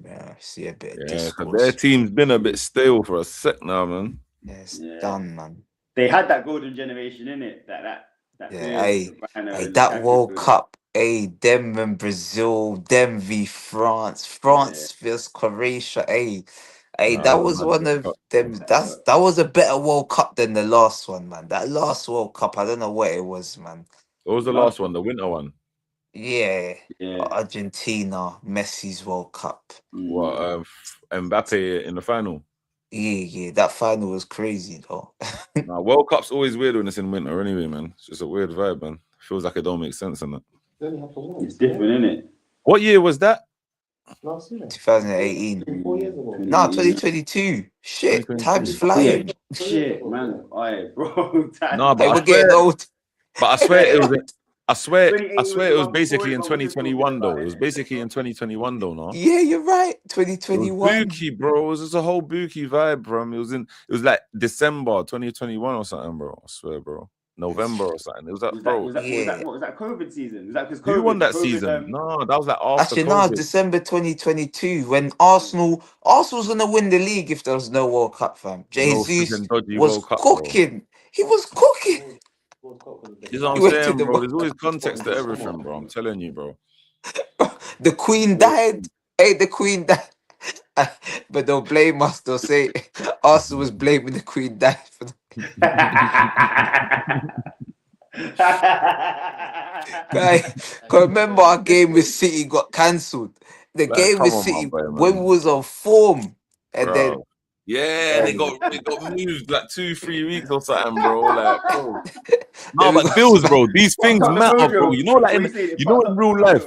Yeah, I see a bit of Yeah, discourse. their team's been a bit stale for a sec now, man. Yeah, it's done, man. They had that golden generation in it. That that World Cup, them and Brazil, them v France, France vs Croatia, that was one of them. That was a better World Cup than the last one, man. That last World Cup, I don't know what it was, man. What was the last one? The winter one? Yeah. Argentina, Messi's World Cup. What? Mbappe in the final. Yeah. That final was crazy though. Nah, World Cup's always weird when it's in winter, anyway, man. It's just a weird vibe, man. Feels like it don't make sense in that. It's different, isn't it? What year was that? 2018. No, 2022. Shit, time's flying. Shit, man. Alright, bro. No, but we're getting old. But I swear it was. I swear it was basically in 2021 though. It was basically in 2021 though, no? Yeah, you're right. 2021. Bookie, bro. It was just a whole Bookie vibe, bro. It was like December 2021 or something, bro. I swear, bro. November or something. It was like, bro. Was that COVID season? Was that because Who won that COVID, season? No, that was like after Actually, COVID. no, December 2022 when Arsenal's gonna win the league if there was no World Cup, fam. Jesus was cooking. He was cooking. You know what I'm saying, bro? There's always context to everything, bro. I'm telling you, bro. The Queen died. Hey, the Queen died. But they'll blame us. They'll say Arsenal was blaming the Queen died for Guy, remember our game with City got cancelled. The game with City when we was on form, and then they got moved like 2-3 weeks or something, bro. Like, bro. No, but Dillz, bro. These things matter, bro. You know, like in real life,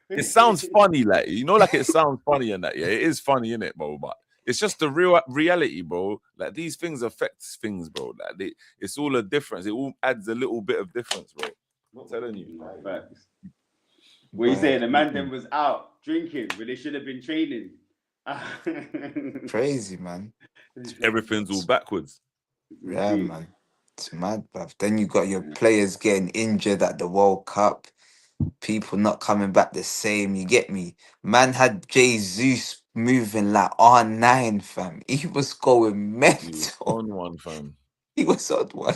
it sounds funny, like like it sounds funny and that. Yeah, it is funny, innit, bro. But it's just the real reality, bro. Like these things affect things, bro. Like it's all a difference. It all adds a little bit of difference, bro. I'm telling you. Facts. What you saying? The man then was out drinking, but they should have been training. Crazy, man. Everything's all backwards. Yeah, man. It's mad, bruv. Then you got your players getting injured at the World Cup. People not coming back the same. You get me? Man had Jesus moving like R9, fam. He was going mental. On one, fam. He was on one.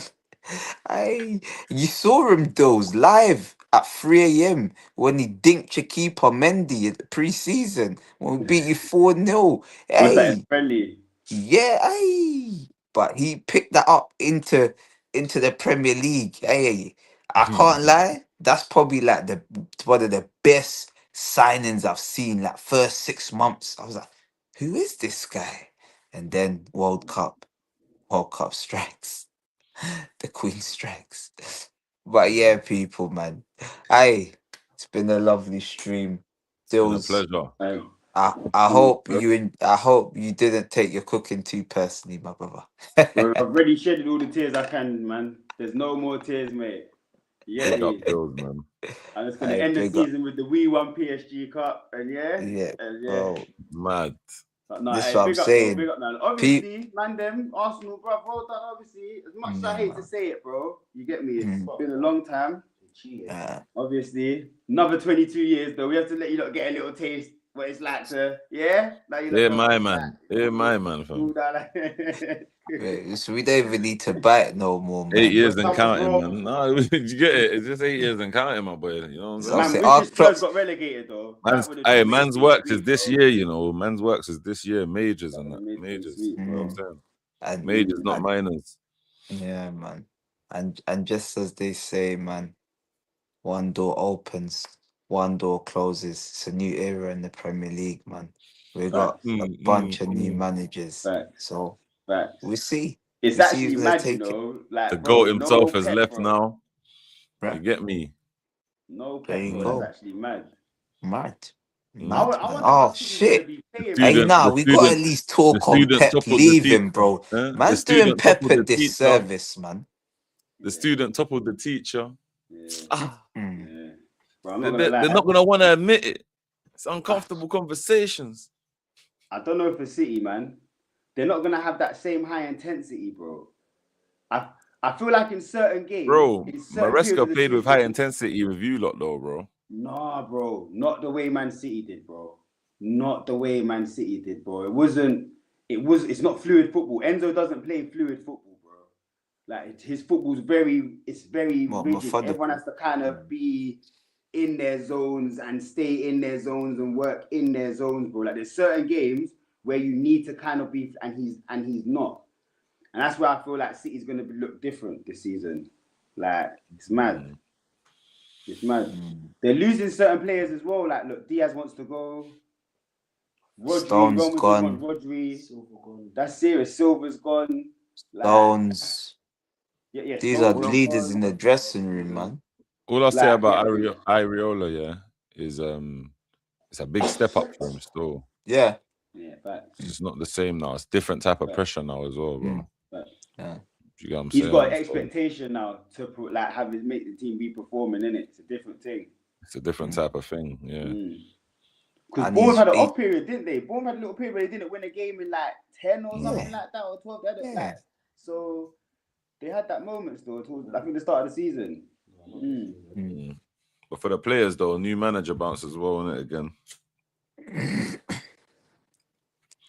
You saw him those live at 3 a.m. when he dinked your keeper Mendy at the pre-season when we beat you 4-0. Was that Hey, friendly? yeah, hey. But he picked that up into the Premier League. Hey, I can't lie. That's probably like the one of the best signings I've seen. Like first 6 months, I was like, who is this guy? And then World Cup strikes. The Queen strikes. But yeah, people, man. Hey, it's been a lovely stream. Been a Dillz, pleasure. I hope you didn't take your cooking too personally, my brother. Bro, I've already shedded all the tears I can, man. There's no more tears, mate. You get Big up me? Dillz, man. And it's gonna Hey, end the big up. season with the We Won PSG Cup, and Yeah, and bro. Mad. But no, This is hey, what I'm big up though, saying. big up, man. Obviously, man, them Arsenal, bro, well done. Obviously, as much as I hate to say it, bro, you get me. It's been a long time. Obviously, another 22 years though. We have to let you lot get a little taste what it's like to, now you Yeah, know my what it's man. like. Yeah, my man, fam. Cool down like- So we don't even need to bite no more, man. 8 years and Some counting, bro- man. No, you get it. It's just 8 years and counting, my boy. You know what I'm So saying? I'm Man, saying, wish our Spurs clocks. got relegated though. Man's, That would have hey, made man's things works sweet, is this bro. year, you know. Man's works is this year. Majors and that. Made things Majors. sweet, You know what I'm bro. saying? And, Majors, not and minors. yeah, man. And just as they say, man, one door opens, one door closes. It's a new era in the Premier League, man. We got a bunch of new managers. Facts. So Facts. we see. It's We see actually who's gonna mad, you take it. know. Like, The bro, GOAT himself no has Pep, left bro. now. Right. You get me? No There Pep, you bro. go. That's actually mad. Mad. I Mad, man. wonder Oh how City's gonna shit. be The playing, Hey, student, bro. nah, the we gotta student, at least the talk on student Pep toppled the leaving, teacher. bro. The Man's doing student Pep toppled a the teacher. disservice, man. The student toppled the teacher. Yeah. Ah, Yeah. Bro, I'm not gonna they're lie. not gonna want to admit it. It's uncomfortable conversations. I don't know for City, man. They're not gonna have that same high intensity, bro. I feel like in certain games, Bro, in certain periods Maresca of the played with high season, intensity with you lot, though, bro. nah, bro, not the way Man City did, bro. Not the way Man City did, bro. It wasn't. It's not fluid football. Enzo doesn't play fluid football, bro. Like his football's it's very Well, rigid. methodical. Everyone has to kind of be in their zones and stay in their zones and work in their zones, bro. Like there's certain games where you need to kind of be, and he's not. And that's where I feel like City's going to look different this season. Like, it's mad. It's mad. They're losing certain players as well. Like, look, Diaz wants to go. Stone's gone. Rodri. That's serious. Silver's gone. Like, Stones. yeah, These Stones are is leaders gone. in the dressing room, man. All I'll say Like, about yeah. Iraola, yeah, is it's a big step up for him still. Yeah. Yeah, facts. It's just not the same now. It's different type of pressure now as well, bro. Yeah. You get what I'm He's saying? got expectation now to like make the team be performing, innit? It's a different thing. It's a different type of thing, yeah. Because Bournemouth had an off period, didn't they? Bournemouth had a little period where they didn't win a game in like 10 or something like that, or 12. Like, so they had that moment still towards, I think, the start of the season. But for the players, though, a new manager bounce as well, isn't it, again?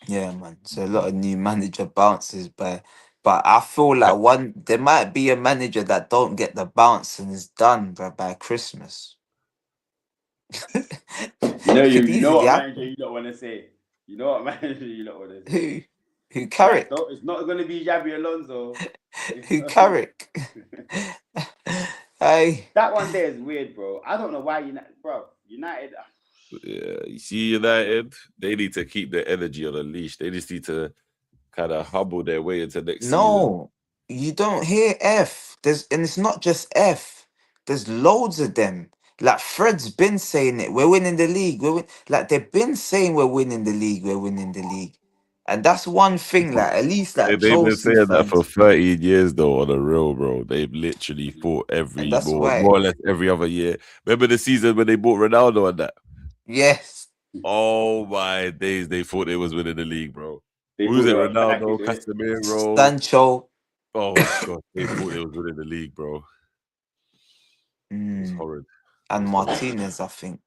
Yeah, man. So a lot of new manager bounces, but I feel like there might be a manager that don't get the bounce and is done by Christmas. You know what manager you don't want to say. You know what manager you don't want to say. Who Carrick? It's not going to be Xabi Alonso. Who Carrick? Hey, that one there is weird, bro. I don't know why United. Yeah, you see United, they need to keep their energy on a leash. They just need to kind of hobble their way into next season. No, you don't hear F. And it's not just F. There's loads of them. Like Fred's been saying it. We're winning the league. Like they've been saying we're winning the league. We're winning the league. And that's one thing. Like at least like they've been Chelsea saying fans, that for 13 years though, on the real, bro. They've literally fought more or less every other year. Remember the season when they bought Ronaldo and that? Yes. Oh my days, they thought they was winning the league, bro. Who's it? Ronaldo, Casemiro, Sancho. Oh god, they thought they was winning the league, bro. It's horrid. And Martinez, I think.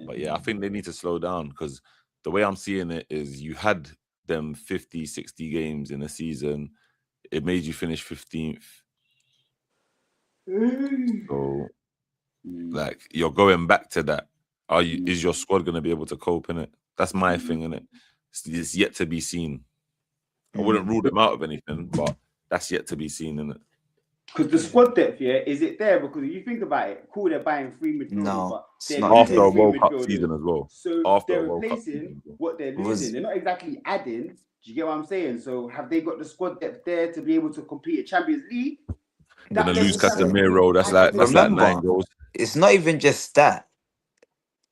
But yeah, I think they need to slow down because the way I'm seeing it is you had them 50, 60 games in a season. It made you finish 15th. So, like, you're going back to that. Is your squad going to be able to cope in it? That's my thing, in it. It's yet to be seen. I wouldn't rule them out of anything, but that's yet to be seen, in it. Because the squad depth, is it there? Because if you think about it, cool, they're buying 3 midfielders, No, but it's they're not losing After a 3 World Cup midfielders. season as well. So After they're a World Cup replacing season. what they're losing. They're not exactly adding. Do you get what I'm saying? So have they got the squad depth there to be able to compete at Champions League? Gonna lose Casemiro. That's like Remember, 9 goals. it's not even just that.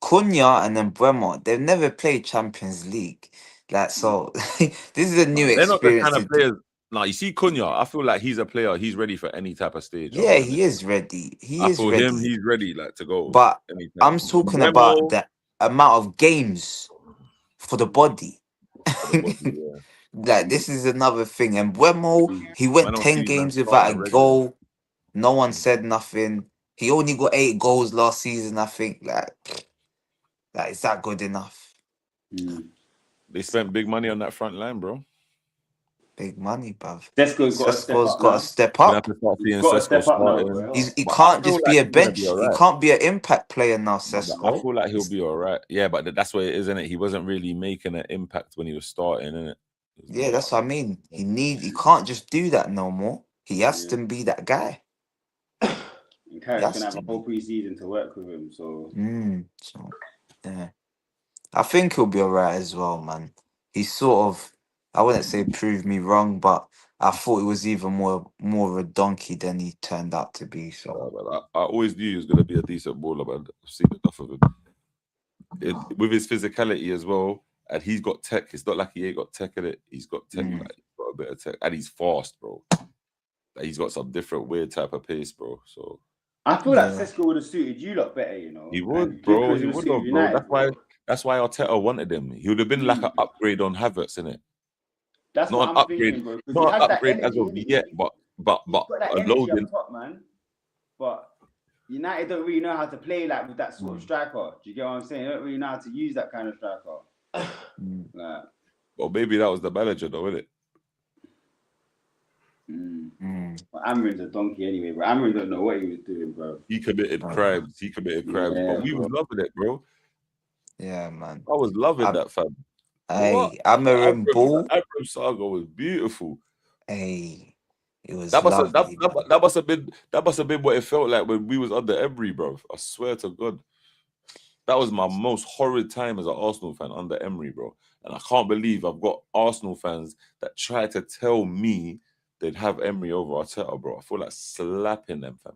Cunha and then Bremer, they've never played Champions League. Like, so this is a new They're not the experience. kind of players. Now, you see Cunha, I feel like he's a player. He's ready for any type of stage. Yeah, he is ready. I feel him, he's ready, like, to go. But anytime. I'm talking about the amount of games for the body. Like, this is another thing. And Buemo, he went 10 games without a goal. No one said nothing. He only got 8 goals last season, I think. Like, is that good enough? They spent big money on that front line, bro. Big money, bruv. Sesko's got to step up. He's got to step up now. He can't just be a bench. He can't be an impact player now, I Sesko. feel like he'll be all right. Yeah, but that's what it is, isn't it? He wasn't really making an impact when he was starting, innit? Yeah, that's what I mean. He can't just do that no more. He has to be that guy. And Carrick's gonna have a whole pre-season to work with him, so so yeah. I think he'll be alright as well, man. He's sort of, I wouldn't say proved me wrong, but I thought he was even more of a donkey than he turned out to be. So I always knew he was gonna be a decent baller, man. I've seen enough of him. With his physicality as well, and he's got tech. It's not like he ain't got tech in it. He's got tech, like, he's got a bit of tech, and he's fast, bro. Like, he's got some different weird type of pace, bro. So I feel like Sesko would have suited you lot better, you know. He would, bro. He would have, bro. That's why Arteta wanted him. He would have been like an upgrade on Havertz, innit? That's not what an I'm upgrade, thinking, bro. not an upgrade as of yet, but a loading. Top, man. But United don't really know how to play like with that sort of striker. Do you get what I'm saying? They don't really know how to use that kind of striker. Well, maybe that was the manager, though, isn't it? Well, Amarin's a donkey anyway, bro. Amarin don't know what he was doing, bro. He committed crimes. But we was loving it, bro. Yeah, man. I was loving that, fam. Hey, Amarin Ball. Amarin saga was beautiful. Hey, it was that must have been what it felt like when we was under Emery, bro. I swear to God. That was my most horrid time as an Arsenal fan under Emery, bro. And I can't believe I've got Arsenal fans that try to tell me they'd have Emery over Arteta, bro. I feel like slapping them, fam.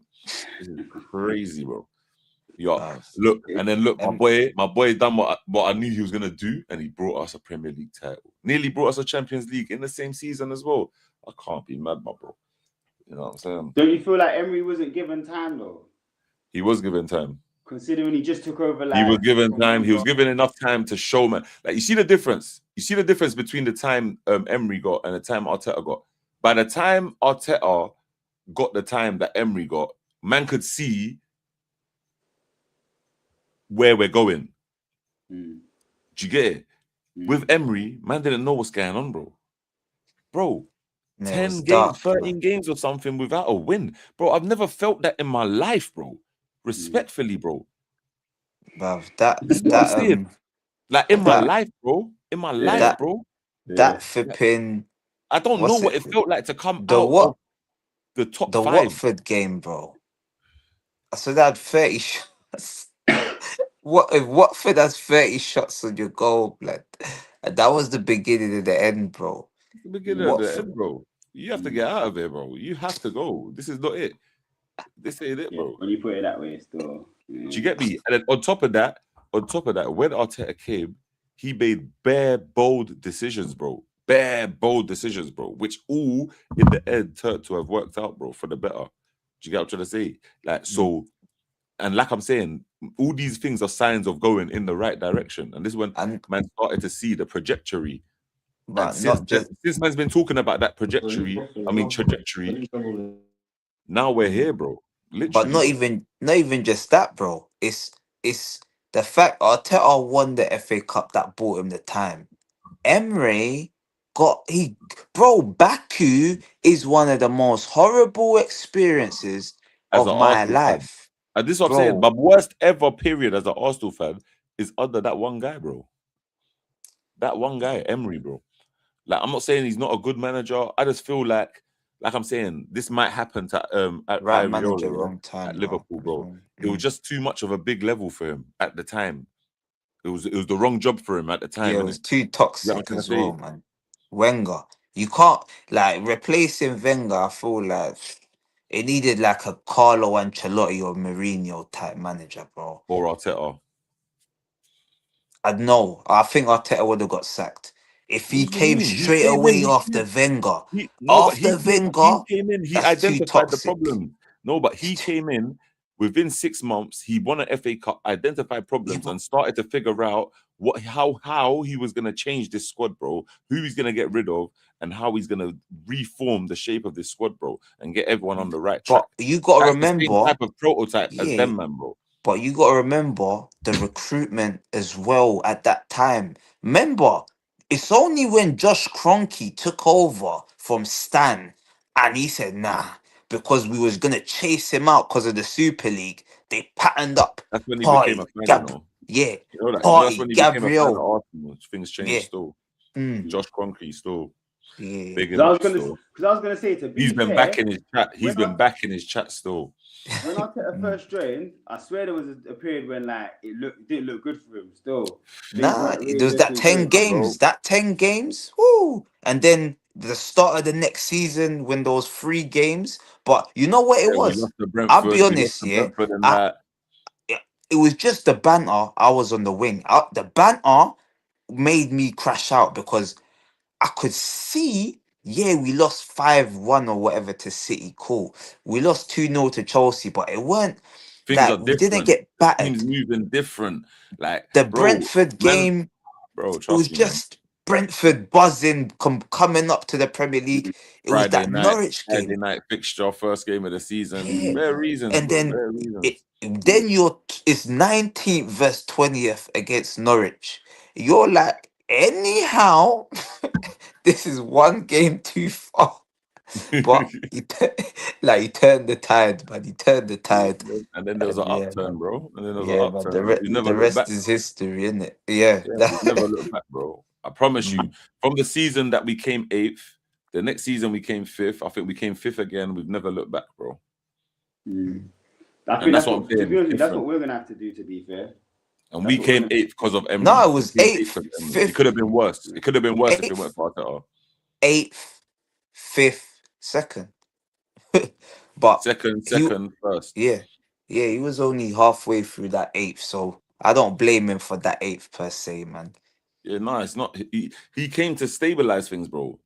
This is crazy, bro. Look, my boy done what I knew he was gonna do, and he brought us a Premier League title. Nearly brought us a Champions League in the same season as well. I can't be mad, my bro. You know what I'm saying? Don't you feel like Emery wasn't given time though? He was given time. Considering he just took over, he was given time. He was given enough time to show, man. Like, you see the difference. You see the difference between the time Emery got and the time Arteta got. By the time Arteta got the time that Emery got, man could see where we're going. Do you get it? With Emery, man didn't know what's going on, bro. Bro, 10 games, 13 games or something without a win. Bro, I've never felt that in my life, bro. Respectfully, bro. Bruv, like in my life, bro. In my life, bro. That flipping. I don't know what it felt like to come out of the top 5. Watford game, bro. So they had 30 shots. What if Watford has 30 shots on your goal, blood? And that was the beginning of the end, bro. The beginning of the end, bro. You have to get out of here, bro. You have to go. This is not it. This ain't it, bro. When you put it that way, still. Do you get me? And then on top of that, when Arteta came, he made bare bold decisions, bro. Which all in the end turned to have worked out, bro, for the better. Do you get what I'm trying to say? Like, so, and like I'm saying, all these things are signs of going in the right direction. And this is when man started to see the trajectory. But since man's been talking about that trajectory, now we're here, bro. Literally. But not even just that, bro. It's the fact Arteta won the FA Cup that bought him the time. Emery Baku is one of the most horrible experiences as of an my Arsenal fan. life, And this is what I'm saying. bro. My worst ever period as an Arsenal fan is under that one guy, bro. That one guy, Emery, bro. Like, I'm not saying he's not a good manager. I just feel like I'm saying, this might happen to at Right manager, Iraola, wrong time, at bro. Liverpool, bro. Mm. It was just too much of a big level for him at the time. It was the wrong job for him at the time. Yeah, it innit? was too You know what toxic I'm trying as to say? well, man. Wenger, you can't like replacing Wenger. I feel like it needed like a Carlo Ancelotti or Mourinho type manager, bro. Or Arteta. I know. I think Arteta would have got sacked if What he do you came mean? He straight came in. away after Wenger. No, but After he Wenger, came in. He that's too identified the toxic. problem. No, but It's he too- came in within 6 months. He won an FA Cup, identified problems, but- and started to figure out how he was gonna change this squad, bro. Who he's gonna get rid of, and how he's gonna reform the shape of this squad, bro, and get everyone on the right track. But you got to That's the same remember, type of prototype as yeah. them, man, bro. But you got to remember the recruitment as well at that time. Remember, it's only when Josh Kroenke took over from Stan and he said, nah, because we was going to chase him out because of the Super League, they patterned up. That's when he Party, became a fan, you know. yeah, You know that. Party, That's when he became a fan of Gabriel. Arsenal. Things changed Yeah. still. Mm, Josh Kroenke still. yeah. Big him Because up still. I was gonna say, to be He's been fair, back in his chat. He's when been I- back in his chat still. when Arteta first joined, I swear there was a period when like didn't look good for him. Still, things Nah, weren't really there was that looking 10 good. games. That 10 games. Woo. And then the start of the next season when there was 3 games. But you know what it Yeah, we was? lost to I'll be Brentford. We lost honest, to yeah. Brentford and I, that. it was just the banter. I was on the wing. The banter made me crash out because I could see, yeah, we lost 5-1 or whatever to City. Cool. We lost 2-0 to Chelsea, but it weren't Things like are we didn't different. get battered. Teams moving different. Like The bro, Brentford man, game, bro, it was trust me, man. just Brentford buzzing, coming up to the Premier League. It was Friday that night, Norwich Friday game. night fixture, first game of the season. Yeah. Bare reasons, And bro. then Bare reasons. then it's 19th versus 20th against Norwich. You're like, anyhow, this is one game too far. But he turned the tide, man. He turned the tide. And then there was an And yeah, upturn, bro. And then there was yeah, an man. upturn. We never The looked rest back. is history, isn't it? Yeah. Yeah, we never looked back, bro. I promise you. From the season that we came 8th, the next season we came 5th. I think we came 5th again. We've never looked back, bro. I think that's what I'm saying, to be honest, that's different. what we're gonna have to do. To be fair, And we came 8th because of Emery. No, it was We came 8th, 'cause of Emery. 5th. It could have been worse. It could have been worse if it 8th, weren't for Arteta. 8th, 5th, 2nd. But Second, first. yeah, he was only halfway through that 8th, so I don't blame him for that 8th per se, man. Yeah, no, it's not. He came to stabilize things, bro.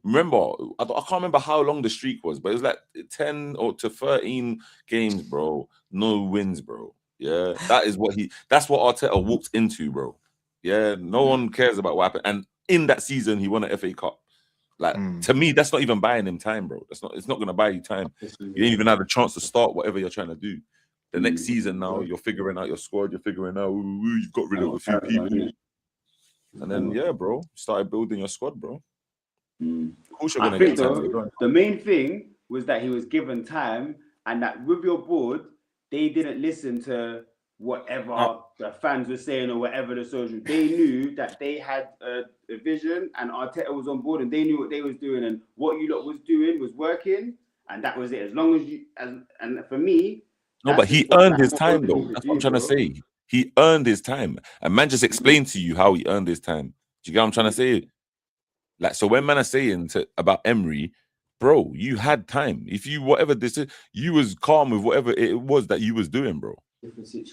Remember, I can't remember how long the streak was, but it was like 10 or to 13 games, bro. No wins, bro. Yeah, that's what Arteta walked into, bro. Yeah, no one cares about what happened. And in that season, he won an FA Cup. Like to me, that's not even buying him time, bro. It's not gonna buy you time. You didn't even have a chance to start whatever you're trying to do. The next season now, you're figuring out your squad, you're figuring out you've got rid of a few people. And then yeah, bro, started building your squad, bro. Of course you're gonna get time. The main thing was that he was given time, and that with your board, they didn't listen to whatever the fans were saying or whatever the social. They knew that they had a vision, and Arteta was on board, and they knew what they was doing, and what you lot was doing was working, and that was it. As long as you, and for me, no, but he earned his time though. That's what I'm trying to say. He earned his time, and man just explained to you how he earned his time. Do you get what I'm trying to say? Like, so when man are saying about Emery, bro, you had time. If you whatever this is, you was calm with whatever it was that you was doing, bro.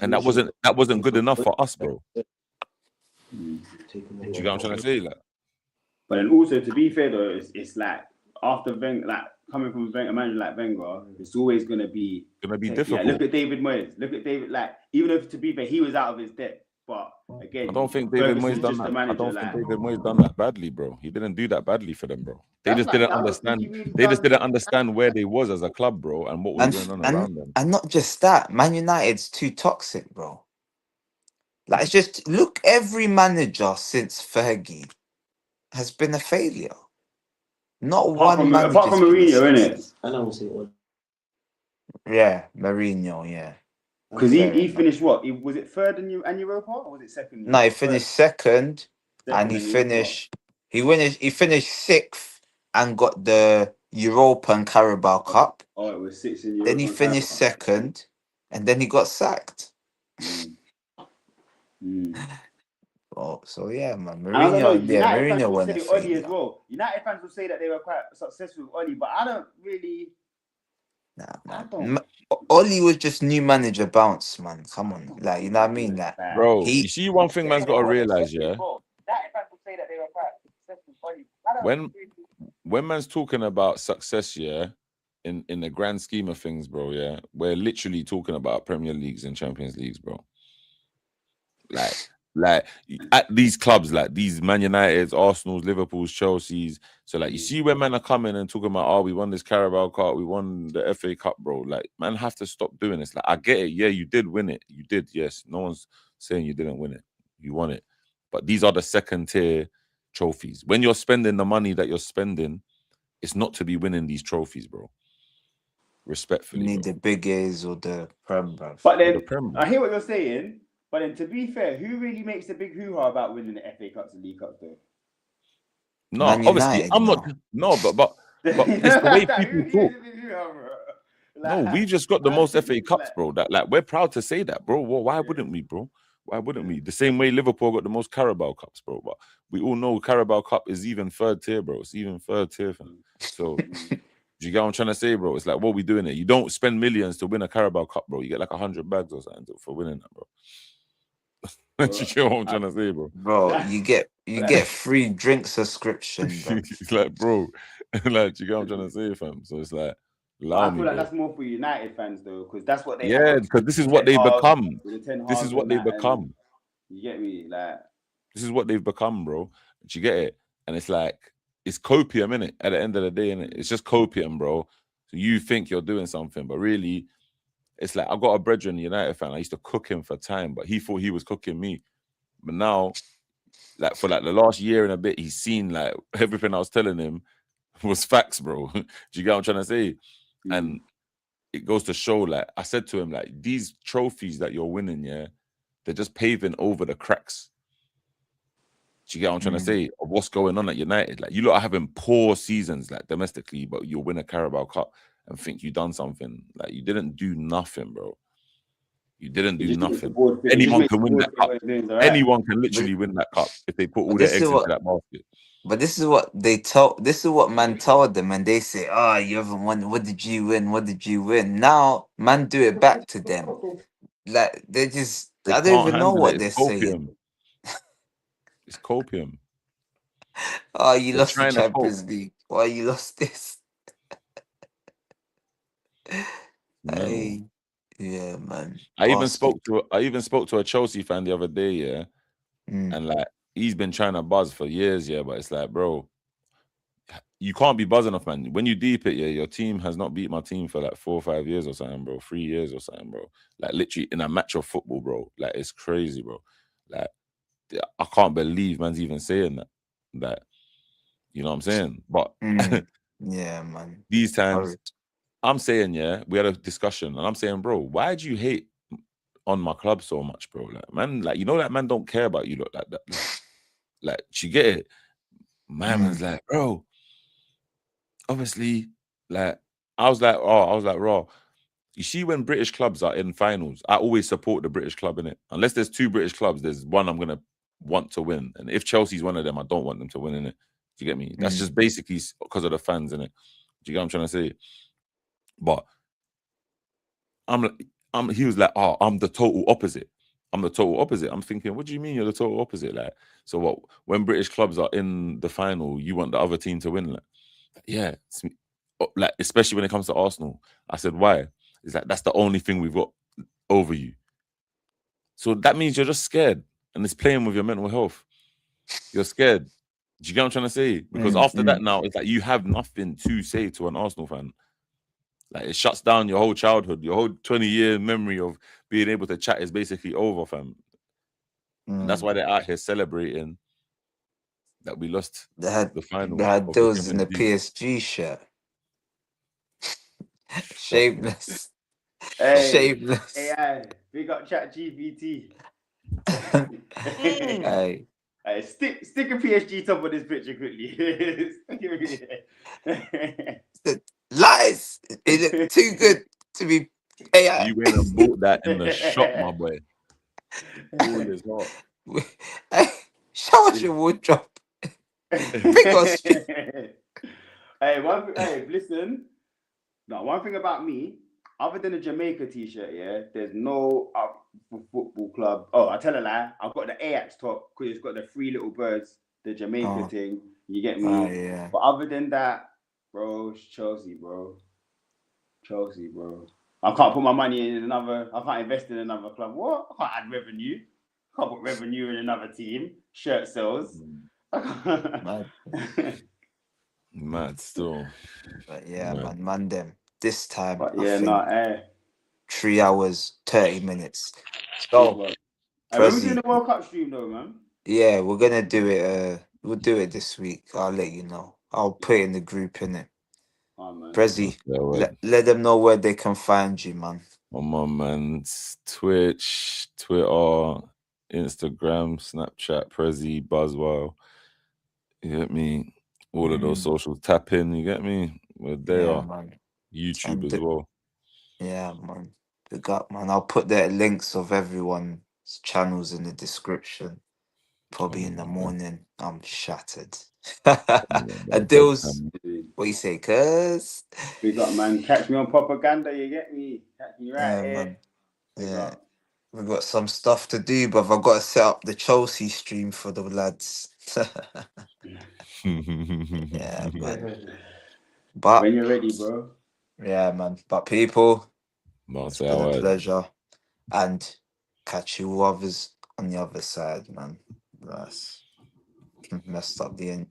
And that wasn't good enough for us, bro. Do you get what I'm trying to say? Like, but then also to be fair though, it's like after Wenger, like coming from a manager like Wenger, it's always gonna be difficult. Yeah, look at David Moyes. Look at David. Like even if to be fair, he was out of his depth. But again, I don't think David Moyes done that. I don't think David Moyes done that badly, bro. He didn't do that badly for them, bro. They just didn't understand. They just didn't understand where they was as a club, bro, and what was going on around them. And not just that, Man United's too toxic, bro. Like it's just look, every manager since Fergie has been a failure. Not one manager. Apart from Mourinho, innit? And I will say all. Yeah, Mourinho, yeah. Because Fair he enough. finished what? Was it third in Europa or was it second? No, he finished second, and Second in Europa. he finished sixth and got the Europa and Carabao Cup. Oh, it was 6 in Europa. Then he finished second, and then he got sacked. Oh, so yeah, man. I don't know. Mourinho, yeah, United fans Mourinho will won say a Oli as failure. well. United fans will say that they were quite successful with Oli, but I don't really. Nah. Oli was just new manager bounce, man. Come on, like, you know what I mean? Like, bro, you see one thing man's got to realize, yeah. When man's talking about success, yeah, in the grand scheme of things, bro, yeah, we're literally talking about Premier Leagues and Champions Leagues, bro. Like at these clubs, like these Man Uniteds, Arsenals, Liverpools, Chelsea's. So like you see when men are coming and talking about, oh, we won this Carabao Cup, we won the FA Cup, bro. Like, man have to stop doing this. Like, I get it, yeah, you did win it. You did, yes. No one's saying you didn't win it. You won it. But these are the second tier trophies. When you're spending the money that you're spending, it's not to be winning these trophies, bro. Respectfully. You need the big A's or the Prem, bro. But then I hear what you're saying. But then, to be fair, who really makes a big hoo-ha about winning the FA Cups and League Cups, though? No, Man obviously, United, I'm not. No, but it's the way people talk. No, we just got the most FA Cups, bro. That like we're proud to say that, bro. Well, why wouldn't we, bro? Why wouldn't we? The same way Liverpool got the most Carabao Cups, bro. But we all know Carabao Cup is even third tier, bro. It's even third tier, fam. So, do you get what I'm trying to say, bro? It's like, what we doing it? You don't spend millions to win a Carabao Cup, bro. You get like 100 bags or something for winning that, bro. Do you get what I'm trying to say, bro? Bro, you get free drink subscription, bro. It's like, bro, like, you get what I'm trying to say, fam? So it's like, I feel like that's more for United fans, though, because that's what they. Yeah, because this is what they've become. This is what they've become. You get me, like. This is what they've become, bro. Do you get it? And it's like, it's copium, innit? At the end of the day, innit? It's just copium, bro. So you think you're doing something, but really, it's like, I got a brethren, United fan. I used to cook him for time, but he thought he was cooking me. But now, like, for like the last year and a bit, he's seen like everything I was telling him was facts, bro. Do you get what I'm trying to say? And it goes to show, like, I said to him, like, these trophies that you're winning, yeah, they're just paving over the cracks. Do you get what I'm trying to say? Of what's going on at United? Like, you lot are having poor seasons, like, domestically, but you'll win a Carabao Cup and think you done something. Like, you didn't do nothing, bro. You didn't do nothing. Anyone can win that cup. Anyone can literally win that cup if they put all their eggs into that basket. But this is what they told. This is what man told them, and they say, "Oh, you haven't won. What did you win? What did you win?" Now, man, do it back to them. Like they just, I don't even know what they're saying. It's copium. Oh, you lost the Champions League. Why you lost this? Hey, yeah, man. I even spoke to a Chelsea fan the other day, yeah, and like he's been trying to buzz for years, yeah, but it's like, bro, you can't be buzzing off, man. When you deep it, yeah, your team has not beat my team for like 4 or 5 years or something, bro. 3 years or something, bro. Like literally in a match of football, bro. Like it's crazy, bro. Like I can't believe man's even saying that. That, you know what I'm saying? But yeah, man. These times, I'm saying, yeah, we had a discussion, and I'm saying, bro, why do you hate on my club so much, bro? Like, man, like, you know that man don't care about you like that. Like, you get it? My man's like, bro, obviously, like, I was like, raw. You see, when British clubs are in finals, I always support the British club in it. Unless there's 2 British clubs, there's one I'm gonna want to win. And if Chelsea's one of them, I don't want them to win in it. Do you get me? That's just basically because of the fans in it. Do you get what I'm trying to say? But he was like, oh, I'm the total opposite. I'm the total opposite. I'm thinking, what do you mean you're the total opposite? Like, so what? When British clubs are in the final, you want the other team to win? Like, yeah, like especially when it comes to Arsenal. I said, why? It's like that's the only thing we've got over you. So that means you're just scared, and it's playing with your mental health. You're scared. Do you get what I'm trying to say? Because after that, now it's like you have nothing to say to an Arsenal fan. Like it shuts down your whole childhood, your whole 20-year memory of being able to chat is basically over, fam. And that's why they're out here celebrating that we lost the final. They had Dillz in the PSG shirt. Shameless. Hey, Shameless. AI, big up ChatGPT. Hey, Hey, stick a PSG top of this picture quickly. Stick it. lies. It looked too good to be AI. You went and bought that in the shop, my boy. All is hot. Hey, show us your wardrobe. Big Australia. Hey, listen. Now, one thing about me, other than a Jamaica t-shirt, yeah, there's no football club. Oh, I tell a lie. I've got the Ajax top because it's got the three little birds, the Jamaica thing. You get me? Oh, yeah. But other than that, bro, it's Chelsea, bro. Chelsea, bro. I can't put my money in another. I can't invest in another club. What? I can't add revenue. I can't put revenue in another team. Shirt sales. Mad still. But yeah, man them. This time, But I yeah, think 3 hours, 30 minutes. So, when we doing Prezi, the World Cup stream though, man? yeah, we're gonna do it. We'll do it this week. I'll let you know. I'll put it in the group, innit? Oh, man. Prezi, let them know where they can find you, man. On my man's Twitch, Twitter, Instagram, Snapchat, Prezi, Buzzwell. You get me? All of those socials. Tap in, you get me? Where they are. Man. YouTube as well. Yeah, man. Big up, man. I'll put the links of everyone's channels in the description. Probably in the morning. I'm shattered. A Dillz. What you say, cuz? Big up, man. Catch me on propaganda, you get me? Catch me right here. Man. Yeah. We've got some stuff to do, but I've got to set up the Chelsea stream for the lads. Yeah, man. But when you're ready, bro. Yeah, man. But people, it's been a pleasure. And catch you others on the other side, man. That's messed up the end.